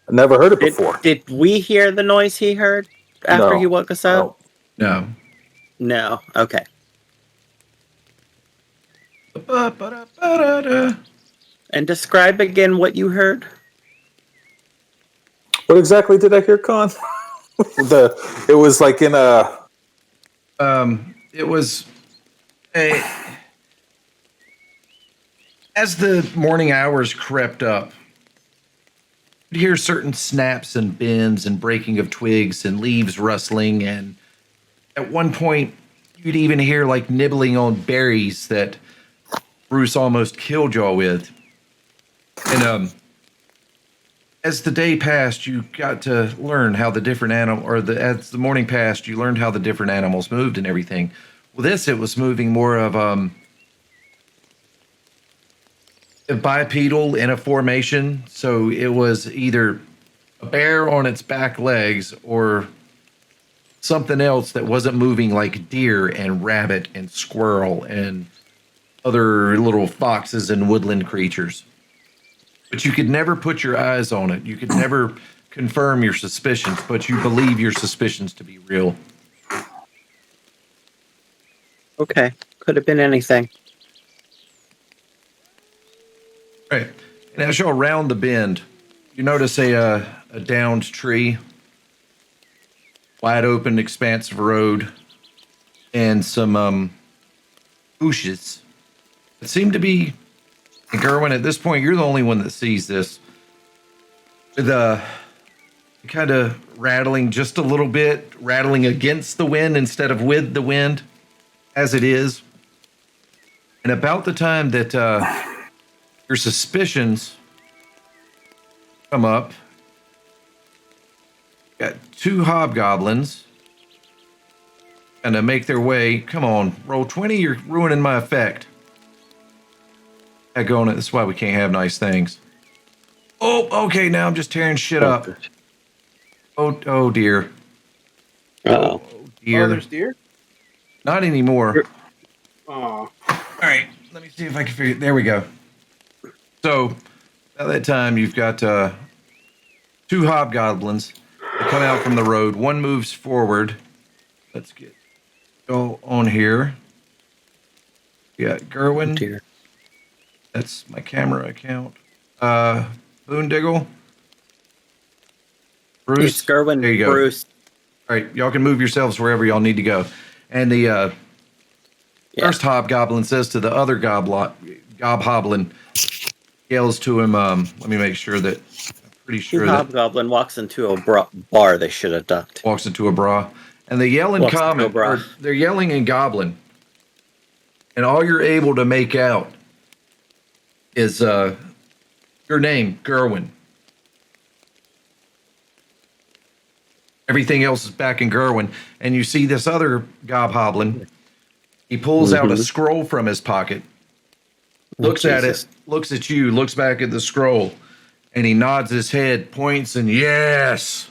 I never heard it before. Did we hear the noise he heard after No. he woke us up? No. No. Okay. Ba-ba-da-ba-da-da. And describe again what you heard. What exactly did I hear, Con? It was like in a. It was as the morning hours crept up, you'd hear certain snaps and bends and breaking of twigs and leaves rustling, and at one point you'd even hear like nibbling on berries that Bruce almost killed y'all with. And as the day passed, you got to learn how the different as the morning passed, you learned how the different animals moved and everything. Well, it was moving more of a bipedal in a formation. So it was either a bear on its back legs or something else that wasn't moving like deer and rabbit and squirrel and other little foxes and woodland creatures. But you could never put your eyes on it. You could never confirm your suspicions, but you believe your suspicions to be real. Okay. Could have been anything. Right. And as y'all round the bend, you notice a downed tree, wide open expanse of road, and some bushes that seem to be. And Gerwynn, at this point, you're the only one that sees this. With kind of rattling just a little bit, rattling against the wind instead of with the wind, as it is. And about the time that your suspicions come up, got two hobgoblins and to make their way. Come on, roll 20. You're ruining my effect. Going it. That's why we can't have nice things. Oh, okay. Now I'm just tearing shit up. Oh dear. Uh-oh. Oh dear. Oh, there's deer? Not anymore. Aw. All right. Let me see if I can figure. There we go. So at that time, you've got two hobgoblins that come out from the road. One moves forward. Let's go on here. We got Gerwynn. Dear. That's my camera account. Boondiggle. Bruce. It's Gerwynn. There you go. Bruce. All right, y'all can move yourselves wherever y'all need to go. And the first hobgoblin says to the other gobhoblin, yells to him. Let me make sure that. I'm pretty sure that Hobgoblin walks into a bar they should have ducked. walks into a bra, and they yell in Walks into a common. bra. Or they're yelling in Goblin, and all you're able to make out is your name, Gerwynn. Everything else is back in Gerwynn, and you see this other gobhoblin. He pulls out a scroll from his pocket, looks at it, looks at you, looks back at the scroll, and he nods his head, points, and yes,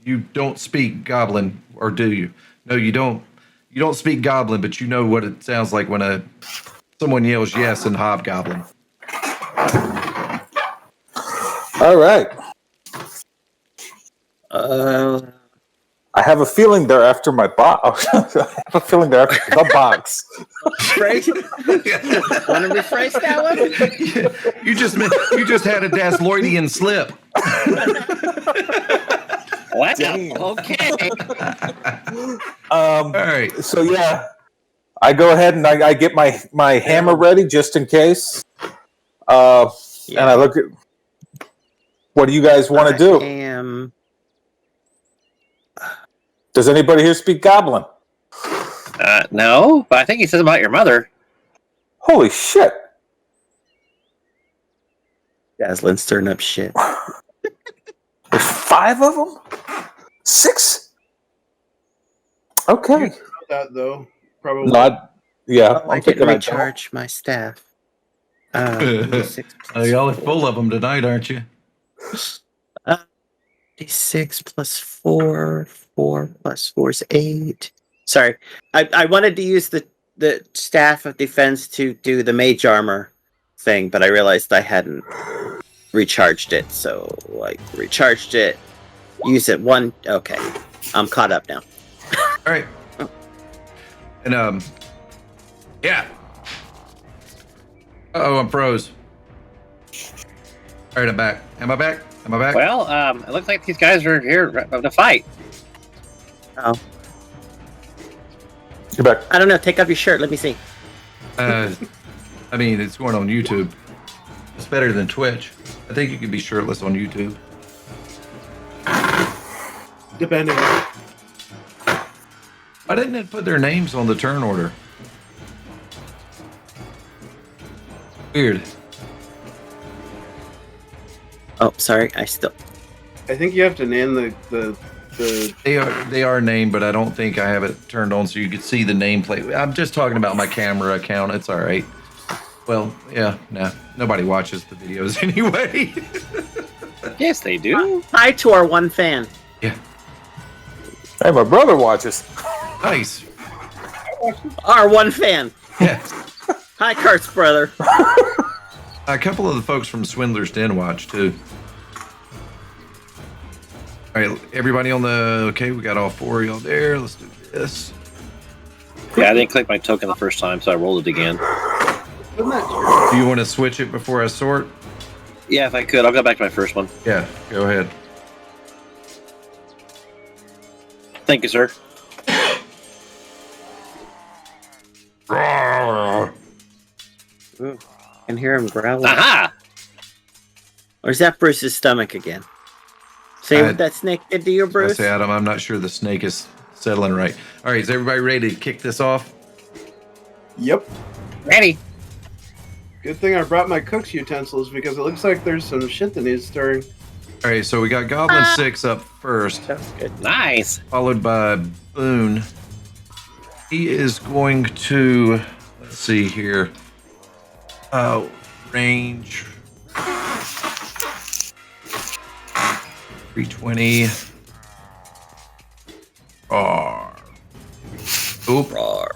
you don't speak Goblin, or do you? No, you don't. You don't speak Goblin, but you know what it sounds like when someone yells yes in Hobgoblin. All right. I have a feeling they're after my box. I have a feeling they're after the box. Want to rephrase that one? You just had a Dazloidian slip. What? Damn. Okay. All right. So yeah, I go ahead and I get my hammer ready just in case. And I look at what do you guys want to do? Does anybody here speak Goblin? No, but I think he says about your mother. Holy shit! Dazlin stirring up shit. There's 5 of them? 6? Okay. That though, probably. Yeah. I didn't recharge my staff. 6 Y'all are full of them tonight, aren't you? D6 plus 4. 4 plus 4 is 8. Sorry. I wanted to use the staff of defense to do the mage armor thing, but I realized I hadn't recharged it, so I recharged it. Use it one. Okay. I'm caught up now. All right. And yeah. Oh, I'm froze. All right, I'm back. Am I back? Well, it looks like these guys are here to fight. Oh. You're back. I don't know. Take off your shirt. Let me see. I mean, it's going on YouTube. It's better than Twitch. I think you can be shirtless on YouTube. Depending. Why didn't it put their names on the turn order? Weird. Oh, sorry. I think you have to name the. They are named, but I don't think I have it turned on so you can see the nameplate. I'm just talking about my camera account. It's all right. Well, yeah, nobody watches the videos anyway. Yes, they do. Hi to our one fan. Yeah. Hey, my brother watches. Nice. Our one fan. Yeah. Hi, Kurt's brother. A couple of the folks from Swindler's Den watch too. All right, everybody on the... Okay, we got all 4 of y'all there. Let's do this. Yeah, I didn't click my token the first time, so I rolled it again. Isn't that Do you want to switch it before I sort? Yeah, if I could, I'll go back to my first one. Yeah, go ahead. Thank you, sir. Ooh, I can hear him growling. Aha! Or is that Bruce's stomach again? See what that snake did to you, Bruce? Say, Adam, I'm not sure the snake is settling right. All right, is everybody ready to kick this off? Yep. Ready. Good thing I brought my cook's utensils because it looks like there's some shit that needs stirring. All right, so we got Goblin 6 up first, That's good. Nice. followed by Boone. He is going to... Let's see here. Range... 320. Roar. Oop. Roar.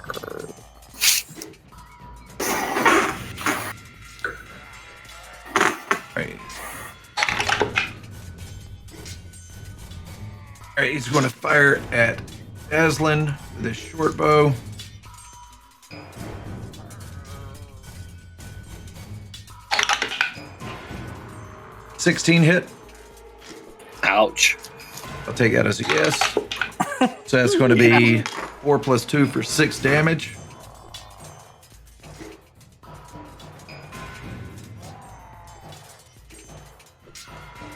Right. All right, he's going to fire at Dazlin with his short bow. $16 hit. Ouch. I'll take that as a yes. So that's going to be 4 plus 2 for 6 damage.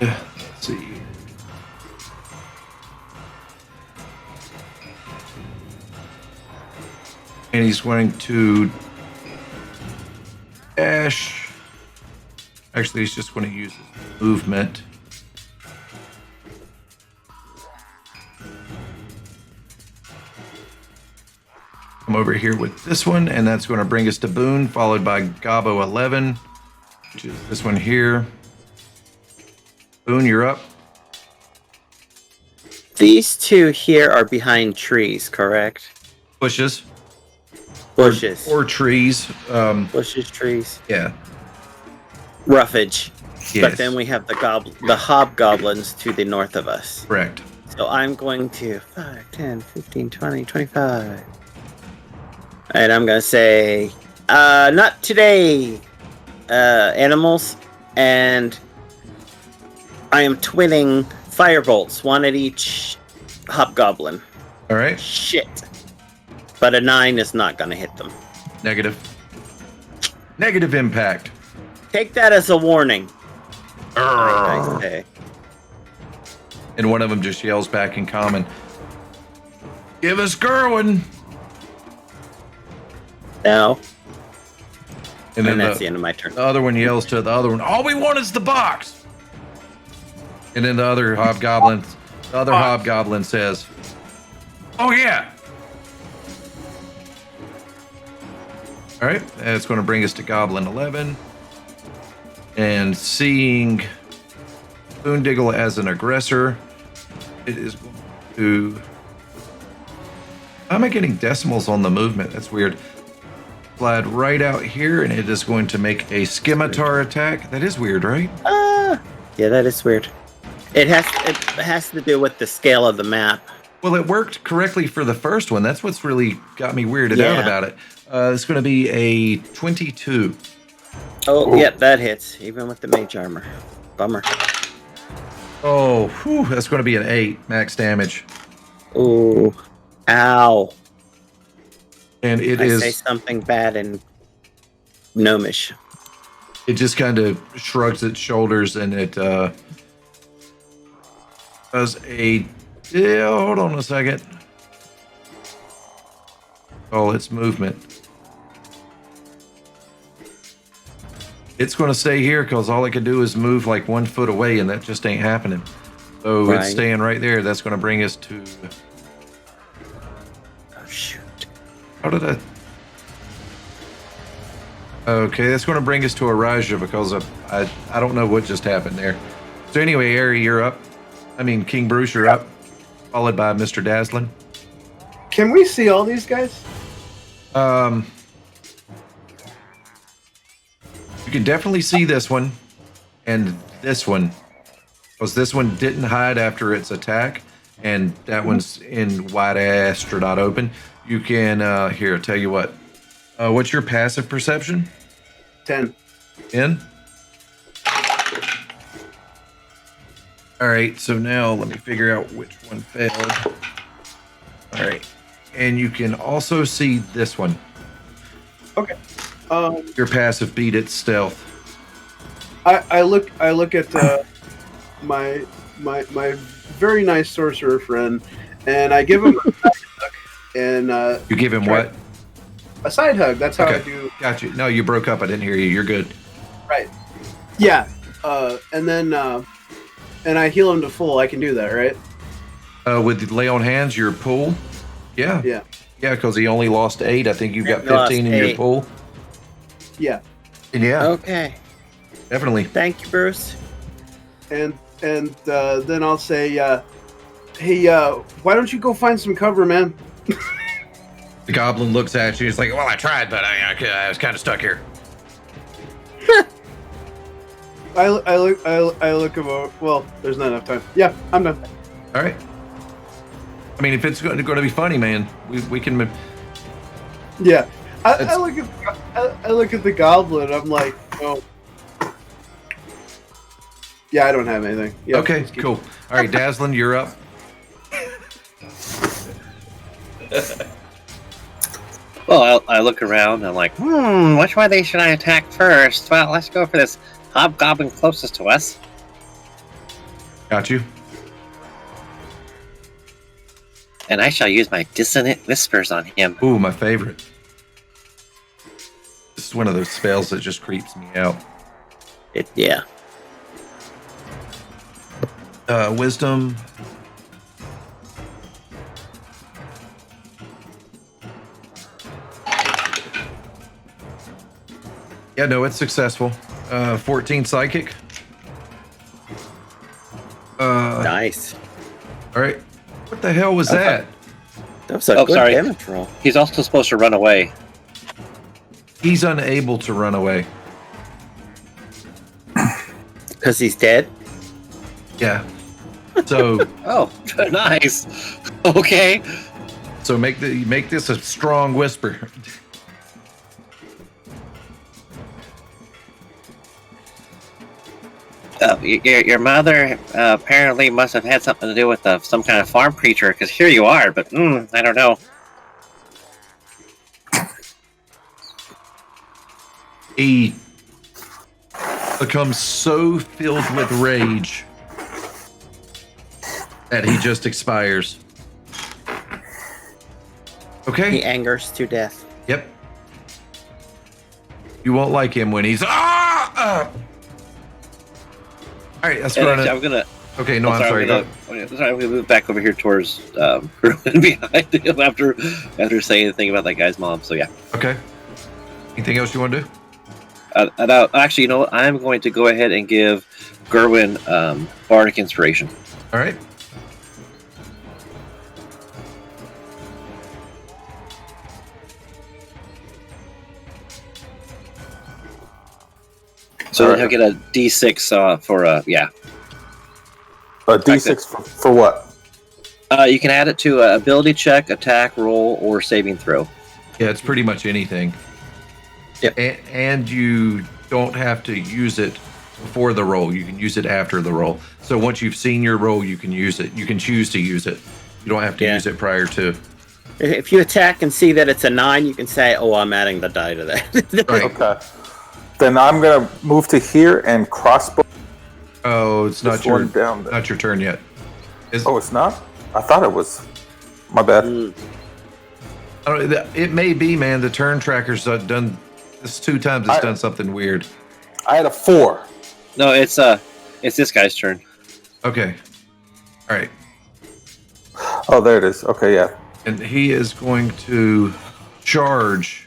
Let's see. And he's going to dash. Actually, he's just going to use his movement. Come over here with this one, and that's going to bring us to Boone, followed by Gobbo 11, which is this one here. Boone, you're up. These two here are behind trees, correct? Bushes. Bushes. Or trees. Bushes, trees. Yeah. Roughage. Yes. But then we have the hobgoblins to the north of us. Correct. So I'm going to 5, 10, 15, 20, 25. And I'm going to say, not today, animals. And I am twinning firebolts, one at each hobgoblin. All right. Shit. But a 9 is not going to hit them. Negative. Negative impact. Take that as a warning. Arrgh. Okay. And one of them just yells back in common, "Give us Gerwynn!" No. And then And that's the end of my turn. the other one yells to the other one, "All we want is the box!" And then the other hobgoblin says, "Oh yeah!" All right, that's going to bring us to Goblin 11. And seeing Boondiggle as an aggressor, it is going to... How am I getting decimals on the movement? That's weird. Slide right out here, and it is going to make a scimitar attack. That is weird, right? Yeah, that is weird. It has to do with the scale of the map. Well, it worked correctly for the first one. That's what's really got me weirded out Yeah. about it. It's going to be a 22. Oh, yep, that hits, even with the mage armor. Bummer. Oh, whew, that's going to be an 8 max damage. Ooh. Ow. And it I is... say something bad and gnomish. It just kind of shrugs its shoulders, and it does a... Yeah, hold on a second. Oh, it's movement. It's going to stay here because all it can do is move like 1 foot away, and that just ain't happening. So Right. it's staying right there. That's going to bring us to... Oh, shoot. How did I... Okay, that's going to bring us to a Raja because I don't know what just happened there. So anyway, Ari, you're up. I mean, King Bruce, you're up. Followed by Mr. Dazlin. Can we see all these guys? You can definitely see this one and this one, because this one didn't hide after its attack, and that one's in wide ass Stradot open. You can here, I'll tell you what. What's your passive perception? 10. In. All right, so now let me figure out which one failed. All right, and you can also see this one. Okay. Your passive beat its stealth. I look at my very nice sorcerer friend, and I give him a side hug. And You give him what? a side hug. That's how I Okay. do. Got you. No, you broke up. I didn't hear you. You're good. Right. Yeah. And then and I heal him to full. I can do that, right? With lay on hands, your pool. Yeah. Yeah. Yeah, because he only lost 8. I think you've got He lost 15 in your 8. pool. Yeah. And yeah, Okay. definitely. Thank you, Bruce. And then I'll say, hey, why don't you go find some cover, man? The goblin looks at you. He's like, "Well, I tried, but I was kind of stuck here." I look him over. Well, there's not enough time. Yeah, I'm done. All right. I mean, if it's going to be funny, man, we can. Yeah. I It's- look at the goblin. I'm like, oh. Yeah, I don't have anything. Yeah, Okay, let's keep- cool. All right, Dazlin, you're up. Well, I look around and I'm like, which one should I attack first? Well, let's go for this hobgoblin closest to us. Got you. And I shall use my dissonant whispers on him. Ooh, my favorite. This is one of those spells that just creeps me out. Yeah. Wisdom. Yeah, no, it's successful. 14 psychic. Nice. All right. What the hell was that? That was a good sorry. damage roll. He's also supposed to run away. He's unable to run away. Because he's dead? Yeah. So Oh, nice. Okay. so make this a strong whisper. Your mother apparently must have had something to do with some kind of farm creature, because here you are, but I don't know. He becomes so filled with rage that he just expires. Okay. He angers to death. Yep. You won't like him when he's All right, that's And running. actually, I'm gonna. Okay, no, I'm sorry. I'm gonna move back over here towards Gerwynn behind him after saying anything about that guy's mom. So yeah. Okay. Anything else you want to do? Actually, you know what? I'm going to go ahead and give Gerwynn Bardic Inspiration. All right. So All right. he'll get a D6 for yeah. A D6 for what? You can add it to a ability check, attack, roll, or saving throw. Yeah, it's pretty much anything. Yep. And you don't have to use it before the roll. You can use it after the roll. So once you've seen your roll, you can use it. You can choose to use it. You don't have to use it prior to. If you attack and see that it's a 9, you can say, "Oh, I'm adding the die to that." Right. Okay. Then I'm gonna move to here and crossbow. Oh, it's not this one your down there. not your turn yet. Oh, it's not? I thought it was. My bad. I don't, it may be, man. The turn tracker's done this 2 times. It's done something weird. I had a 4. No, it's this guy's turn. Okay. All right. Oh, there it is. Okay, yeah. And he is going to charge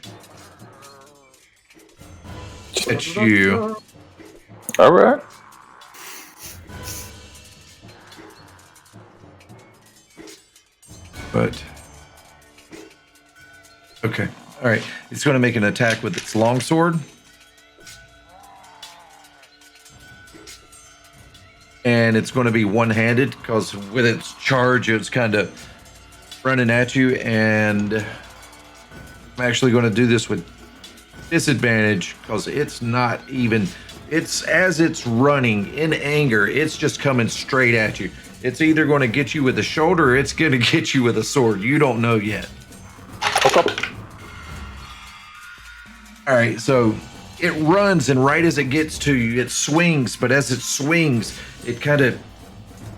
at you. All right. But okay, all right. It's going to make an attack with its longsword, and it's going to be one-handed because with its charge, it's kind of running at you. And I'm actually going to do this with disadvantage because it's not even. It's as it's running in anger, it's just coming straight at you. It's either going to get you with a shoulder or it's going to get you with a sword. You don't know yet. Okay. All right, so it runs, and right as it gets to you, it swings. But as it swings, it kind of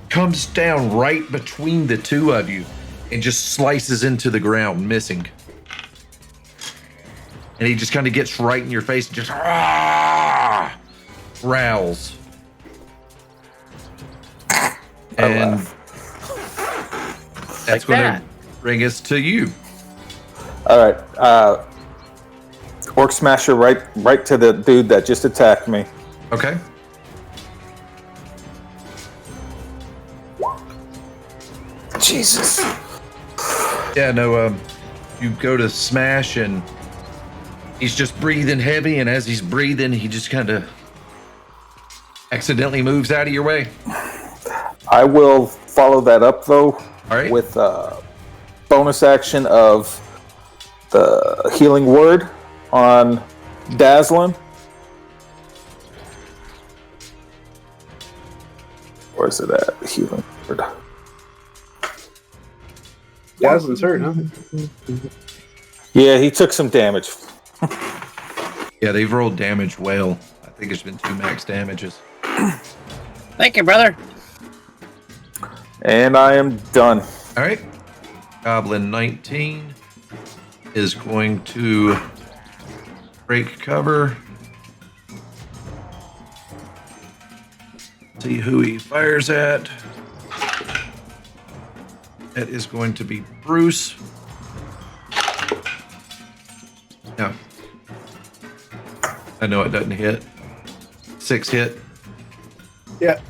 comes down right between the two of you and just slices into the ground, missing. And he just kind of gets right in your face and just growls. And that's Like going that. to bring us to you. All right. Orc Smasher right to the dude that just attacked me. Okay. Jesus. Yeah, no, you go to smash and he's just breathing heavy, and as he's breathing, he just kind of accidentally moves out of your way. I will follow that up though. All right. With a bonus action of the healing word on Dazlin. Where is it at? The healing word. Dazlin's hurt, huh? Yeah, he took some damage. Yeah, they've rolled damage well. I think it's been 2 max damages. Thank you, brother. And I am done. All right. Goblin 19 is going to break cover. See who he fires at. That is going to be Bruce. No. I know it doesn't hit. 6 hit. Yeah.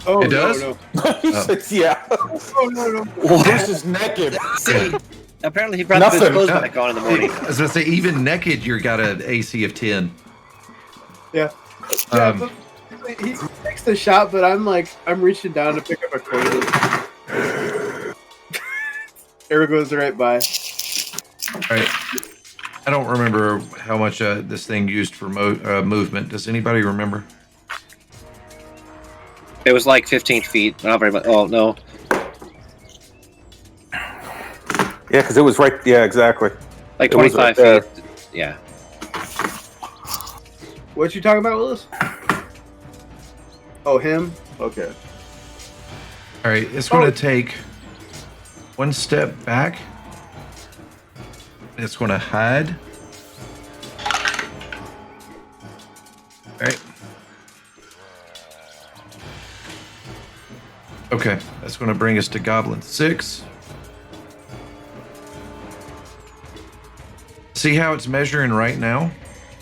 Oh, It does? No. He says, yeah. Oh, no. Bruce is naked. Yeah. Apparently, he brought his Nothing. clothes back on in the morning. I was gonna say, even naked, you got an AC of 10. Yeah. Um, But he takes the shot, but I'm reaching down to pick up a coin. Arrow goes right by. All right. I don't remember how much this thing used for movement. Does anybody remember? It was like 15 feet. Not very much. Oh, no. Yeah, because it was right. Yeah, exactly. Like It was 25 right feet. Yeah. What you talking about, Willis? Oh, him? Okay. All right. It's going to take one step back. It's going to hide. All right. Okay. That's going to bring us to Goblin 6. See how it's measuring right now,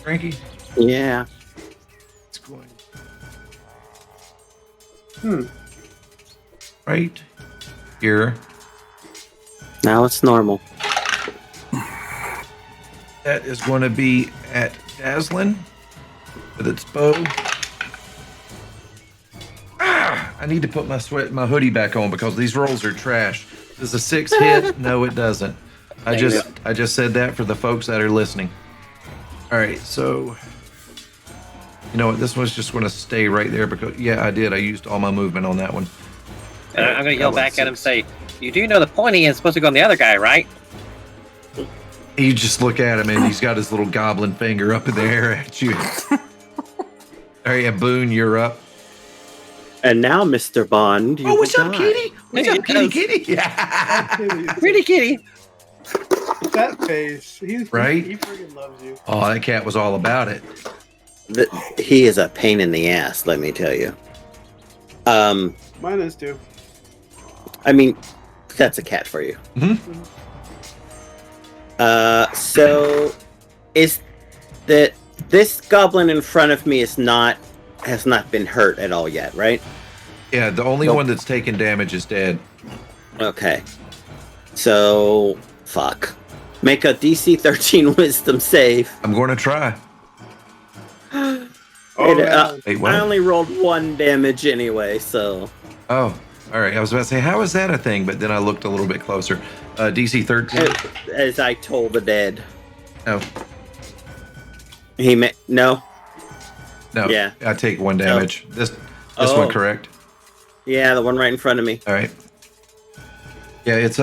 Frankie? Yeah. It's going Hmm. right here. Now it's normal. That is going to be at Dazlin with its bow. I need to put my hoodie back on because these rolls are trash. Does a 6 hit? No, it doesn't. I just said that for the folks that are listening. All right, so you know what? This one's just going to stay right there because I did. I used all my movement on that one. And I'm going to yell back at him and say, "You do know the pointy is supposed to go on the other guy, right?" You just look at him and he's got his little goblin finger up in the air at you. All right, Boone, you're up. And now, Mr. Bond, you What's up, die. kitty? What's up, kitty? Kitty? Pretty kitty. That face. Right? He freaking loves you. Oh, that cat was all about it. He is a pain in the ass, let me tell you. Mine is too. I mean, that's a cat for you. Mm-hmm. So is that this goblin in front of me has not been hurt at all yet, right? Yeah, the only one that's taken damage is dead. Okay. So fuck. Make a DC 13 wisdom save. I'm going to try. Oh, Wait, what? I only rolled 1 damage anyway, so. Oh, all right. I was about to say, how is that a thing? But then I looked a little bit closer. DC 13. As I told the dead. No. No. No. Yeah. I take 1 damage. This one correct? Yeah, the one right in front of me. All right. Yeah, it's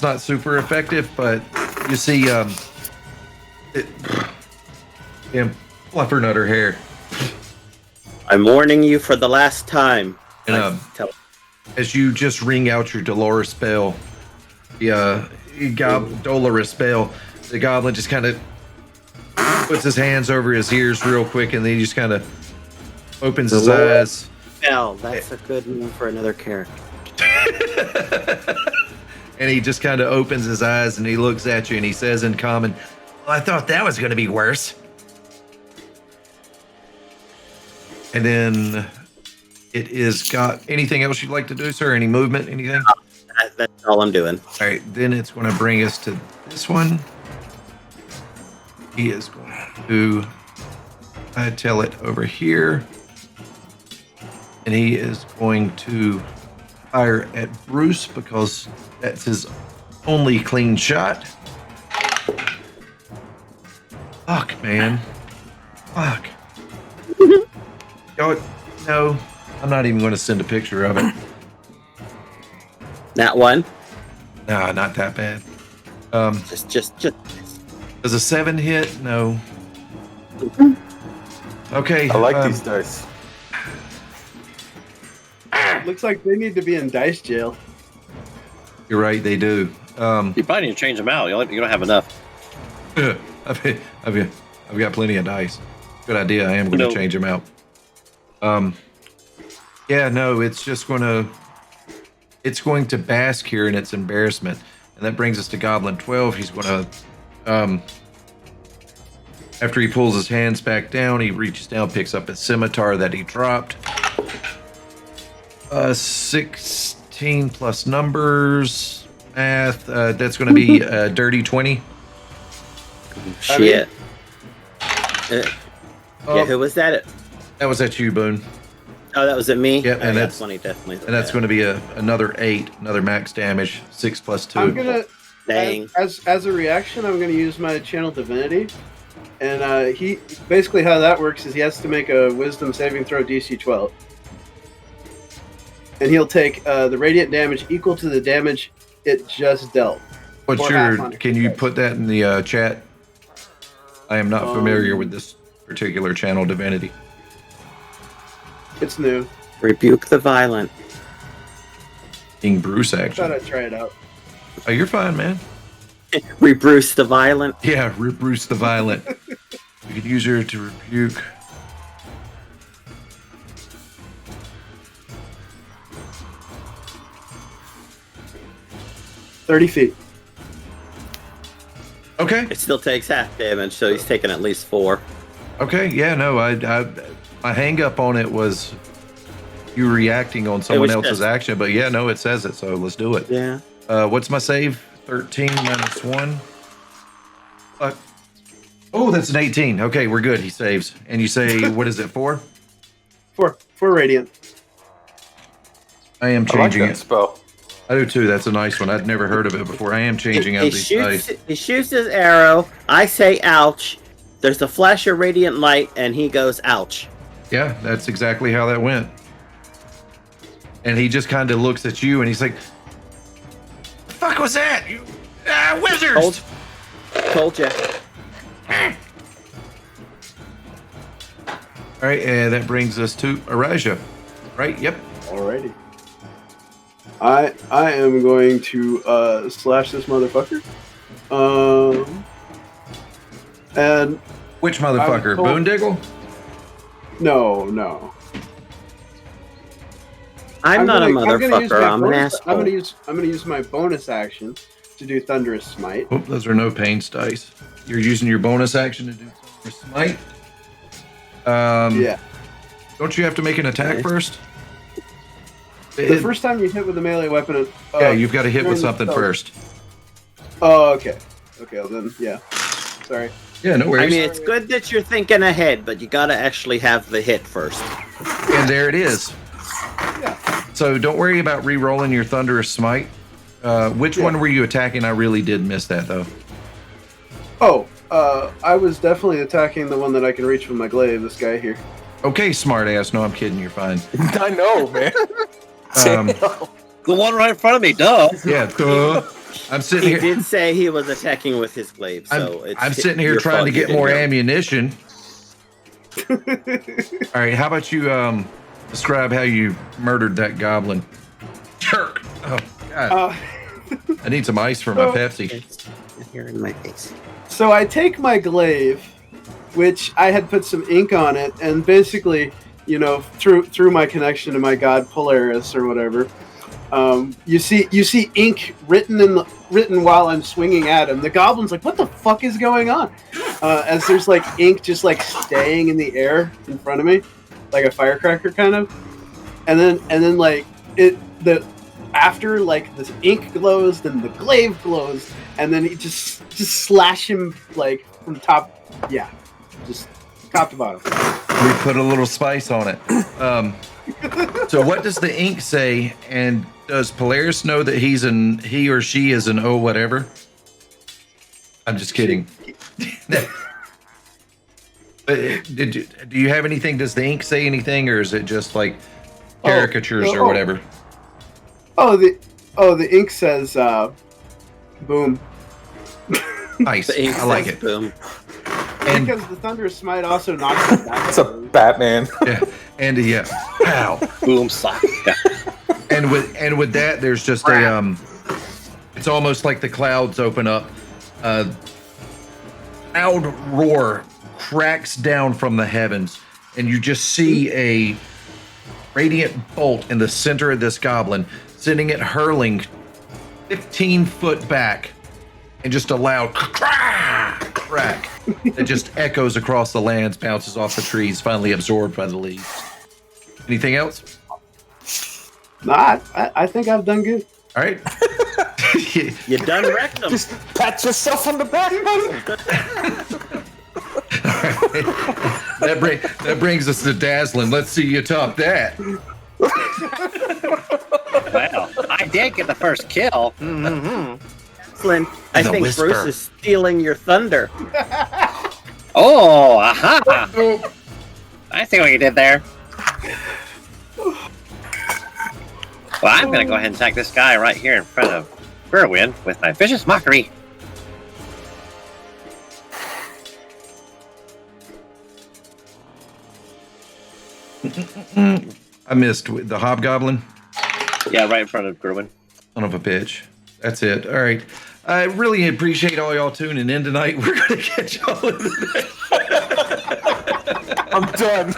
not super effective, but you see, fluffernutter hair. I'm warning you for the last time. And as you just ring out your Dolores spell, Dolores spell, the goblin just kind of puts his hands over his ears real quick, and then he just kind of opens his eyes. Hell, that's a good name for another character. And he just kind of opens his eyes and he looks at you and he says in common, "Well, I thought that was going to be worse." And then it is got anything else you'd like to do, sir? Any movement, anything? That's all I'm doing. All right, then it's going to bring us to this one. He is going to tell it over here. And he is going to fire at Bruce because that's his only clean shot. Fuck, man. Fuck. No, I'm not even going to send a picture of it. That one? Nah, not that bad. Just. Does a 7 hit? No. Okay. I like these dice. Looks like they need to be in dice jail. You're right, they do. You probably need to change them out. You don't have enough. I've got plenty of dice. Good idea. I am going to change them out. Yeah, no, it's just going to bask here in its embarrassment. And that brings us to Goblin 12. He's going to, after he pulls his hands back down, he reaches down, picks up his scimitar that he dropped. 16 plus numbers. math. That's going to be a dirty 20. Shit. Oh, Yeah, who was that? that was at you, Boone. Oh, that was at me? Yep, and yeah, that's 20, definitely. And that's going to be another 8, another max damage, 6 plus 2. I'm gonna Dang. as a reaction, I'm gonna use my channel divinity, and he basically how that works is he has to make a Wisdom saving throw DC 12, and he'll take the radiant damage equal to the damage it just dealt. What's or your? half on it. Can you put that in the chat? I am not familiar with this particular channel divinity. It's new. Rebuke the violent. King Bruce Thought action. I'd try it out. Oh, you're fine, man. Rebruce the violent. Yeah, Bruce the Violent. You could use her to rebuke. $30 feet. Okay. It still takes half damage, so he's taking at least 4. Okay. Yeah. No. My hang up on it was you reacting on someone was else's just- action, but yeah, no, it says it, so let's do it. Yeah. What's my save? 13 minus 1. Oh, that's an 18. Okay, we're good. He saves. And you say, what is it, 4? Four radiant. I am I like changing that it. spell. I do too. That's a nice one. I'd never heard of it before. I am changing out these dice. He shoots his arrow. I say ouch. There's a flash of radiant light, and he goes ouch. Yeah, that's exactly how that went. And he just kind of looks at you and he's like, the fuck was that? You wizards! Told ya. All right, and that brings us to Araja. Right? Yep. Alrighty. I am going to slash this motherfucker. And Which motherfucker? told- Boondiggle? no. I'm not a gonna use motherfucker. my I'm an bonus- asshole. I'm gonna use my bonus action to do Thunderous Smite. Oh, those are no pains dice. You're using your bonus action to do for smite. Yeah. Don't you have to make an attack Nice. first? The first time you hit with a melee weapon, yeah, you've got to hit with during something the- first. Oh, okay. Okay, well then, yeah. Sorry. Yeah, no worries. I mean, it's good that you're thinking ahead, but you gotta actually have the hit first. And there it is. Yeah. So don't worry about re-rolling your Thunderous Smite. Which one were you attacking? I really did miss that, though. Oh, I was definitely attacking the one that I can reach with my glaive. This guy here. Okay, smartass. No, I'm kidding. You're fine. I know, man. The one right in front of me, duh. Yeah, duh. I'm sitting He here. did say he was attacking with his glaive, so I'm sitting here your trying to fault you get more didn't hear. ammunition. All right, how about you describe how you murdered that goblin? Jerk. Oh, God. I need some ice for my Oh. Pepsi. It's here in my face. So I take my glaive, which I had put some ink on it, and basically, through my connection to my god Polaris or whatever, you see ink written while I'm swinging at him. The goblin's like, "What the fuck is going on?" As there's like ink just like staying in the air in front of me, like a firecracker kind of, and then like after like this ink glows, then the glaive glows, and then he just slash him like from top, just top to bottom. We put a little spice on it. So what does the ink say? And does Polaris know that he or she is an whatever? I'm just kidding. Do you have anything? Does the ink say anything, or is it just like caricatures or whatever? The ink says boom. Nice. The ink I like says it. Boom. And Because the Thunderous Smite also knocks it back. It's a Batman. yeah, and yeah, pow. Boom, slap. Yeah. And with that, there's just a it's almost like the clouds open up. Loud roar cracks down from the heavens, and you just see a radiant bolt in the center of this goblin, sending it hurling 15 foot back, and just a loud crack that just echoes across the lands, bounces off the trees, finally absorbed by the leaves. Anything else? Nah, I think I've done good. All right. You done wrecked them. Just pat yourself on the back, buddy. That brings us to Dazlin. Let's see you top that. Well, I did get the first kill. Flynn, I The think whisper. Bruce is stealing your thunder. Oh, aha! I see what you did there. Well, I'm gonna go ahead and attack this guy right here in front of Gerwynn with my vicious mockery. I missed with the hobgoblin. Yeah, right in front of Gerwynn. Son of a bitch. That's it. All right. I really appreciate all y'all tuning in tonight. We're gonna catch y'all in the next. I'm done.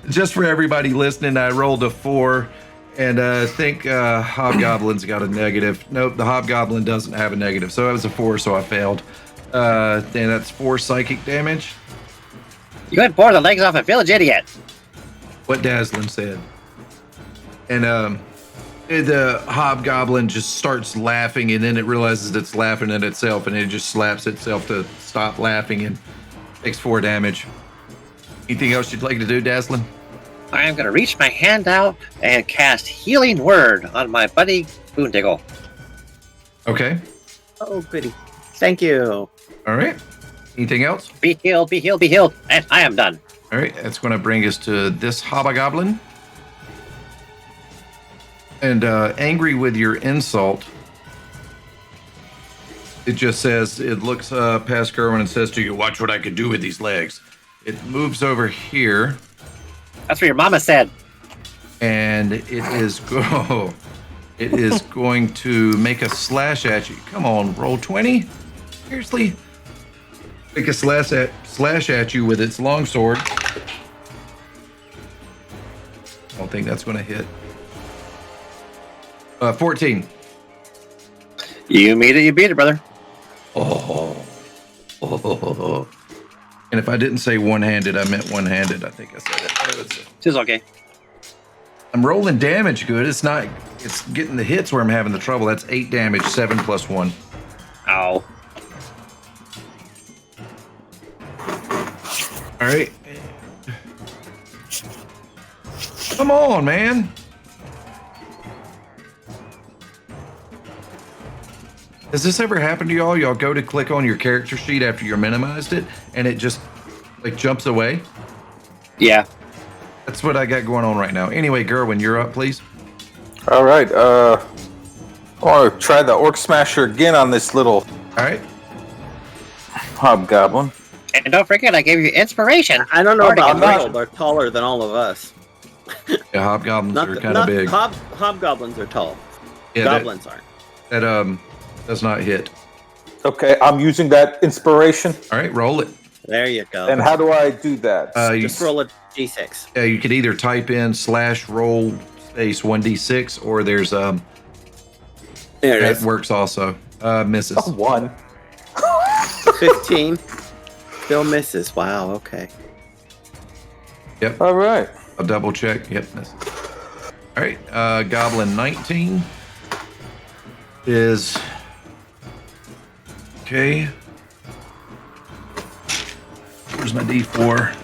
Just for everybody listening, I rolled a 4, and I think Hobgoblin's got a negative. Nope, the Hobgoblin doesn't have a negative, so it was a 4, so I failed. Then that's 4 psychic damage. You had bore the legs off a village idiot. What Dazlin said. And the Hobgoblin just starts laughing, and then it realizes it's laughing at itself, and it just slaps itself to stop laughing and takes 4 damage. Anything else you'd like to do, Dazlin? I am gonna reach my hand out and cast Healing Word on my buddy Boondiggle. Okay. Oh, goody. Thank you. All right. Anything else? Be healed, be healed, be healed. And I am done. All right. That's going to bring us to this Hobgoblin. And angry with your insult, it just says, it looks past Gerwynn and says to you, watch what I can do with these legs. It moves over here, That's what your mama said. and it is it is going to make a slash at you. Come on, roll 20. Seriously? Make a slash at you with its longsword. I don't think that's going to hit. 14. You made it, you beat it, brother. Oh. And if I didn't say one-handed, I meant one-handed. I think I said it. This is okay. I'm rolling damage good. It's not. It's getting the hits where I'm having the trouble. That's 8 damage, 7 plus 1. Ow. All right. Come on, man. Has this ever happened to y'all? Y'all go to click on your character sheet after you're minimized it, and it just like jumps away? Yeah. That's what I got going on right now. Anyway, Gerwynn, you're up, please. All right. I want to try the Orc Smasher again on this little All right. Hobgoblin. And don't forget, I gave you inspiration. I don't know Bardic about Inspiration. Merle. They're taller than all of us. Yeah, hobgoblins are kind of big. Hobgoblins are tall. Yeah, Goblins aren't. that does not hit. Okay, I'm using that inspiration. All right, roll it. There you go. And how do I do that? Just roll a d6. You could either type in /roll space 1d6, or there's There it that is. works also. Misses. Oh, 1. 15. Still misses. Wow. Okay. Yep. All right. I'll double check. Yep. Misses. All right. Goblin 19 is okay. Where's my D4?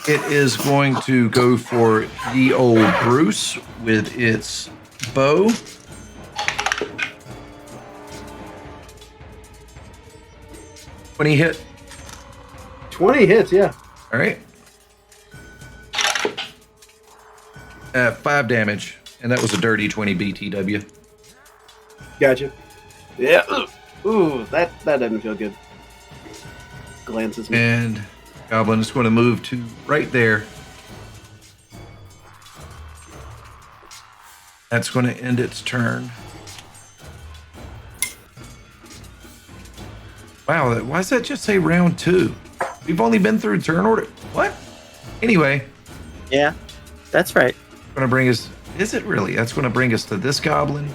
It is going to go for the old Bruce with its bow. When he hit, 20 hits, yeah. all right. 5 damage, and that was a dirty 20 BTW. Gotcha. Yeah. Ooh, that doesn't feel good. Glances me. And Goblin is going to move to right there. That's going to end its turn. Wow, why does that just say round 2? We've only been through turn order. What? Anyway, Yeah, that's right. going to bring us. Is it really? That's going to bring us to this Goblin.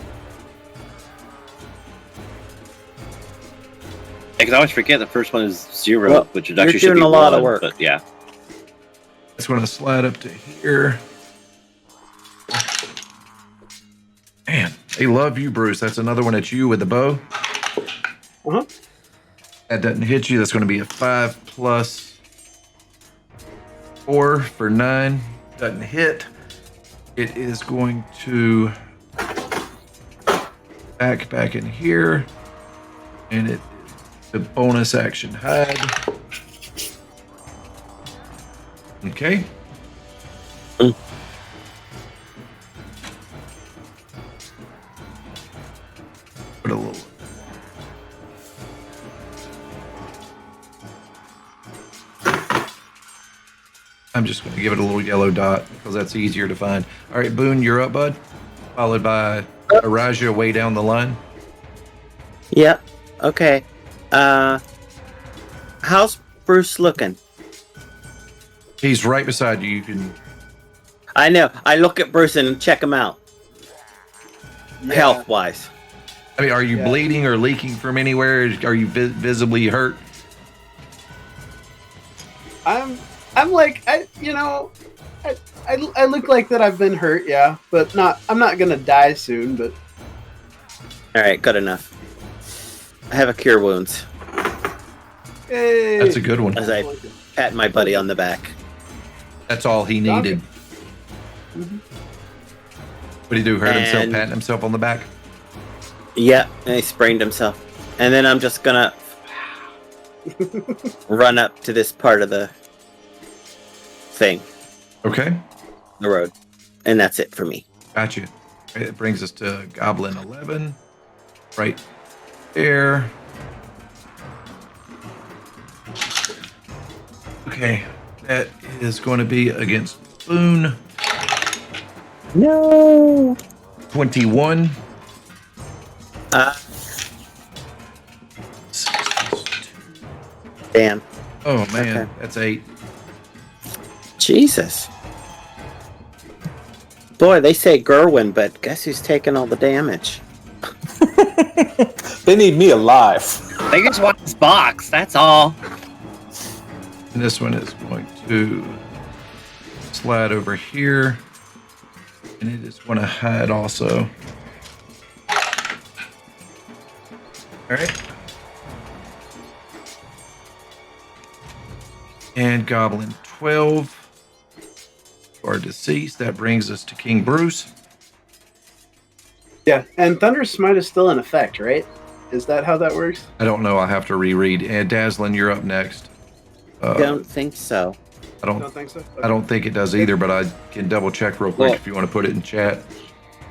I can always forget the first one is 0, Well, which is you're actually should doing be a lot of 1, work. But yeah. That's going to slide up to here. Man, they love you, Bruce. That's another one at you with the bow. Uh-huh. That doesn't hit you. That's going to be a 5 plus 4 for 9. Doesn't hit. It is going to back in here. And it the bonus action hide. Okay. Put a little. I'm just going to give it a little yellow dot because that's easier to find. All right, Boone, you're up, bud. Followed by Araja way down the line. Yep. Okay. How's Bruce looking? He's right beside you. You can. I know. I look at Bruce and check him out. Yeah. Health-wise. I mean, are you bleeding or leaking from anywhere? Are you visibly hurt? I'm like, I look like that I've been hurt, yeah, but I'm not gonna die soon, but. All right, good enough. I have a cure wounds. Hey. That's a good one. As I pat my buddy on the back. That's all he needed. Mm-hmm. What did he do? Hurt himself, And- patting himself on the back? Yeah, and he sprained himself. And then I'm just gonna run up to this part of the thing, Okay. the road. And that's it for me. Gotcha. It brings us to Goblin 11. Right there. Okay. That is going to be against Boone. No. 21. Damn. Oh, man. Okay. That's 8. Jesus. Boy, they say Gerwynn, but guess who's taking all the damage? They need me alive. They just want this box, that's all. And this one is going to slide over here. And it is going to hide also. All right. And Goblin 12 are deceased. That brings us to King Bruce. Yeah, and Thunder's Smite is still in effect, right? Is that how that works? I don't know. I'll have to reread. And Dazlin, you're up next. Don't think so. I Don't don't. think so. I don't think it does either, but I can double check real quick Well- if you want to put it in chat.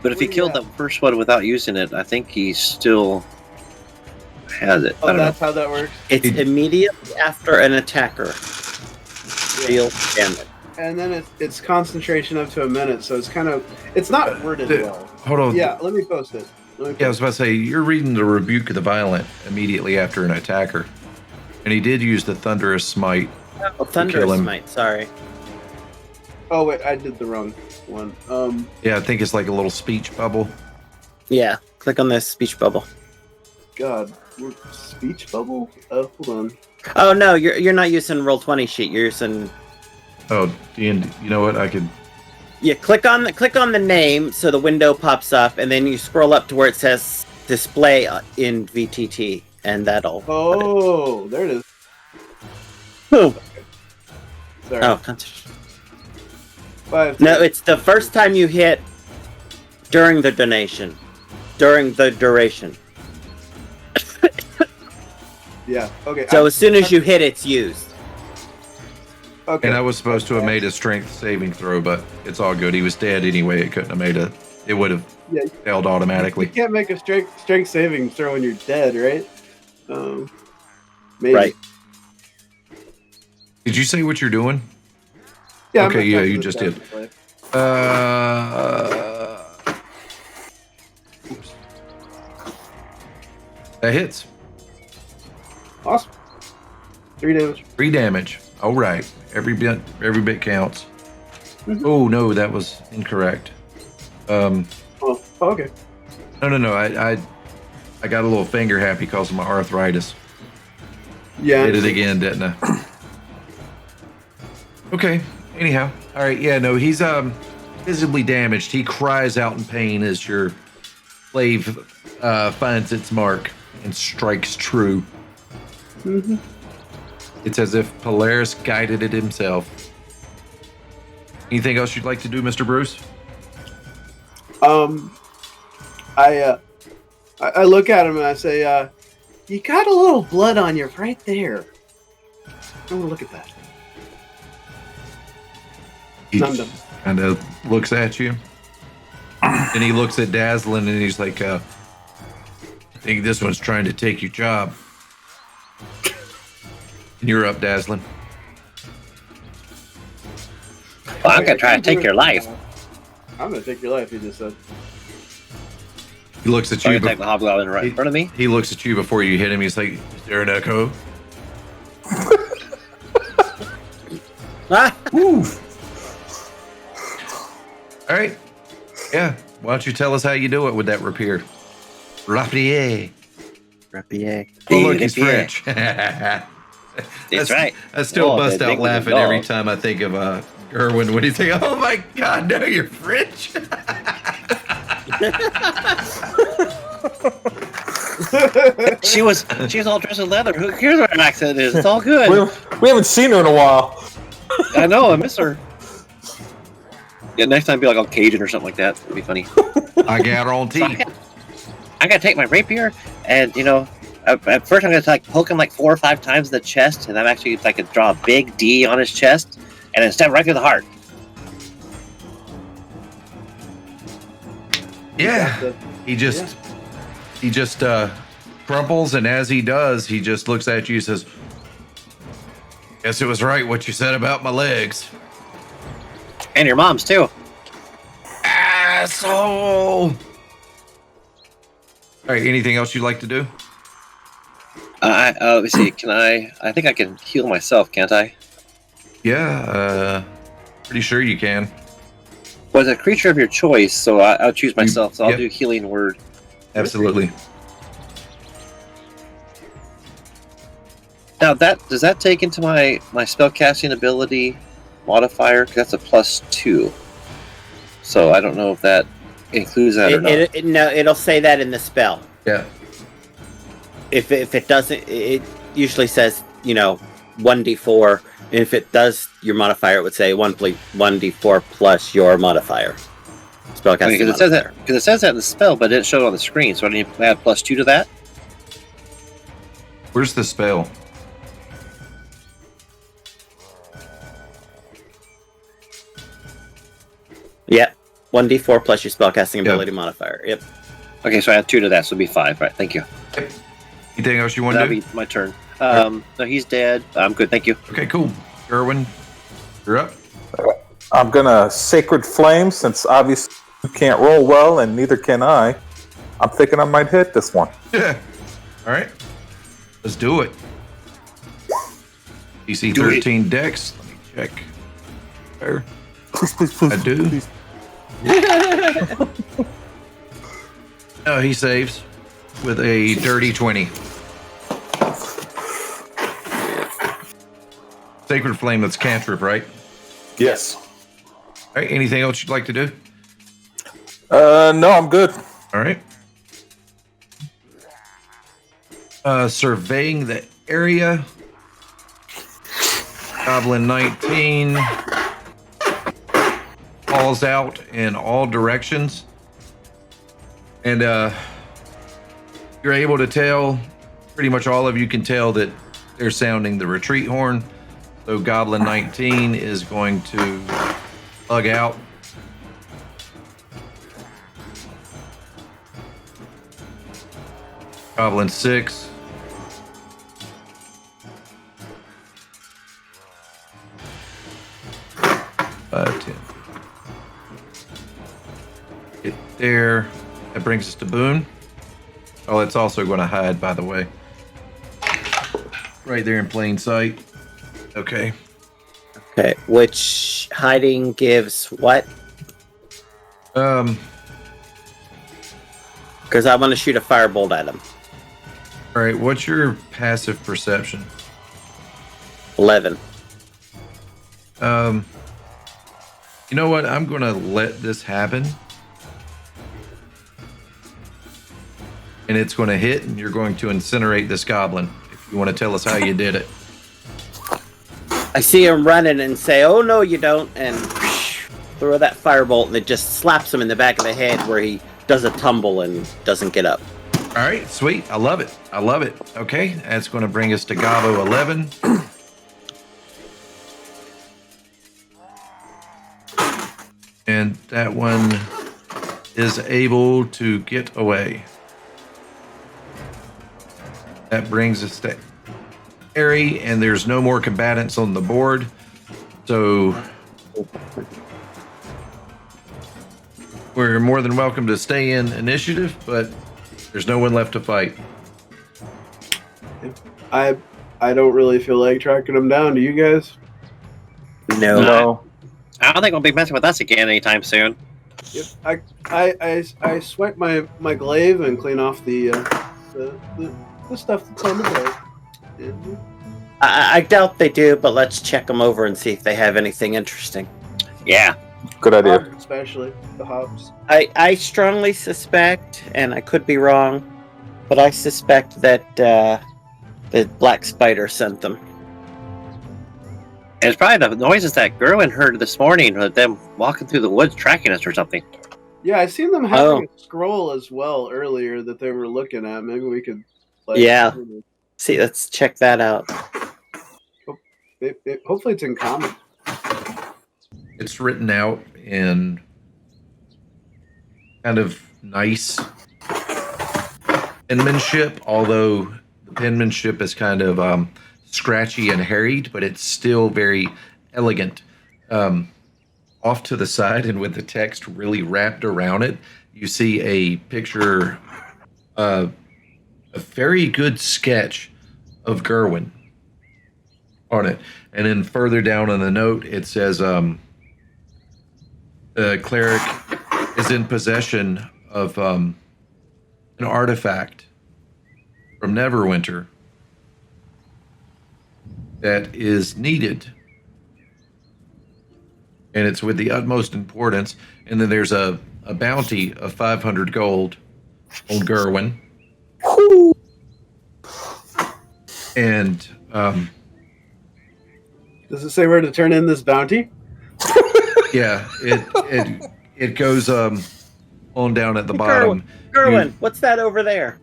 But if he killed the first one without using it, I think he still has it. I Oh, don't know. that's how that works. It's It- immediately after an attacker deals damage. And then it's concentration up to a minute, so it's not worded well. Hold on. Yeah, let me post it. Yeah, I was about to say, you're reading the Rebuke of the Violent immediately after an attacker. And he did use the Thunderous Smite. Oh, kill Thunderous him. Smite, sorry. Oh wait, I did the wrong one. Yeah, I think it's like a little speech bubble. Yeah, click on this speech bubble. God, speech bubble. Oh, hold on. Oh no, you're not using Roll20 sheet. You're using. Oh, and you know what? I could. Yeah, click on the name so the window pops up, and then you scroll up to where it says display in VTT, and that'll. Oh, there it is. Oh, Sorry. oh. 5. No, it's the first time you hit during the donation, during the duration. Yeah. Okay. So as soon as you hit, it's used. Okay. And I was supposed to have made a strength saving throw, but it's all good. He was dead anyway. It couldn't have made a. It would have Yeah. failed You automatically. can't make a strength saving throw when you're dead, right? Maybe. Right. Did you say what you're doing? Yeah. I'm Okay, gonna yeah, type you this just down did. to play. Oops. That hits. Awesome. 3 damage. 3 damage. All right. Every bit counts. Mhm. Oh no, that was incorrect. Oh, okay. No. I got a little finger happy because of my arthritis. Yeah. Did it again, didn't I? Okay. Anyhow, all right, yeah, no, he's visibly damaged. He cries out in pain as your glaive finds its mark and strikes true. Mm-hmm. It's as if Polaris guided it himself. Anything else you'd like to do, Mr. Bruce? I look at him and I say, you got a little blood on you right there. I want to look at that. He Numbed him. kind of looks at you. And he looks at Dazlin and he's like, I think this one's trying to take your job. And you're up, Dazlin. Well, I'm gonna try to take your life. I'm gonna take your life, he just said. He looks at I'm you. gonna take the hobgoblin right in front of me. He looks at you before you hit him. He's like, is there an echo? Woo. All right. Yeah. Why don't you tell us how you do it with that rapier? Rapier. Rapier. Oh, look, he's Rapier. French. That's right. I still Oh, bust the out big laughing dog. every time I think of Gerwynn when he's like, oh my God, no, you're French. She was all dressed in leather. Who cares what her accent is? It's all good. We haven't seen her in a while. I know, I miss her. Yeah, next time be like all Cajun or something like that. It'd be funny. I guarantee. I gotta take my rapier, and at first I'm gonna like poke him like 4 or 5 times in the chest, and I'm actually like gonna draw a big D on his chest, and then stab right through the heart. Yeah. He just crumples, and as he does, he just looks at you and says, guess it was right what you said about my legs. And your mom's too. Asshole! All right, anything else you'd like to do? Let me see. Can I? I think I can heal myself, can't I? Yeah, pretty sure you can. Was a creature of your choice, so I'll choose myself. So I'll Yep. do healing word. Absolutely. Now does that take into my spellcasting ability modifier? 'Cause that's a +2. So I don't know if that includes that or not. No, it'll say that in the spell. Yeah. If it doesn't, it usually says 1d4. And if it does, your modifier, it would say 1d4 plus your modifier. Spellcasting Because it says that in the spell, but it didn't show it on the screen. So I need to add +2 to that. Where's the spell? Yep. 1d4 plus your spellcasting ability modifier. Yep. Okay, so I add 2 to that, so it'll be 5. Right, thank you. Anything else you want to That'll do? be my turn. No, he's dead. I'm good, thank you. Okay, cool. Gerwynn, you're up. I'm gonna Sacred Flame, since obviously you can't roll well, and neither can I. I'm thinking I might hit this one. Yeah. All right. Let's do it. DC Do it. 13 Dex. Let me check. There. Please, please. I do. Please. No, he saves with a dirty 20. Sacred Flame, that's cantrip, right? Yes. All right. Anything else you'd like to do? No, I'm good. All right. Surveying the area. Goblin 19 falls out in all directions. And you're able to tell, pretty much all of you can tell that they're sounding the retreat horn. So Goblin 19 is going to bug out. Goblin 6. Five, 10. Get there. That brings us to Boone. Oh, it's also going to hide, by the way. Right there in plain sight. Okay. Okay. Which hiding gives what? Because I want to shoot a firebolt at him. All right. What's your passive perception? 11. You know what? I'm going to let this happen. And it's going to hit, and you're going to incinerate this goblin. If you want to tell us how you did it. I see him running and say, "Oh no, you don't!" and throw that firebolt, and it just slaps him in the back of the head where he does a tumble and doesn't get up. All right, sweet. I love it. I love it. Okay, that's going to bring us to Gabo 11. And that one is able to get away. That brings us to Harry, and there's no more combatants on the board. So we're more than welcome to stay in initiative, but there's no one left to fight. I don't really feel like tracking them down. Do you guys? No. I don't think we'll be messing with us again anytime soon. Yep. I swipe my glaive and clean off the stuff that's on the blade. Mm-hmm. I doubt they do, but let's check them over and see if they have anything interesting. Yeah. Good idea. Hobs, especially the hobs. I strongly suspect, and I could be wrong, but I suspect that the Black Spider sent them. And it's probably the noises that Gerwynn heard this morning with them walking through the woods tracking us or something. Yeah, I seen them having a scroll as well earlier that they were looking at. Maybe we could. Yeah. See, let's check that out. Hopefully, it's in common. It's written out in kind of nice penmanship, although the penmanship is kind of scratchy and harried, but it's still very elegant. Off to the side and with the text really wrapped around it, you see a picture, a very good sketch of Gerwynn on it. And then further down on the note, it says, the cleric is in possession of an artifact from Neverwinter that is needed. And it's with the utmost importance. And then there's a bounty of 500 gold on Gerwynn. And does it say where to turn in this bounty? yeah, it goes on down at the bottom. Gerwynn, what's that over there?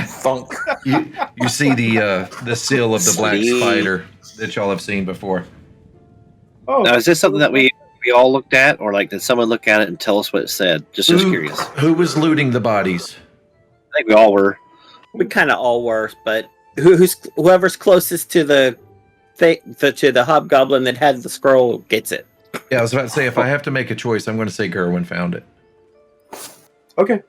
Funk. You see the seal of the black Sweet. spider that y'all have seen before. Oh, Now, is this something that we all looked at, or like did someone look at it and tell us what it said? Just curious. Who was looting the bodies? I think we all were. We kind of all were, but whoever's closest to the hobgoblin that had the scroll gets it. Yeah, I was about to say, if I have to make a choice, I'm going to say Gerwynn found it. okay.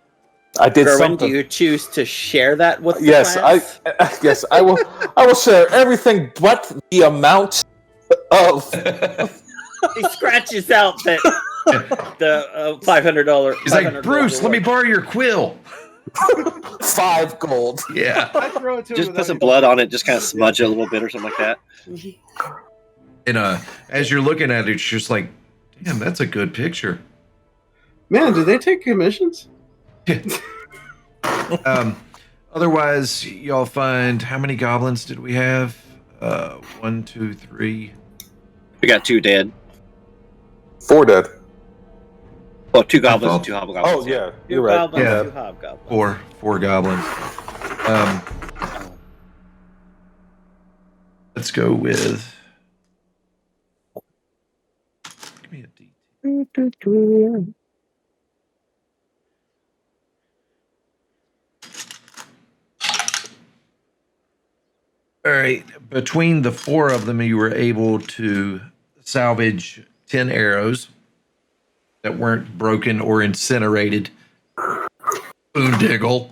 I did Gerwynn, something. do you choose to share that with the Yes, class? yes, I will. I will share everything but the amount of. He scratches out that the $500. He's like, Bruce, let me borrow your quill. 5 gold. Yeah. I throw it to him Just without put some even- blood on it, just kind of smudge it a little bit or something like that. And as you're looking at it, it's just like, damn, that's a good picture. Man, do they take commissions? Otherwise, y'all find, how many goblins did we have? 1, 2, 3. We got 2 dead. 4 dead. Well, 2 goblins thought- and 2 hobgoblins. Oh yeah, Two you're right. goblins, Yeah. 2 hobgoblins. Four goblins. Let's go with. Give me a D. All right. Between the 4 of them, you were able to salvage 10 arrows that weren't broken or incinerated. Boondiggle.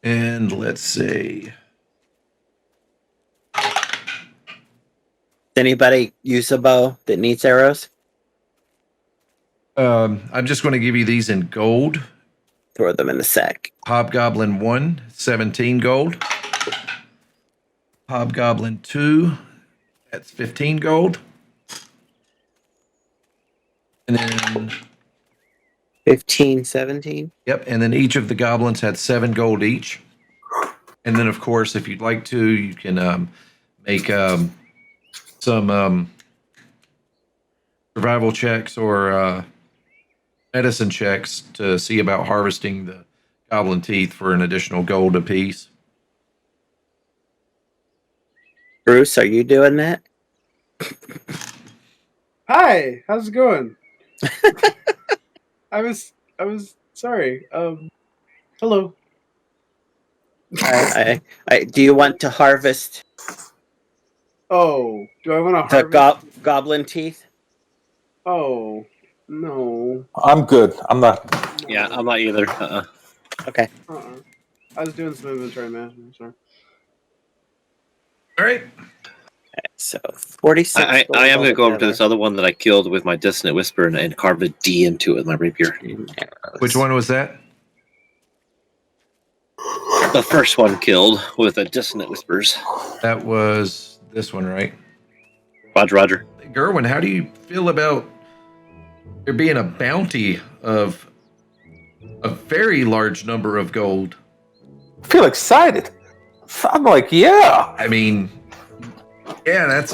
And let's see. Anybody use a bow that needs arrows? I'm just going to give you these in gold. Throw them in the sack. Hobgoblin 1, 17 gold. Hobgoblin 2, that's 15 gold. And then, 15, 17. yep, and then each of the goblins had 7 gold each. And then, of course, if you'd like to, you can make some survival checks or medicine checks to see about harvesting the goblin teeth for an additional gold apiece. Bruce, are you doing that? Hi, how's it going? I was sorry. Hello. I do you want to harvest Oh, do I want to the harvest? goblin teeth? Oh, no. I'm good. I'm not. Yeah, I'm not either. Okay. Uh-uh. I was doing some inventory management. Sorry. All right. So 46. I am going to go over to this other one that I killed with my Dissonant Whisper and carved a D into it with my rapier. Which one was that? The first one killed with a Dissonant Whispers. That was this one, right? Roger. Gerwynn, how do you feel about there being a bounty of a very large number of gold? I feel excited. I'm like, yeah. I mean, yeah, that's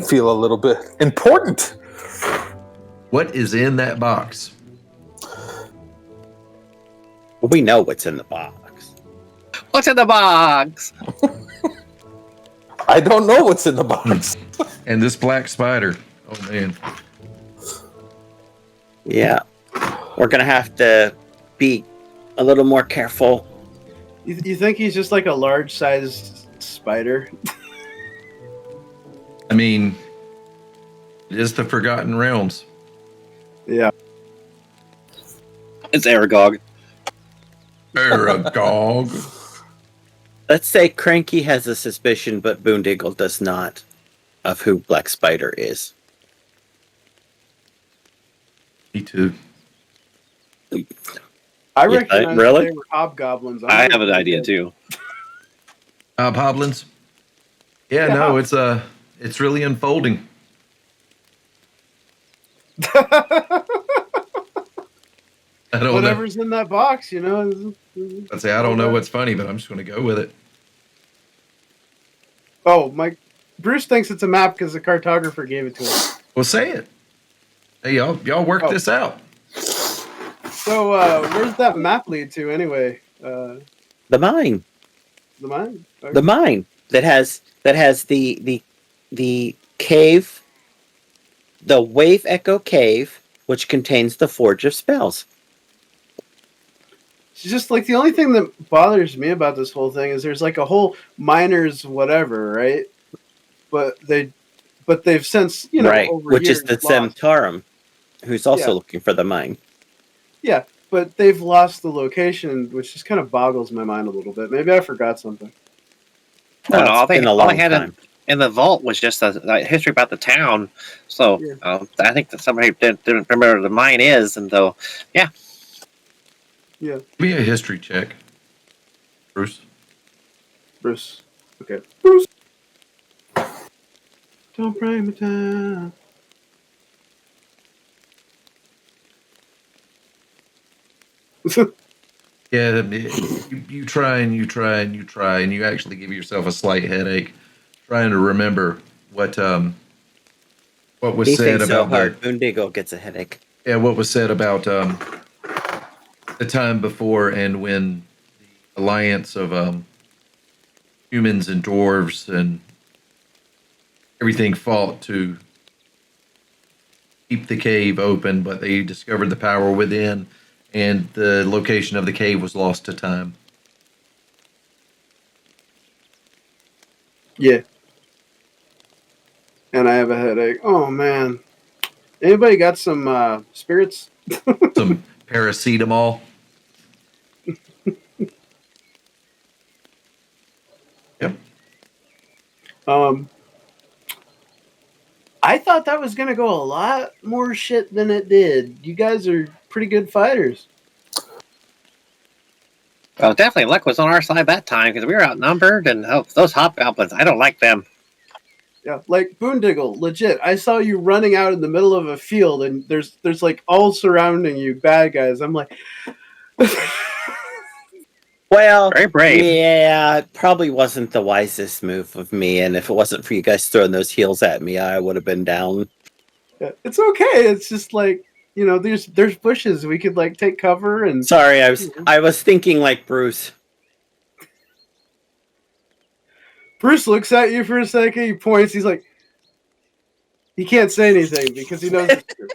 Feel a little bit important. what is in that box? Well, we know what's in the box. What's in the box? I don't know what's in the box. And this black spider. Oh man. Yeah. We're going to have to be a little more careful. You think he's just like a large-sized spider? I mean, it is the Forgotten Realms. Yeah. It's Aragog. Aragog. Let's say Cranky has a suspicion, but Boondiggle does not, of who Black Spider is. Me too. I Yeah, recognize really? they were hobgoblins. I have an idea too. Hobgoblins. Yeah, Yeah. no, it's really unfolding. I don't know. Whatever's in that box, you know. I'd say I don't know what's funny, but I'm just going to go with it. Oh, Bruce thinks it's a map because the cartographer gave it to him. Well, say it. Hey, y'all work this out. So, where's that map lead to anyway? The mine. The mine. Okay. The mine that has the cave, the Wave Echo Cave, which contains the Forge of Spells. It's just like the only thing that bothers me about this whole thing is there's like a whole miners whatever, right? But they've since right, over which years is the lost. Semtarum, who's also Yeah. looking for the mine. Yeah, but they've lost the location, which just kind of boggles my mind a little bit. Maybe I forgot something. Well, all it's been a all long I had time. in the vault was just a history about the town. So Yeah. I think that somebody didn't remember where the mine is, and though, yeah. Give me a history check, Bruce. Bruce. Okay. Bruce. Don't break me down. Yeah, you try and you try and you try, and you actually give yourself a slight headache trying to remember what was He said thinks so about hard, Boondiggle gets a headache. what was said about the time before and when the alliance of humans and dwarves and everything fought to keep the cave open, but they discovered the power within, and the location of the cave was lost to time. Yeah. And I have a headache. Oh man. Anybody got some spirits? Some paracetamol. Yep. I thought that was gonna go a lot more shit than it did. You guys are pretty good fighters. Well, definitely luck was on our side that time because we were outnumbered, and those hobgoblins, I don't like them. Yeah, like Boondiggle, legit. I saw you running out in the middle of a field, and there's like all surrounding you bad guys. I'm like, Well, Very brave. yeah, it probably wasn't the wisest move of me, and if it wasn't for you guys throwing those heels at me, I would have been down. yeah, it's okay. It's just like, there's bushes. We could like take cover and. Sorry, I was thinking like Bruce. Bruce looks at you for a second. He points. He's like, he can't say anything because he knows. It's true.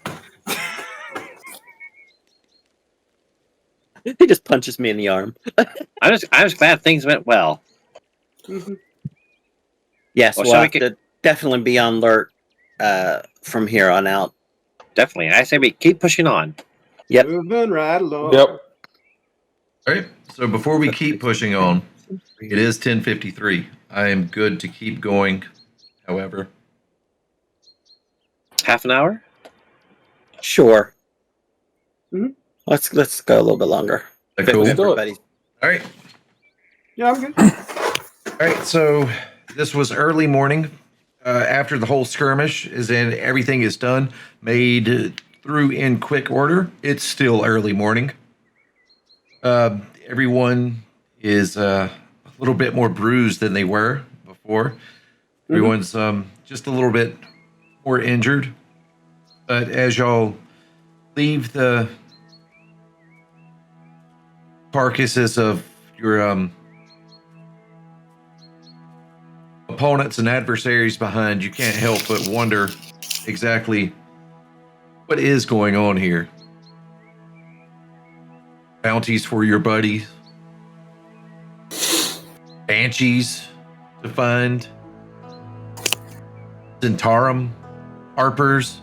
He just punches me in the arm. I was glad things went well. Mhm. Yes, Well, we'll shall we have to definitely be on alert from here on out. Definitely. I say we keep pushing on. Yep. Moving right along. Yep. All right. So before we keep pushing on, it is 10:53. I am good to keep going. However, Half an hour? Sure. Mhm. Let's go a little bit longer. is that cool? Let's do it. Everybody. All right. Yeah, I'm good. All right. So this was early morning. After the whole skirmish is in, everything is done, made through in quick order. It's still early morning. Everyone is a little bit more bruised than they were before. Everyone's just a little bit more injured. But as y'all leave the carcasses of your opponents and adversaries behind, you can't help but wonder exactly what is going on here. Bounties for your buddies, Banshees to find, Zentarum, Harpers,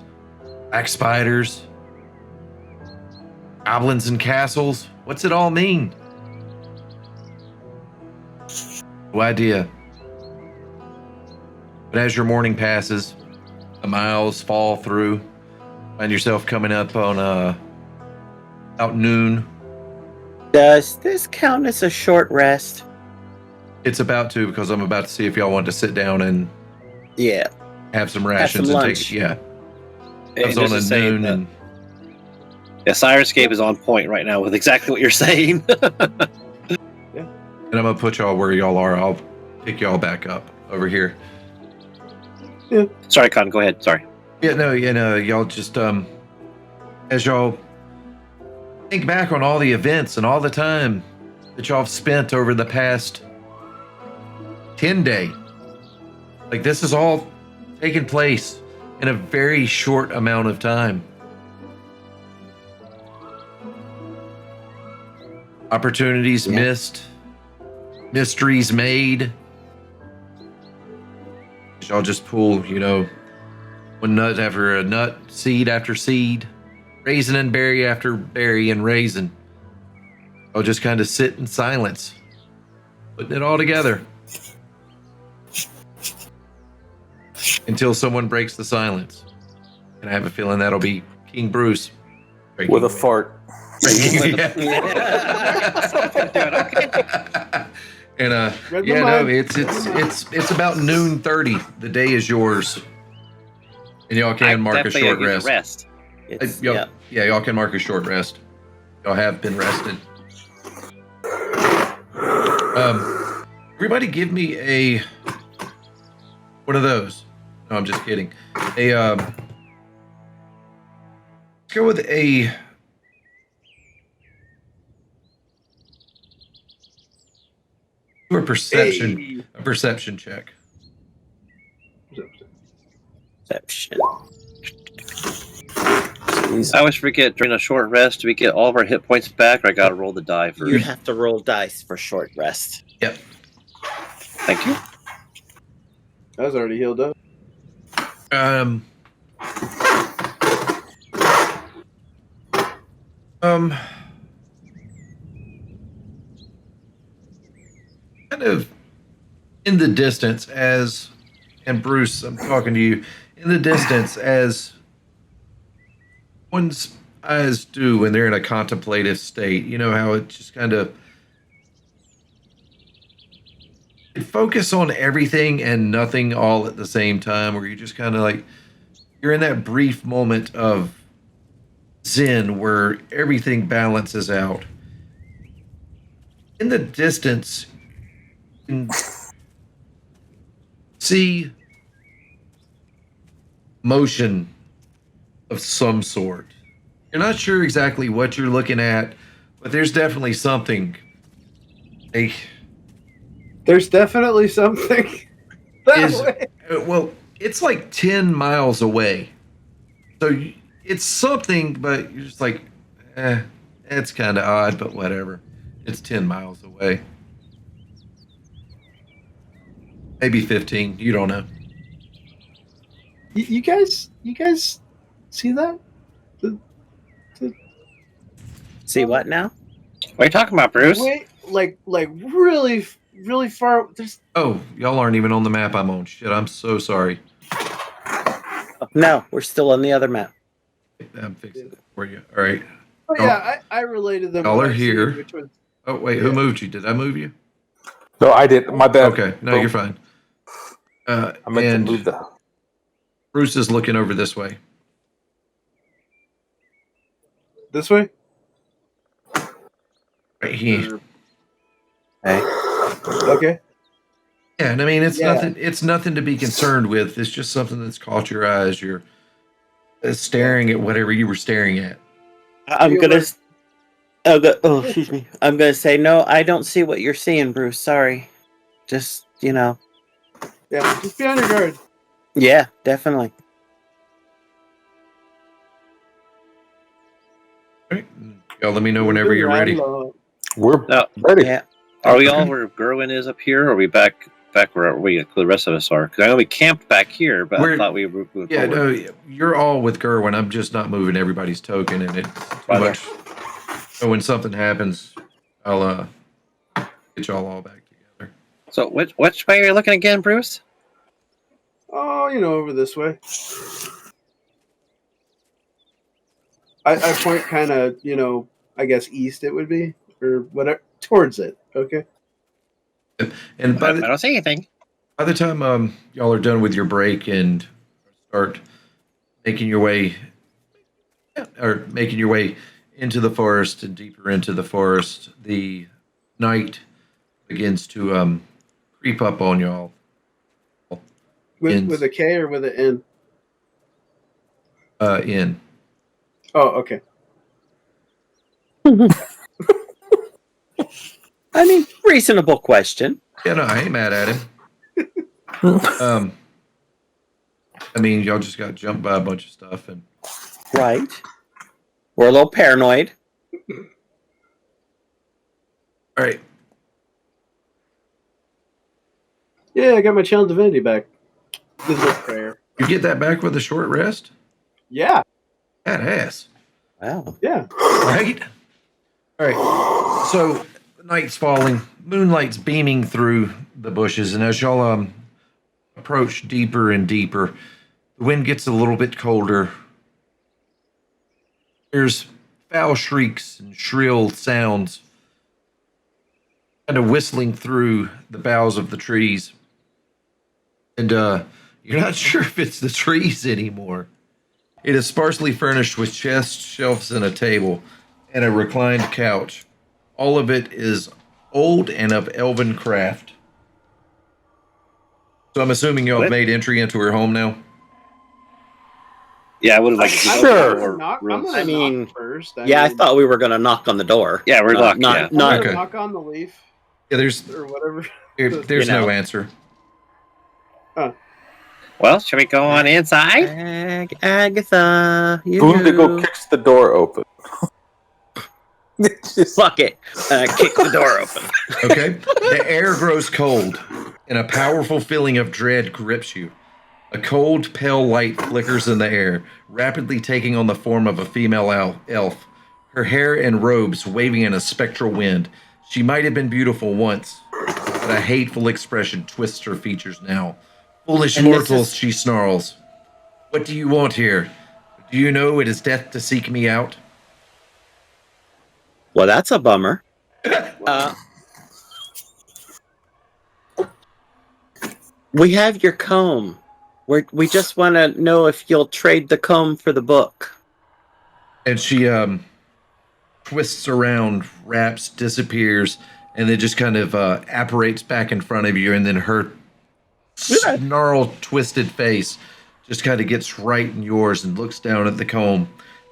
Black Spiders, Goblins and Castles. What's it all mean? No idea. But as your morning passes, the miles fall through. Find yourself coming up on about noon. Does this count as a short rest? It's about to, because I'm about to see if y'all want to sit down and Yeah. have some rations some and lunch. take. Yeah, And it's just on to a say noon, that- and Yeah, SyrinScape is on point right now with exactly what you're saying. I'm gonna put y'all where y'all are. I'll pick y'all back up over here. Sorry, Con, go ahead. Sorry. Yeah, no, y'all just as y'all think back on all the events and all the time that y'all have spent over the past 10 days. Like, this is all taking place in a very short amount of time. Opportunities missed, mysteries made. Y'all just pull, one nut after a nut, seed after seed, raisin and berry after berry and raisin. I'll just kind of sit in silence, putting it all together. Until someone breaks the silence. And I have a feeling that'll be King Bruce. With a fart. And Read yeah, my no, mind. it's about noon 30. The day is yours, and y'all can mark a definitely short use a rest. rest. It's, Y'all, yeah, y'all can mark a short rest. Y'all have been rested. Everybody, give me a one of those. No, I'm just kidding. Let's go with a. Do a perception. Hey. A perception check. Perception. I always forget during a short rest, do we get all of our hit points back, or I gotta roll the die You first? have to roll dice for short rest. Yep. Thank you. I was already healed up. Um, kind of in the distance and Bruce, I'm talking to you, in the distance as one's eyes do when they're in a contemplative state. You know how it just kind of focus on everything and nothing all at the same time, where you just kind of like you're in that brief moment of zen where everything balances out. In the distance, you can see motion of some sort. You're not sure exactly what you're looking at, but there's definitely something. There's definitely something that way. Well, it's like 10 miles away. So it's something, but you're just like, it's kind of odd, but whatever. It's 10 miles away. Maybe 15. You don't know. You guys see that? See what now? What are you talking about, Bruce? Wait, like really, really far. There's Oh, y'all aren't even on the map I'm on. Shit, I'm so sorry. No, we're still on the other map. I'm fixing it for you. All right. oh, yeah, I related them. Y'all when are I see here. which was- Oh, wait, who moved you? Did I move you? No, I did. My bad. Okay, no, you're fine. I meant And to move the. Bruce is looking over this way. This way. Right here. Okay. Yeah, and I mean it's Yeah. nothing. It's nothing to be concerned with. It's just something that's caught your eyes. You're staring at whatever you were staring at. I'm gonna. Oh, excuse me. I'm gonna say no. I don't see what you're seeing, Bruce. Sorry. Just Yeah, just be on your guard. Yeah, definitely. All right. Y'all let me know whenever you're ready. We're No. ready. Yeah. Are we all where Gerwynn is up here, or are we back where the rest of us are? Because I know we camped back here, but I thought we were moving Yeah, forward. no, you're all with Gerwynn. I'm just not moving everybody's token, and it's too Right. much. So when something happens, I'll get y'all all back together. So which way are you looking again, Bruce? Oh, over this way. I point kind of, I guess east it would be, or whatever, towards it. Okay. And I don't see anything. by the time y'all are done with your break and start making your way into the forest and deeper into the forest, the night begins to creep up on y'all. With a K or with an N? In. Oh, okay. I mean, reasonable question. Yeah, no, I ain't mad at him. I mean, y'all just got jumped by a bunch of stuff, and Right. We're a little paranoid. all right. Yeah, I got my channel divinity back. This is a prayer. You get that back with a short rest? Yeah, Badass. Wow. yeah. Right? All right. So the night's falling, moonlight's beaming through the bushes, and as y'all approach deeper and deeper, the wind gets a little bit colder. There's foul shrieks and shrill sounds kind of whistling through the boughs of the trees. And you're not sure if it's the trees anymore. It is sparsely furnished with chests, shelves, and a table, and a reclined couch. All of it is old and of elven craft. So I'm assuming y'all have made entry into her home now? Yeah, I would have liked to Sure. I'm Bruce. gonna I mean, knock first. I thought we were going to knock on the door. Yeah, we're locked. Not, Yeah. I'm not, gonna Okay. knock on the leaf Yeah, there's or whatever. there's You know. no answer. Well, shall we go on inside? Agatha, you Boondigo kicks the door open. It's just- Fuck it. Kick the door open. Okay? The air grows cold, and a powerful feeling of dread grips you. A cold, pale light flickers in the air, rapidly taking on the form of a female elf, her hair and robes waving in a spectral wind. She might have been beautiful once, but a hateful expression twists her features now. Foolish And this mortals, is- she snarls. What do you want here? Do you know it is death to seek me out? Well, that's a bummer. We have your comb. We just want to know if you'll trade the comb for the book. And she twists around, wraps, disappears, and then just kind of apparates back in front of you, and then her snarled, twisted face just kind of gets right in yours and looks down at the comb.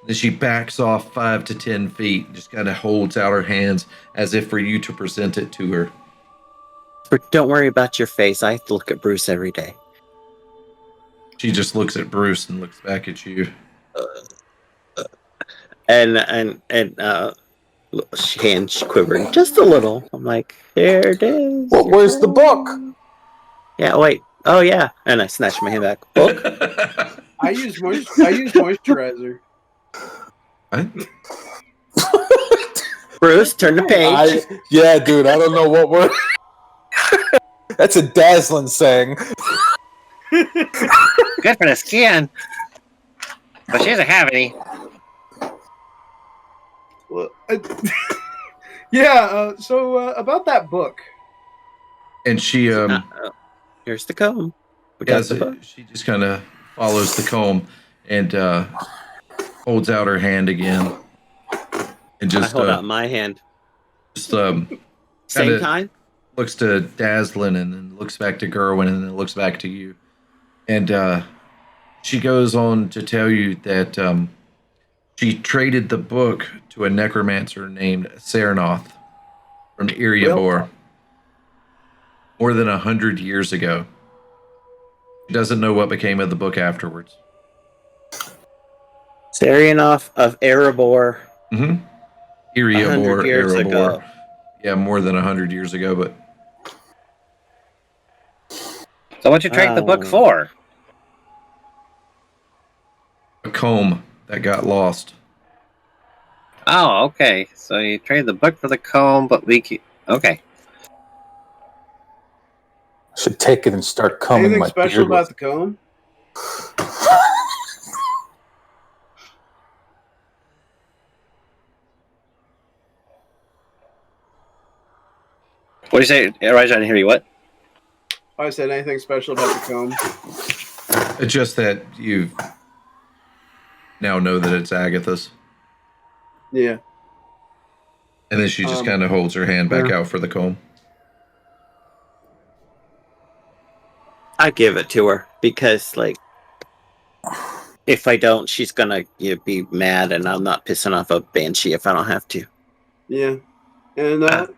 Then she backs off 5 to 10 feet and just kind of holds out her hands as if for you to present it to her. But don't worry about your face. I have to look at Bruce every day. She just looks at Bruce and looks back at you. And hands quivering just a little. I'm like, there it is. Well, where's the book? Yeah, wait. Oh, yeah. And I snatch my hand back. Book? I use moisturizer. What? Bruce, turn the page. Yeah, dude, I don't know what we're... That's a Dazlin saying. Good for the skin. But she doesn't have any. Well, yeah. So about that book. And she Here's the comb. We got the book. she just kind of follows the comb and holds out her hand again. And just I hold out my hand. Just Same time? looks to Dazlin and then looks back to Gerwynn and then looks back to you. And she goes on to tell you that she traded the book to a necromancer named Sernoth from Iriabor more than 100 years ago. She doesn't know what became of the book afterwards. Serionoff of Erebor. Mm-hmm. Iriabor, 100 years Erebor. ago. Yeah, more than 100 years ago, but So what'd you trade the book for? a comb that got lost. Oh, okay. So you trade the book for the comb, but we keep... Okay. Should take it and start combing Anything my special beard about with the comb? What do you say? I didn't hear you. What? I said anything special about the comb. It's just that you now know that it's Agatha's. Yeah. And then she just kind of holds her hand back out for the comb. I give it to her because, like, if I don't, she's gonna be mad, and I'm not pissing off a banshee if I don't have to. Yeah. And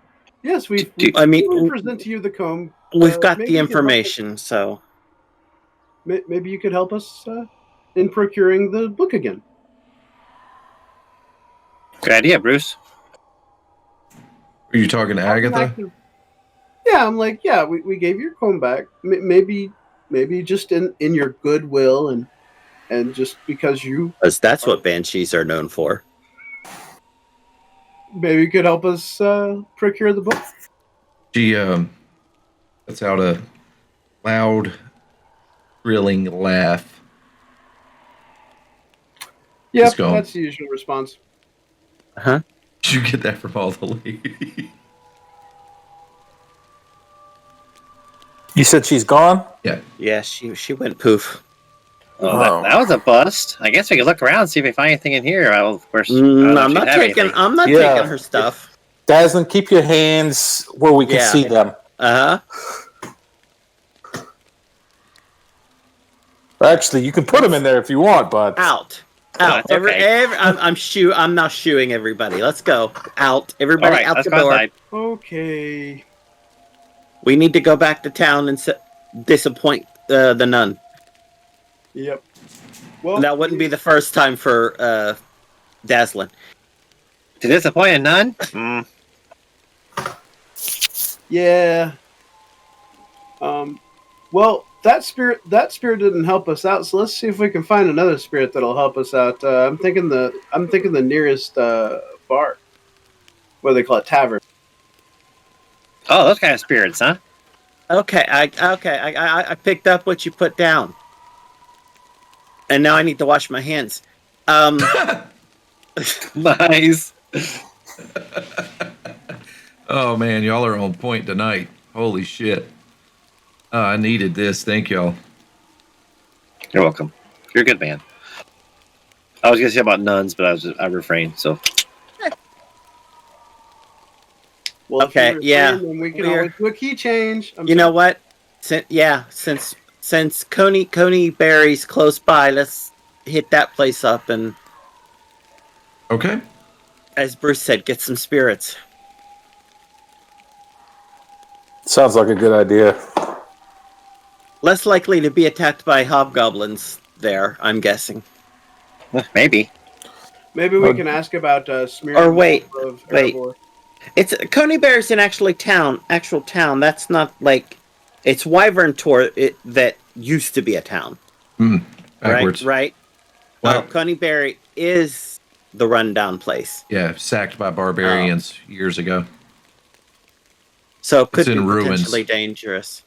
yes, we present to you the comb. We've got maybe the you could help information, so maybe you could help us in procuring the book again. Good idea, Bruce. Are you talking to Agatha? Yeah, I'm like, yeah, we gave your comb back. Maybe just in your goodwill and just because you... Because that's what banshees are known for. Maybe you could help us procure the book. She lets out a loud, thrilling laugh. Yeah, It's gone. that's the usual response. Huh? Did you get that from all the ladies? You said she's gone? Yeah. Yeah, she went poof. Well, that was a bust. I guess we could look around and see if we find anything in here. Well, of course, I'm not taking her stuff. Dazlin, keep your hands where we can see them. Actually, you can put them in there if you want, but Out. Okay. I'm now shooing everybody. Let's go. Out. Everybody All right, out let's the go door. outside. Okay. We need to go back to town and disappoint the nun. Yep. Well, That wouldn't be the first time for Dazlin. To disappoint a nun? Yeah. Well, that spirit didn't help us out. So let's see if we can find another spirit that'll help us out. I'm thinking the nearest bar. What do they call it? Tavern. Oh, those kind of spirits, huh? Okay, I picked up what you put down, and now I need to wash my hands. Nice. Oh man, y'all are on point tonight. Holy shit. I needed this. Thank y'all. You're welcome. You're a good man. I was gonna say about nuns, but I refrained. So Well, Okay, if you're yeah. afraid, then we can We're- always do a key change. You know what? Since Coney Berry's close by, let's hit that place up and, Okay. as Bruce said, get some spirits. Sounds like a good idea. Less likely to be attacked by hobgoblins there, I'm guessing. maybe. Maybe we can ask about smear. Or wait, of wait. Erebor. It's Coney Bear's in actual town. That's not like it's Wyvern Tor that used to be a town. Backwards. Right? Wow. Oh, Coney Berry is the rundown place. Yeah, sacked by barbarians years ago. So it could It's be in ruins. potentially dangerous.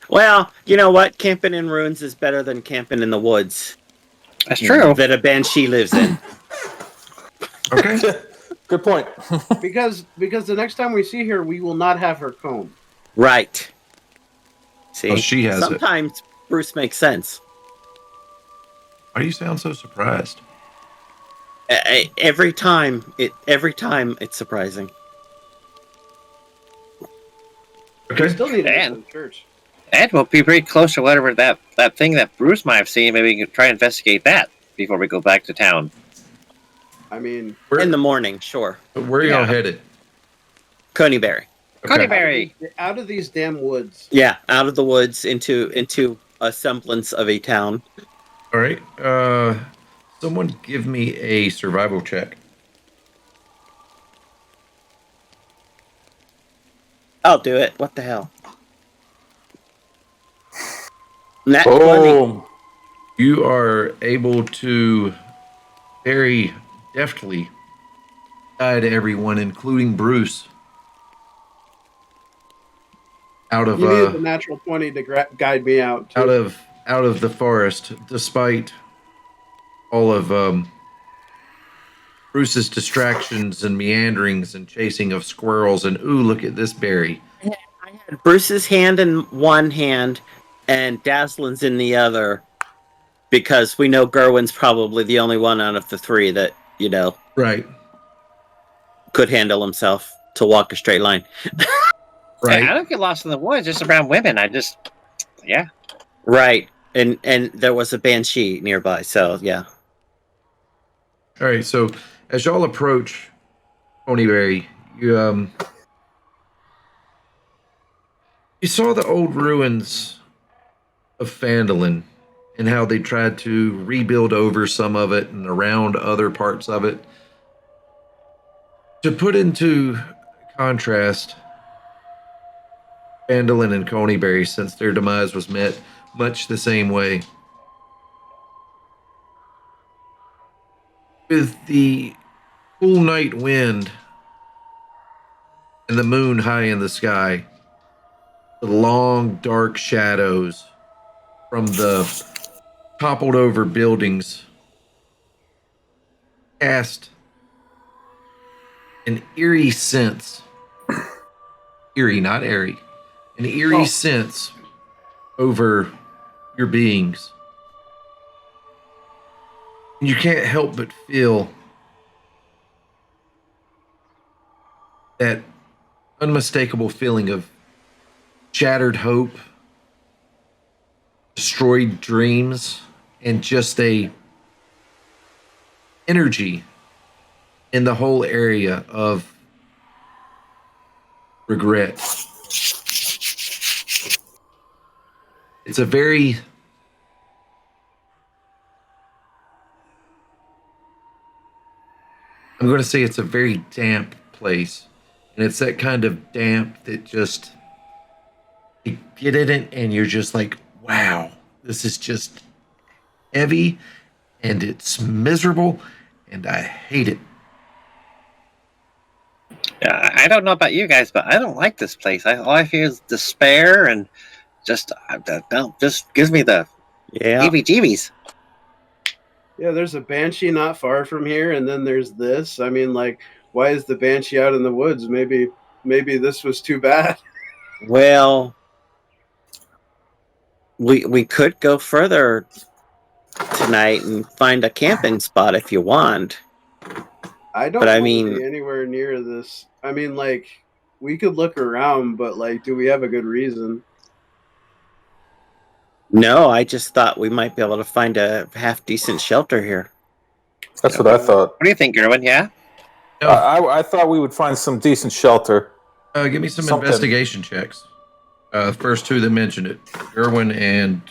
Well, you know what? Camping in ruins is better than camping in the woods That's true. that a banshee lives in. Okay. Good point. Because the next time we see her, we will not have her comb. Right. See, Well, she has it. sometimes Bruce makes sense. Why do you sound so surprised? Every time it's surprising. We Okay. still need to And- go to the church. And we'll be pretty close to whatever that thing that Bruce might have seen. Maybe we can try and investigate that before we go back to town. I mean, In the morning, sure. Where are y'all Yeah. headed? Coney Berry. Coney Berry. out of these damn woods. Yeah, out of the woods into a semblance of a town. All right. Someone give me a survival check. I'll do it. What the hell? Nat 20. Boom. You are able to very deftly guide everyone, including Bruce, out of You needed the natural 20 to guide me out. Too. out of the forest, despite all of Bruce's distractions and meanderings and chasing of squirrels and ooh, look at this berry. I had Bruce's hand in one hand and Dazlin's in the other because we know Gerwynn's probably the only one out of the three that, Right. could handle himself to walk a straight line. Right. Hey, I don't get lost in the woods just around women. Yeah. Right. And there was a banshee nearby, so yeah. All right, so as y'all approach Ponyberry, you saw the old ruins of Phandalin and how they tried to rebuild over some of it and around other parts of it. To put into contrast, Phandalin and Ponyberry, since their demise was met much the same way. With the cool night wind and the moon high in the sky, the long dark shadows from the toppled over buildings cast an eerie sense, eerie, not airy, an eerie sense over your beings. You can't help but feel that unmistakable feeling of shattered hope, destroyed dreams, and just a energy in the whole area of regret. It's a very I'm going to say it's a very damp place. And it's that kind of damp that just, you get in it and you're just like, wow, this is just heavy and it's miserable and I hate it. Yeah, I don't know about you guys, but I don't like this place. All I feel is despair and just gives me the heebie-jeebies. Yeah, there's a banshee not far from here, and then there's this. I mean, like, why is the banshee out in the woods? Maybe this was too bad. Well, We could go further tonight and find a camping spot if you want. I don't But I want to mean- be anywhere near this. I mean, like, we could look around, but, like, do we have a good reason? No, I just thought we might be able to find a half decent shelter here. That's what I thought. What do you think, Gerwynn? Yeah? No, I thought we would find some decent shelter. give me some something. investigation checks. First two that mentioned it, Gerwynn and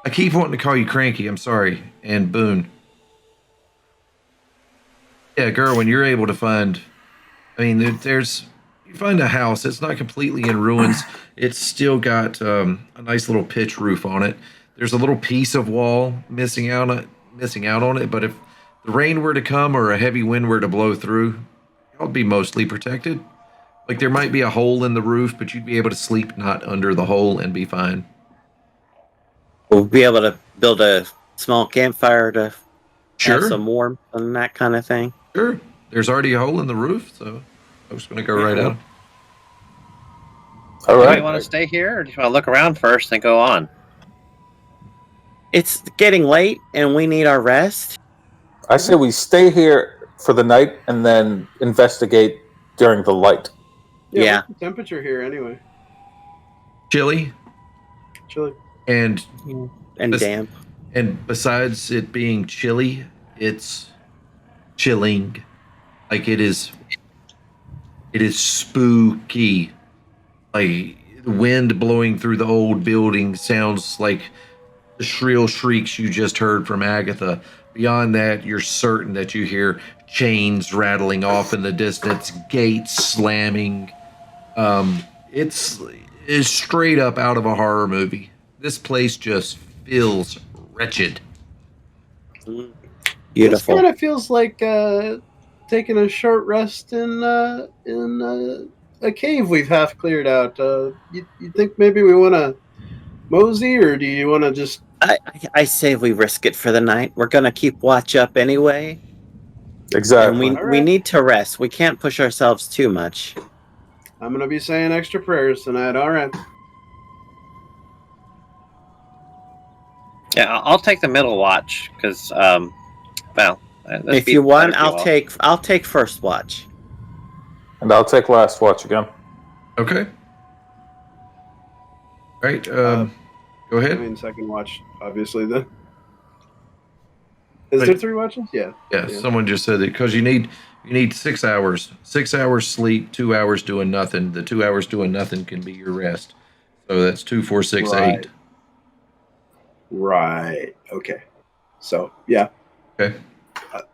I keep wanting to call you Cranky. I'm sorry, and Boone. Yeah, Gerwynn, you're able to find. I mean, you find a house. It's not completely in ruins. It's still got a nice little pitch roof on it. There's a little piece of wall missing out on it. But if the rain were to come or a heavy wind were to blow through, it would be mostly protected. Like there might be a hole in the roof, but you'd be able to sleep not under the hole and be fine. We'll be able to build a small campfire to have Sure, some warmth and that kind of thing. sure. There's already a hole in the roof, so I was going to go right out. All Do right. you want to stay here, or do you want to look around first and go on? It's getting late and we need our rest. I say we stay here for the night and then investigate during the light. Yeah. What's the temperature here anyway? Chilly, Chilly. and And This- damp. And besides it being chilly, it's chilling. Like it is spooky. Like the wind blowing through the old building sounds like the shrill shrieks you just heard from Agatha. Beyond that, you're certain that you hear chains rattling off in the distance, gates slamming. It's straight up out of a horror movie. This place just feels wretched. This Beautiful. kind of feels like taking a short rest in a cave we've half cleared out. You think maybe we want to mosey, or do you want to just? I say we risk it for the night. We're gonna keep watch up anyway, Exactly. and we Alright. need to rest. We can't push ourselves too much. I'm gonna be saying extra prayers tonight. All right. Yeah, I'll take the middle watch because, well, that'd If be you want, better for I'll take first watch. And I'll take last watch again. Okay. Right. Go I ahead. mean, second watch, obviously. Then is Wait. there 3 watches? Yeah. Yeah, Yeah. someone just said that because you need 6 hours. 6 hours sleep, 2 hours doing nothing. The 2 hours doing nothing can be your rest. So that's 2, 4, 6, Right. 8. Right. Okay. So yeah, Okay.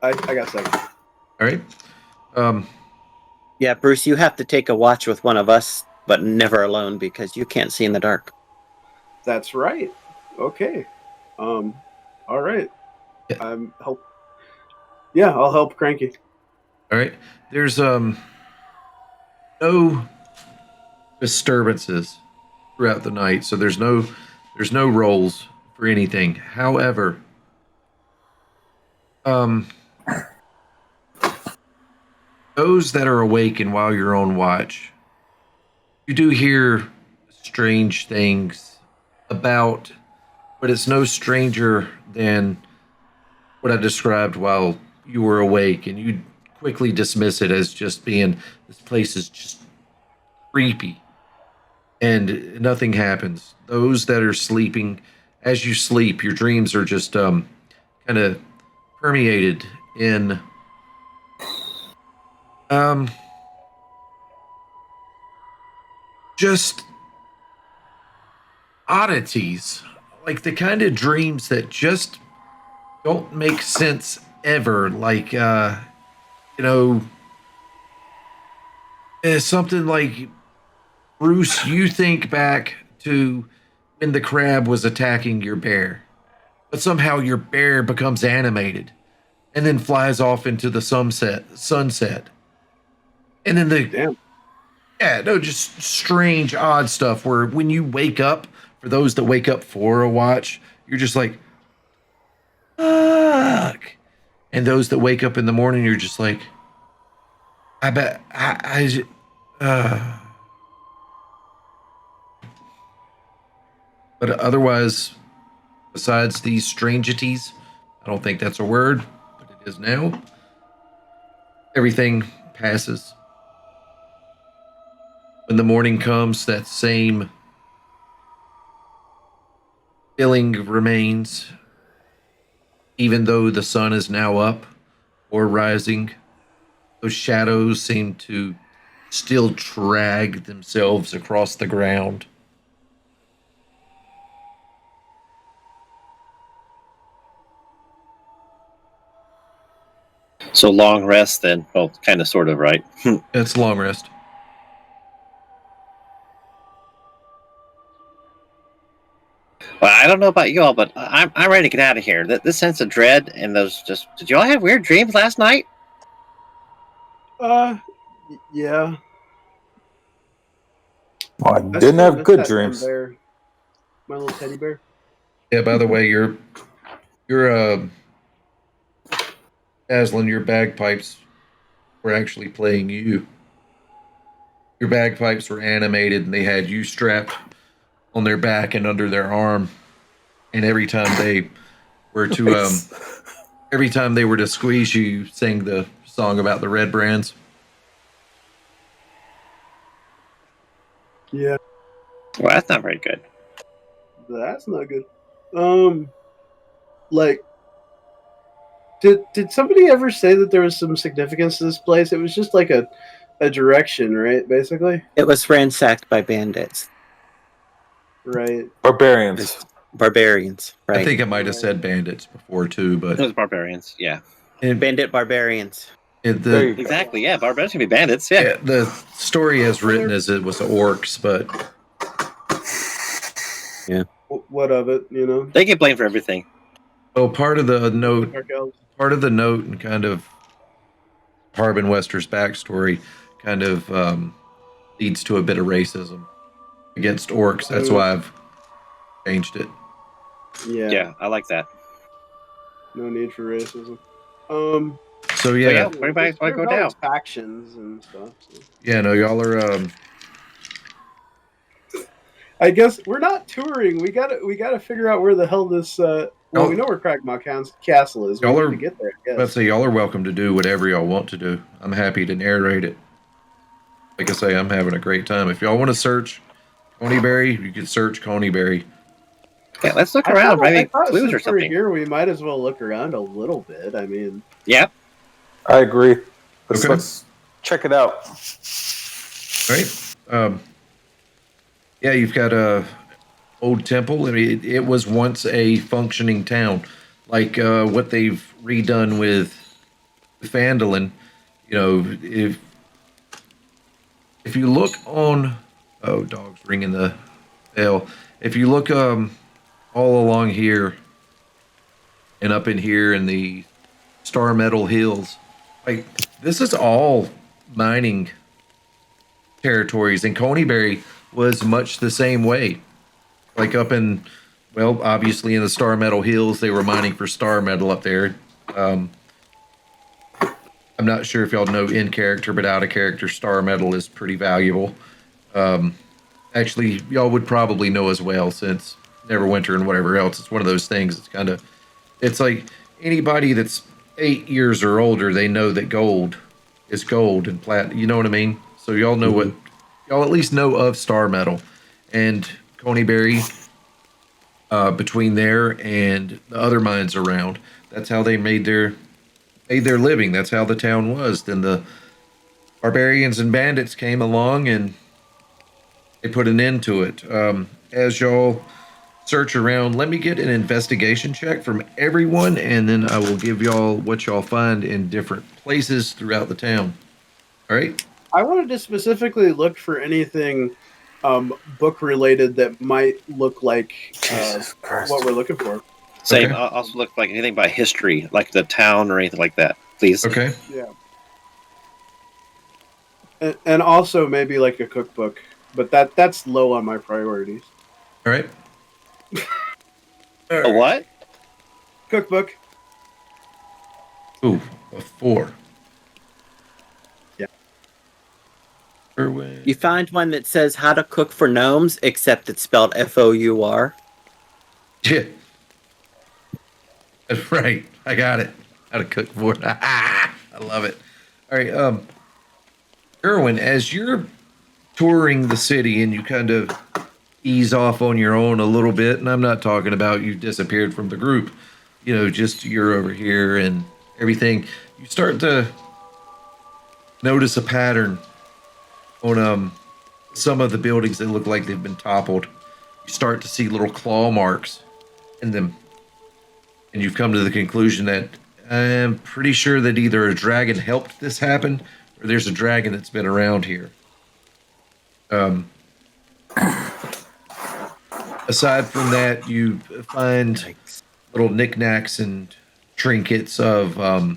I got 7. All right. Yeah, Bruce, you have to take a watch with one of us, but never alone because you can't see in the dark. That's right. Okay. All right. Yeah. Help. Yeah, I'll help Cranky. All right. There's no disturbances throughout the night, so there's no rolls for anything. However, those that are awake and while you're on watch, you do hear strange things about, but it's no stranger than what I described while you were awake, and you quickly dismiss it as just being, this place is just creepy, and nothing happens. Those that are sleeping, as you sleep, your dreams are just kind of permeated in just oddities, like the kind of dreams that just don't make sense ever. Like something like, Bruce, you think back to when the crab was attacking your bear, but somehow your bear becomes animated and then flies off into the sunset. And then Damn. just strange, odd stuff where when you wake up, for those that wake up for a watch, you're just like, fuck. And those that wake up in the morning, you're just like, I bet, But otherwise, besides these strangities, I don't think that's a word, but it is now. Everything passes. When the morning comes, that same feeling remains, even though the sun is now up or rising. Those shadows seem to still drag themselves across the ground. So long rest then. Well, kind of, sort of, right? It's a long rest. Well, I don't know about you all, but I'm ready to get out of here. This sense of dread and those just... Did you all have weird dreams last night? Yeah. Well, I I didn't still have miss good that dreams. bear. My little teddy bear. Yeah, by the way, you're Dazlin, your bagpipes were actually playing you. Your bagpipes were animated and they had you strapped on their back and under their arm. And every time they were to squeeze you sang the song about the red brands. Yeah. Well, that's not very good. That's not good. Like, did somebody ever say that there was some significance to this place? It was just like a direction, right? Basically, It was ransacked by bandits, right? Barbarians. barbarians, right? I think I might have said bandits before too, but Those barbarians, yeah. Bandit barbarians. There you go. Exactly, yeah. Barbarians can be bandits, yeah. Yeah, the story as written as it was orcs, but What of it? You know, They get blamed for everything. well, part of the note Dark elves. and kind of Harbin Wester's backstory kind of leads to a bit of racism against orcs. That's why I've changed it. Yeah. Yeah, I like that. No need for racism. So So, yeah, yeah, everybody There's go down. always factions and stuff. So. yeah, no, y'all are I guess we're not touring. We gotta figure out where the hell this. Well, we know where Cragmaw Castle is. We Y'all need are- to get there. I guess. let's say y'all are welcome to do whatever y'all want to do. I'm happy to narrate it. Like I say, I'm having a great time. If y'all want to search Coneyberry, you can search Coneyberry. Yeah, let's look I around. thought- I Maybe thought clues or since we're something. here, we might as well look around a little bit. I mean, Yeah. I agree. Let's, Okay. let's check it out. Right? Yeah, you've got a old temple. I mean, it was once a functioning town, like what they've redone with Phandalin. You know, if you look on, oh, dog's ringing the bell. If you look all along here and up in here in the Star Metal Hills, like this is all mining territories, and Coneyberry was much the same way. Like up in, well, obviously in the Star Metal Hills, they were mining for star metal up there. I'm not sure if y'all know in character, but out of character, star metal is pretty valuable. Actually, y'all would probably know as well, since Neverwinter and whatever else. It's one of those things. It's like anybody that's 8 years or older, they know that gold is gold and plat. You know what I mean? So y'all know y'all at least know of star metal. And Coneyberry, between there and the other mines around, that's how they made their living. That's how the town was. Then the barbarians and bandits came along and they put an end to it. As y'all search around, let me get an investigation check from everyone, and then I will give y'all what y'all find in different places throughout the town. All right? I wanted to specifically look for anything book related that might look like Jesus Christ. what we're looking for. Same. Okay. I'll also look like anything by history, like the town or anything like that, please. Okay. Yeah. And also maybe like a cookbook, but that's low on my priorities. All right. A what? Cookbook. Ooh, a 4. Yeah. You find one that says how to cook for gnomes, except it's spelled FOUR. Yeah. That's right. I got it. How to cook for it. I love it. All right. Gerwynn, as you're touring the city and you kind of ease off on your own a little bit, and I'm not talking about you disappeared from the group, just you're over here and everything, you start to notice a pattern on some of the buildings that look like they've been toppled. You start to see little claw marks in them, and you've come to the conclusion that I'm pretty sure that either a dragon helped this happen or there's a dragon that's been around here. Aside from that, you find little knickknacks and trinkets of a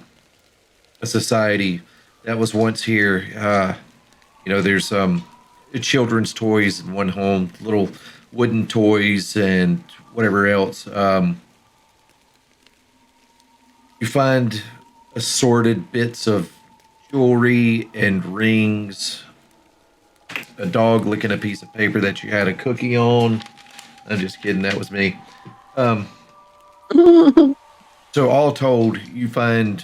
society that was once here. There's children's toys in one home, little wooden toys and whatever else. You find assorted bits of jewelry and rings, a dog licking a piece of paper that you had a cookie on. I'm just kidding, that was me. So all told, you find,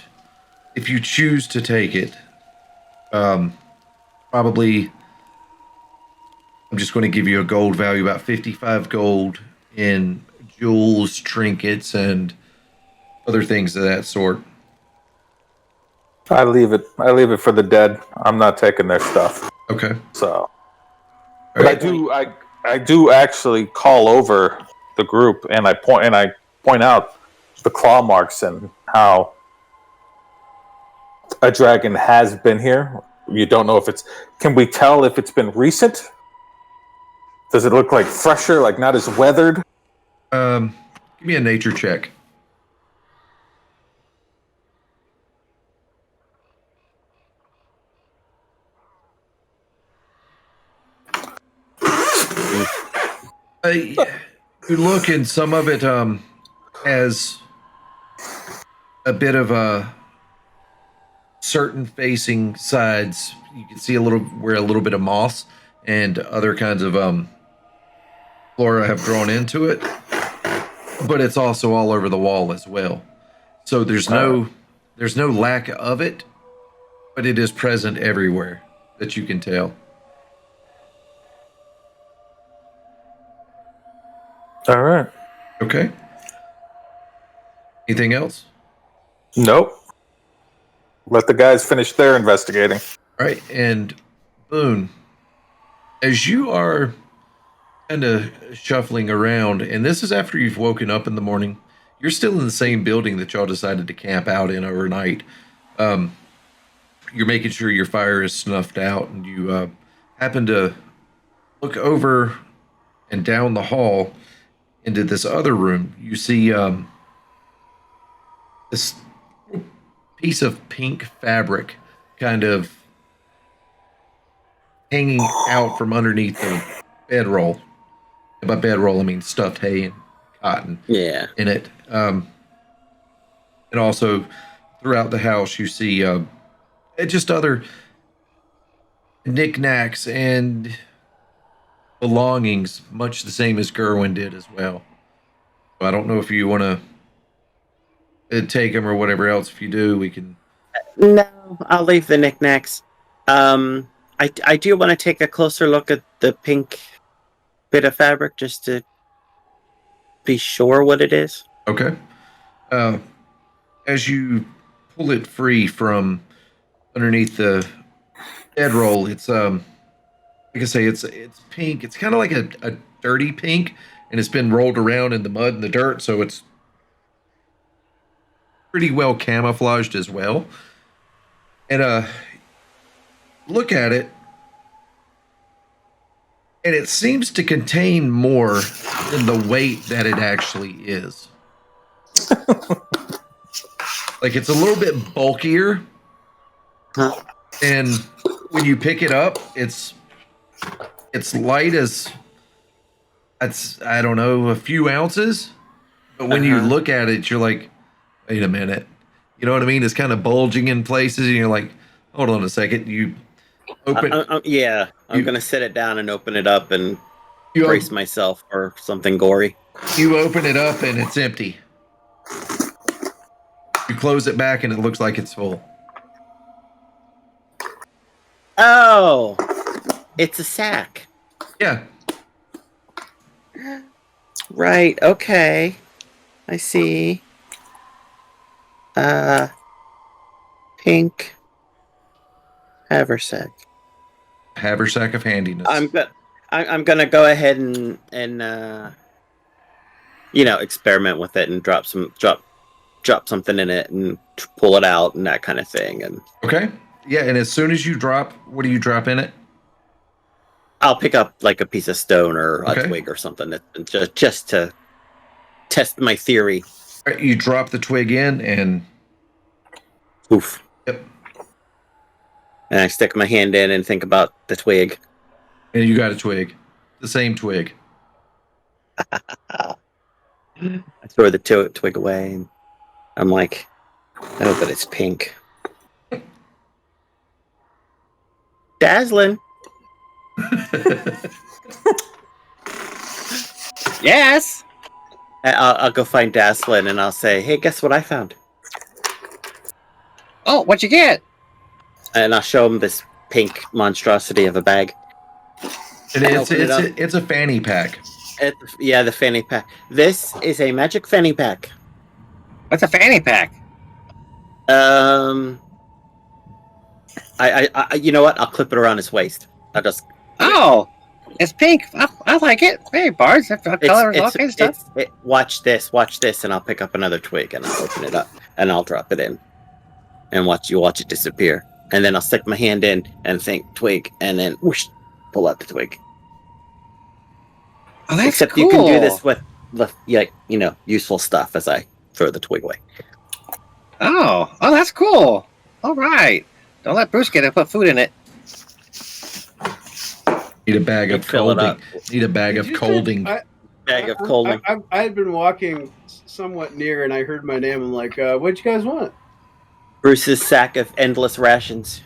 if you choose to take it, probably, I'm just going to give you a gold value, about 55 gold in jewels, trinkets, and other things of that sort. I leave it for the dead. I'm not taking their stuff. Okay. So, All right. but I do actually call over the group and I point out the claw marks and how a dragon has been here. You don't know if can we tell if it's been recent? Does it look like fresher, like not as weathered? Give me a nature check. You look, and some of it has a bit of a certain facing sides. You can see a little bit of moss and other kinds of flora have grown into it, but it's also all over the wall as well. So there's no lack of it, but it is present everywhere that you can tell. All right. Okay. Anything else? Nope. Let the guys finish their investigating. All right. And Boone, as you are kind of shuffling around, and this is after you've woken up in the morning, you're still in the same building that y'all decided to camp out in overnight. You're making sure your fire is snuffed out, and you happen to look over and down the hall into this other room. You see this piece of pink fabric kind of hanging out from underneath the bedroll. And by bedroll, I mean stuffed hay and cotton in it. And also throughout the house, you see just other knickknacks and belongings, much the same as Gerwynn did as well. So I don't know if you want to take them or whatever else. If you do, we can. No, I'll leave the knickknacks. I do want to take a closer look at the pink bit of fabric just to be sure what it is. Okay. As you pull it free from underneath the bedroll, it's like I say, it's pink. It's kind of like a dirty pink, and it's been rolled around in the mud and the dirt, so it's pretty well camouflaged as well. And look at it, and it seems to contain more than the weight that it actually is. Like, it's a little bit bulkier, and when you pick it up, it's light as, I don't know, a few ounces. But when you look at it, you're like, wait a minute. You know what I mean? It's kind of bulging in places, and you're like, hold on a second. You open. I'm going to sit it down and open it up and brace myself for something gory. You open it up and it's empty. You close it back and it looks like it's full. Oh, it's a sack. Yeah. Right. Okay. I see. Pink haversack. Haversack of handiness. I'm gonna go ahead and experiment with it and drop something in it and pull it out and that kind of thing. And okay. Yeah, and as soon as you drop, what do you drop in it? I'll pick up like a piece of stone or a Okay. twig or something just to test my theory. All right, you drop the twig in and Oof. yep. And I stick my hand in and think about the twig. And you got a twig. The same twig. I throw the twig away and I'm like, oh, but it's pink. Dazlin. Yes. I'll go find Dazlin and I'll say, hey, guess what I found? Oh, what'd you get? And I'll show him this pink monstrosity of a bag. It's a fanny pack. The fanny pack. This is a magic fanny pack. What's a fanny pack? I you know what? I'll clip it around his waist. I'll just. Oh, it's pink. I like it. Hey, Bards, colors, all kinds of stuff. Watch this, and I'll pick up another twig and I'll open it up and I'll drop it in, and watch it disappear. And then I'll stick my hand in and think twig, and then whoosh, pull out the twig. Oh, that's Except cool. you can do this with useful stuff as I throw the twig away. Oh, that's cool. All right. Don't let Bruce get it. Put food in it. Need a bag of Fill it up. colding. Need a bag of colding. Bag of colding. I had been walking somewhat near, and I heard my name. I'm like, "What'd you guys want?" Bruce's sack of endless rations.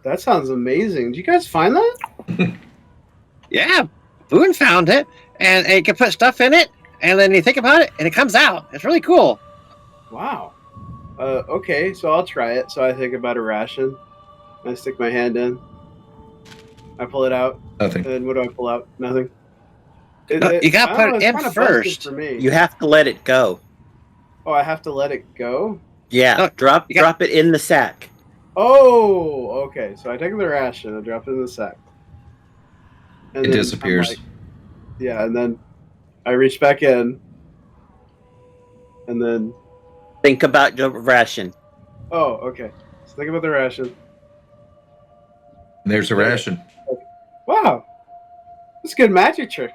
That sounds amazing. Did you guys find that? Yeah, Boone found it, and you can put stuff in it, and then you think about it, and it comes out. It's really cool. Wow. Okay, so I'll try it. So I think about a ration. I stick my hand in. I pull it out. Nothing. And what do I pull out? Nothing. No, you gotta I put don't know, it it's in kinda busted first. For me. You have to let it go. Oh, I have to let it go? Yeah, No, drop it in the sack. Oh, okay. So I take the ration, I drop it in the sack. And It then disappears. I'm like- yeah, and then I reach back in. And then... Think about your ration. Oh, okay. So think about the ration. And there's a ration. Wow. That's a good magic trick.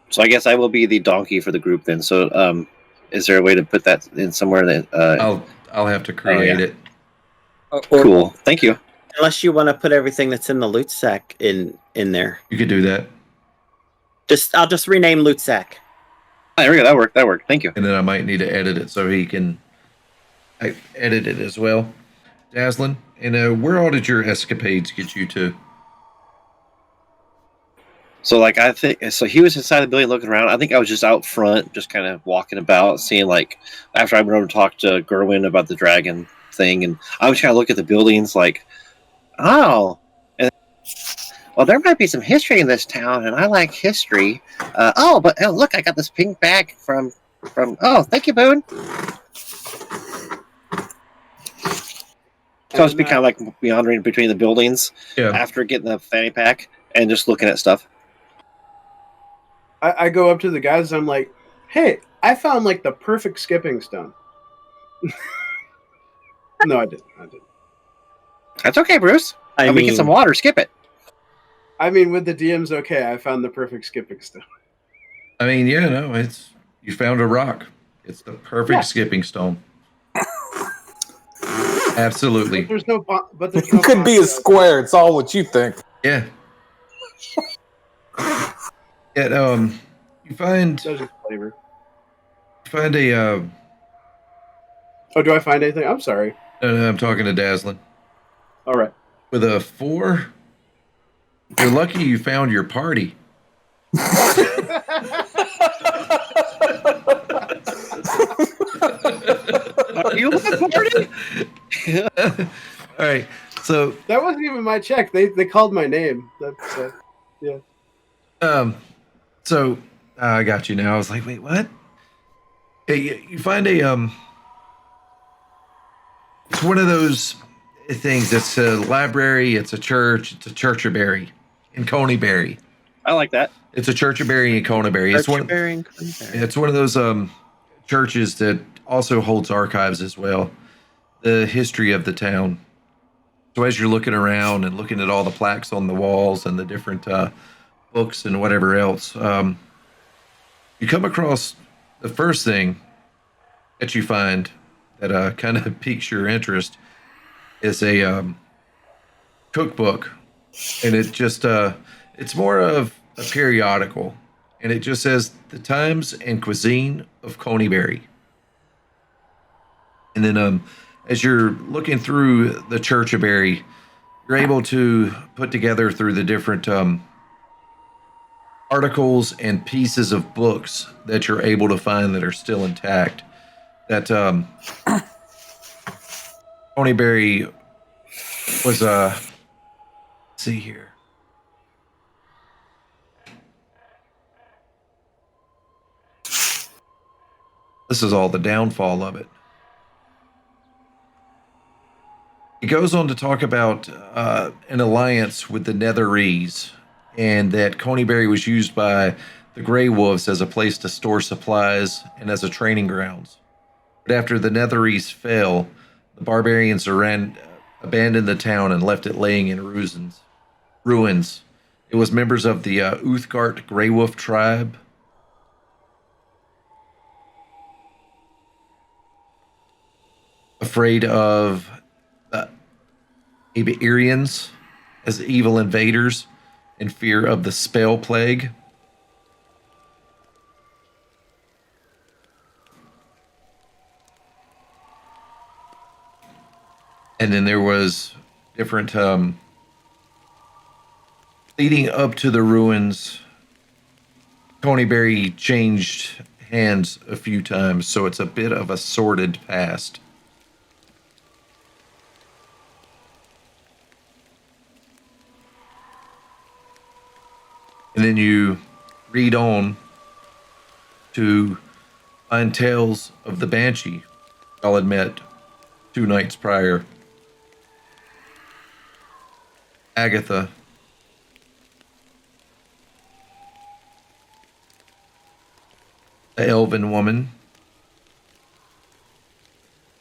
So I guess I will be the donkey for the group then. So, is there a way to put that in somewhere that? I'll have to create it. Or, Cool. Thank you. Unless you want to put everything that's in the loot sack in there. You could do that. I'll just rename loot sack. Oh, there we go. That worked. Thank you. And then I might need to edit it so he can edit it as well. Dazlin, and where all did your escapades get you to? So, I think so. He was inside the building looking around. I think I was just out front, just kind of walking about, seeing after I went over to talk to Gerwynn about the dragon thing, and I was trying to look at the buildings, oh, and, well, there might be some history in this town, and I like history. But look, I got this pink bag from. Oh, thank you, Boone. So I was kind of meandering between the buildings after getting the fanny pack and just looking at stuff. I go up to the guys and I'm like, hey, I found the perfect skipping stone. No, I didn't. That's okay, Bruce. I We get some water. Skip it. I mean, with the DM's okay, I found the perfect skipping stone. I mean, yeah, no, you found a rock. It's the perfect skipping stone. Absolutely. But there's no. It could be a square. It's all what you think. Yeah. Yeah. You find There's a flavor. a. Oh, do I find anything? I'm sorry. No, I'm talking to Dazlin. All right. With a 4, you're lucky you found your party. Are you a party? All right. So, That wasn't even my check. They called my name. That's yeah. so I got you now. I was like, wait, what? Hey, you find a it's one of those things. It's a library. It's a church. It's a churchberry in Coneyberry. I like that. It's a churchberry in Coneyberry. It's one of those churches that also holds archives as well. The history of the town. So as you're looking around and looking at all the plaques on the walls and the different books and whatever else, you come across the first thing that you find that kind of piques your interest is a cookbook, and it just it's more of a periodical, and it just says the times and cuisine of Coneyberry. And then as you're looking through the Churchberry, you're able to put together through the different articles and pieces of books that you're able to find that are still intact. That Coneyberry was let's see here. This is all the downfall of it. He goes on to talk about an alliance with the Netherese, and that Coneyberry was used by the Grey Wolves as a place to store supplies and as a training grounds. But after the Netherese fell, the barbarians abandoned the town and left it laying in ruins. It was members of the Uthgard Grey Wolf tribe. Afraid of the Iberians as evil invaders, in fear of the spell plague. And then there was different leading up to the ruins. Coneyberry changed hands a few times, so it's a bit of a sordid past. And then you read on to find tales of the Banshee y'all had met 2 nights prior. Agatha. The elven woman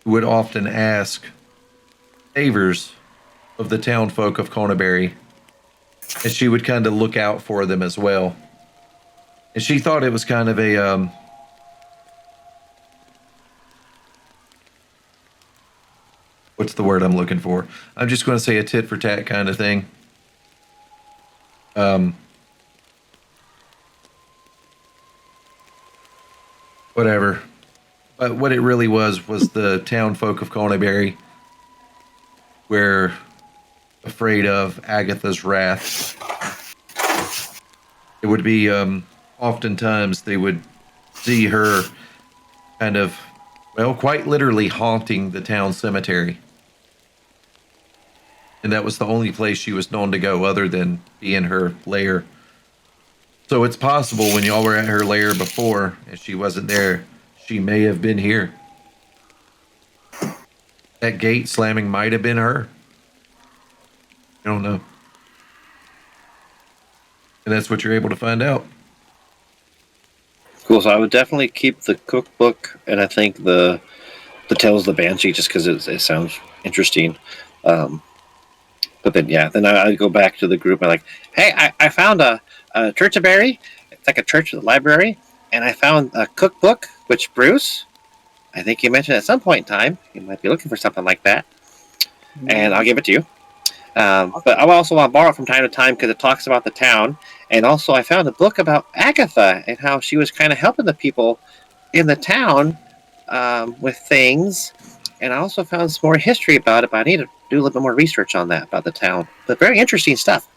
who would often ask favors of the townfolk of Coneyberry, and she would kind of look out for them as well. And she thought it was kind of a what's the word I'm looking for? I'm just going to say a tit for tat kind of thing. Whatever. But what it really was the townfolk of Coneyberry were afraid of Agatha's wrath. It would be oftentimes they would see her kind of, well, quite literally haunting the town cemetery. And that was the only place she was known to go other than be in her lair. So it's possible when y'all were at her lair before and she wasn't there, she may have been here. That gate slamming might have been her. I don't know. And that's what you're able to find out. Cool. So I would definitely keep the cookbook, and I think the Tales of the Banshee, just because it sounds interesting. But then, yeah, then I'd go back to the group and like, hey, I found a Churchberry. It's like a church with a library. And I found a cookbook, which Bruce, I think you mentioned at some point in time, you might be looking for something like that. And I'll give it to you. But I also want to borrow it from time to time because it talks about the town. And also I found a book about Agatha and how she was kind of helping the people in the town with things. And I also found some more history about it, but I need to do a little bit more research on that, about the town. But very interesting stuff.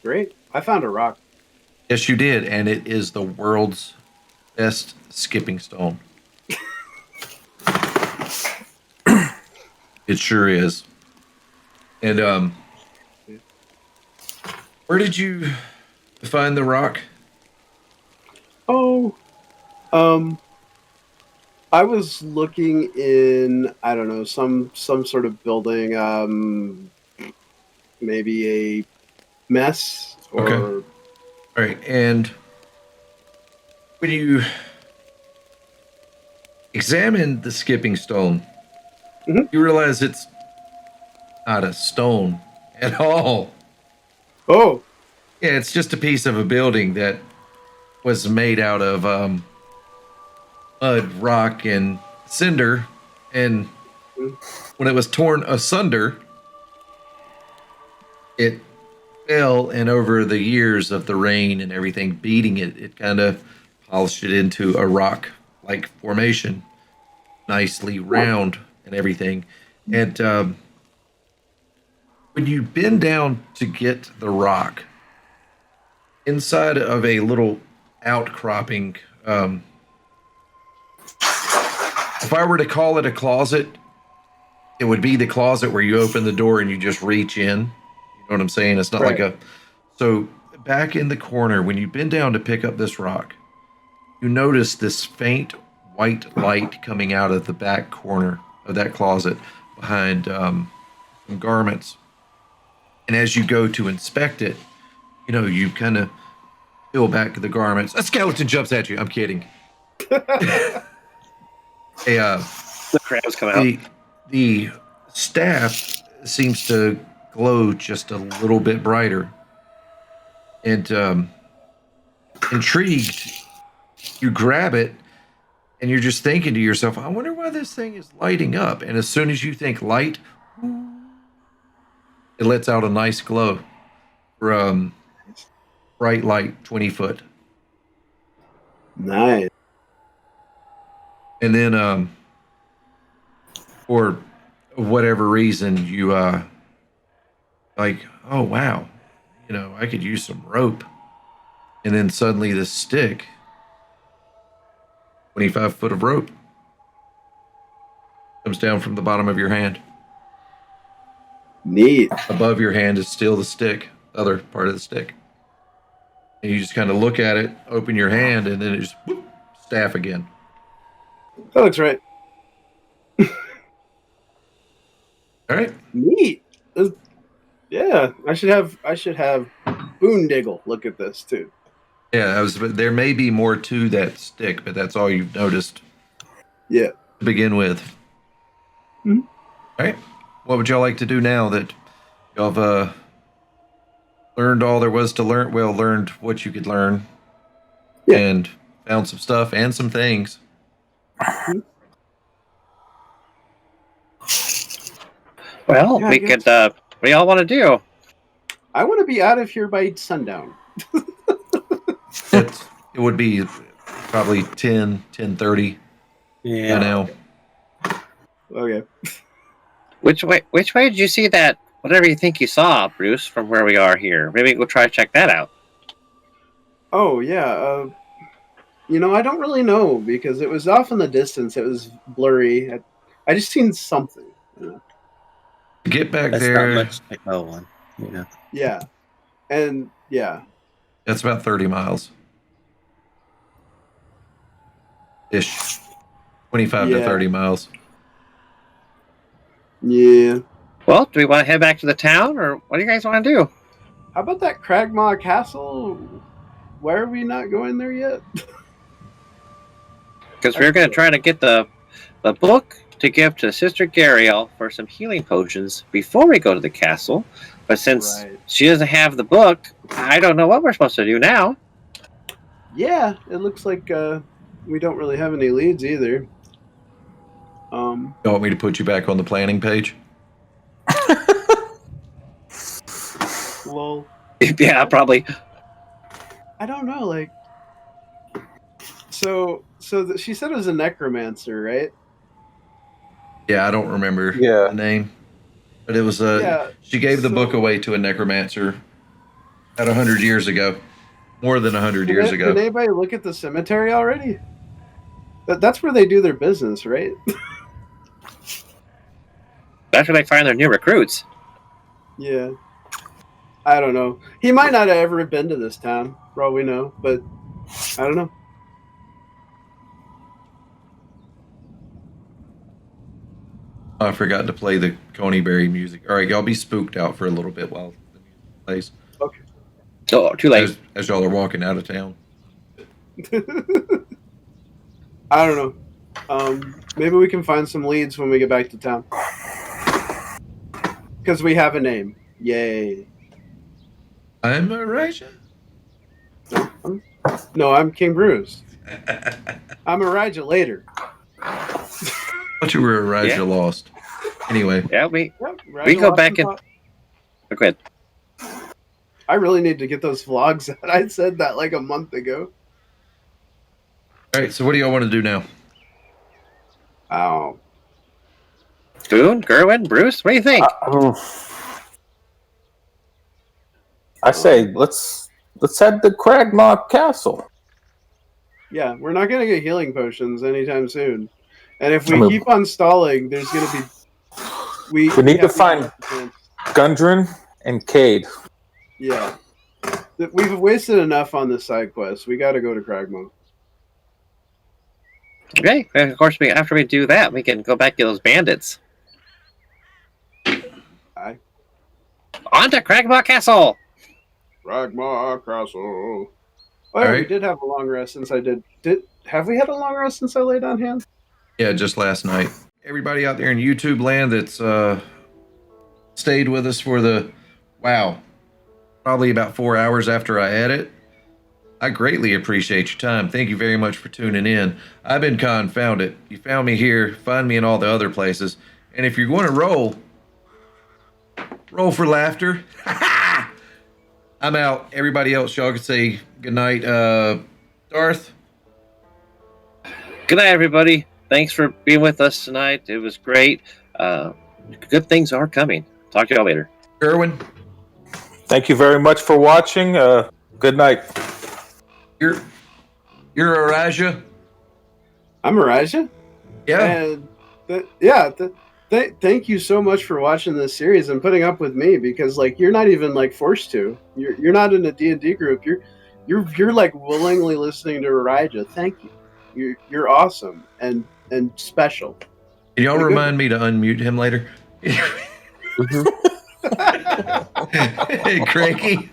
Great. I found a rock. Yes, you did, and it is the world's best skipping stone. It sure is. And where did you find the rock? Oh, I was looking in, I don't know, some sort of building, maybe a mess or. Okay. All right, and when you examine the skipping stone, you realize it's not a stone at all. Oh, Yeah, it's just a piece of a building that was made out of mud, rock, and cinder. And when it was torn asunder, it fell, and over the years of the rain and everything beating it, it kind of polished it into a rock-like formation, nicely round and everything. And when you bend down to get the rock, inside of a little outcropping, if I were to call it a closet, it would be the closet where you open the door and you just reach in. You know what I'm saying? It's not like a... So back in the corner, when you bend down to pick up this rock, you notice this faint white light coming out of the back corner of that closet behind some garments. And as you go to inspect it, you know, you kind of peel back the garments. A skeleton jumps at you. I'm kidding. The crabs come out. The staff seems to glow just a little bit brighter. And intrigued, you grab it, and you're just thinking to yourself, I wonder why this thing is lighting up. And as soon as you think light, it lets out a nice glow from bright light, 20 foot. nice. And then, for whatever reason, you like, oh wow, you know, I could use some rope. And then suddenly this stick, 25 foot of rope, comes down from the bottom of your hand. Neat. Above your hand is still the stick, the other part of the stick. And you just kind of look at it, open your hand, and then it just whoop, staff again. That looks right. All right. Neat. Yeah, I should have Boondiggle look at this too. Yeah, there may be more to that stick, but that's all you've noticed. Yeah. To begin with. Mhm. All right. What would y'all like to do now that y'all have learned all there was to learn? Well, learned what you could learn. Yeah. And found some stuff and some things. Well, Yeah, I we guess. could. What do y'all want to do? I want to be out of here by sundown. It would be probably 10:30 Yeah. by now. Okay. Which way? Which way did you see that? Whatever you think you saw, Bruce, from where we are here. Maybe we'll try to check that out. Oh yeah. I don't really know because it was off in the distance. It was blurry. I just seen something. Get back That's there. not much like no one. Yeah. Yeah. And yeah. That's about 30 miles. Ish. 25 to Yeah. 30 miles. Yeah. Well, do we want to head back to the town, or what do you guys want to do? How about that Cragmaw Castle? Why are we not going there yet? Because we're going to try to get the book to give to Sister Gariel for some healing potions before we go to the castle. But since Right. she doesn't have the book, I don't know what we're supposed to do now. Yeah, it looks like we don't really have any leads either. You want me to put you back on the planning page? Well, Yeah, probably. I don't know. Like, she said it was a necromancer, right? Yeah, I don't remember Yeah. the name. But it was Yeah, she gave the so- book away to a necromancer about 100 years ago. More than 100 years Did ago. anybody look at the cemetery already? That's where they do their business, right? That's where they find their new recruits. Yeah. I don't know. He might not have ever been to this town, for all we know, but I don't know. I forgot to play the Coneyberry music. All right, y'all be spooked out for a little bit while the music plays. Okay. Oh, too late. As y'all are walking out of town. I don't know. Maybe we can find some leads when we get back to town. Because we have a name. Yay. I'm a Raja. No, I'm King Bruce. I'm a Raja later. Thought you were a Raja Yeah. lost. Anyway. Yeah, we Yep, we Raja go lost back the and thought. go ahead. I really need to get those vlogs out. I said that like a month ago. All right, so what do y'all want to do now? Oh. Boone, Gerwynn, Bruce, what do you think? I say let's head to Cragmaw Castle. Yeah, we're not going to get healing potions anytime soon. And if we I mean- keep on stalling, there's going to be... We need to find Yeah. Gundren and Cade. Yeah. We've wasted enough on this side quest. We got to go to Cragmaw. Okay, and of course, after we do that, we can go back to those bandits. Aye. On to Cragmaw Castle! Cragmaw Castle. Oh, All yeah, we right. did have a long rest since I did. Have we had a long rest since I laid on hands? Yeah, just last night. Everybody out there in YouTube land that's stayed with us for the, probably about 4 hours after I edit. I greatly appreciate your time. Thank you very much for tuning in. I've been confounded. You found me here. Find me in all the other places. And if you're going to roll for laughter. I'm out. Everybody else, y'all can say goodnight. Darth? Good night, everybody. Thanks for being with us tonight. It was great. Good things are coming. Talk to y'all later. Gerwynn? Thank you very much for watching. Good night. You're a Raja? I'm Elijah. Yeah. And thank you so much for watching this series and putting up with me, because like you're not even like forced to. You're not in a D&D group. You're like willingly listening to Elijah. Thank you. You're awesome and special. Can y'all Pretty good. remind me to unmute him later? Hey, Cranky.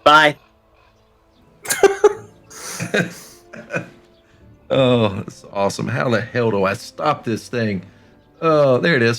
Bye. Oh, that's awesome. How the hell do I stop this thing? Oh, there it is.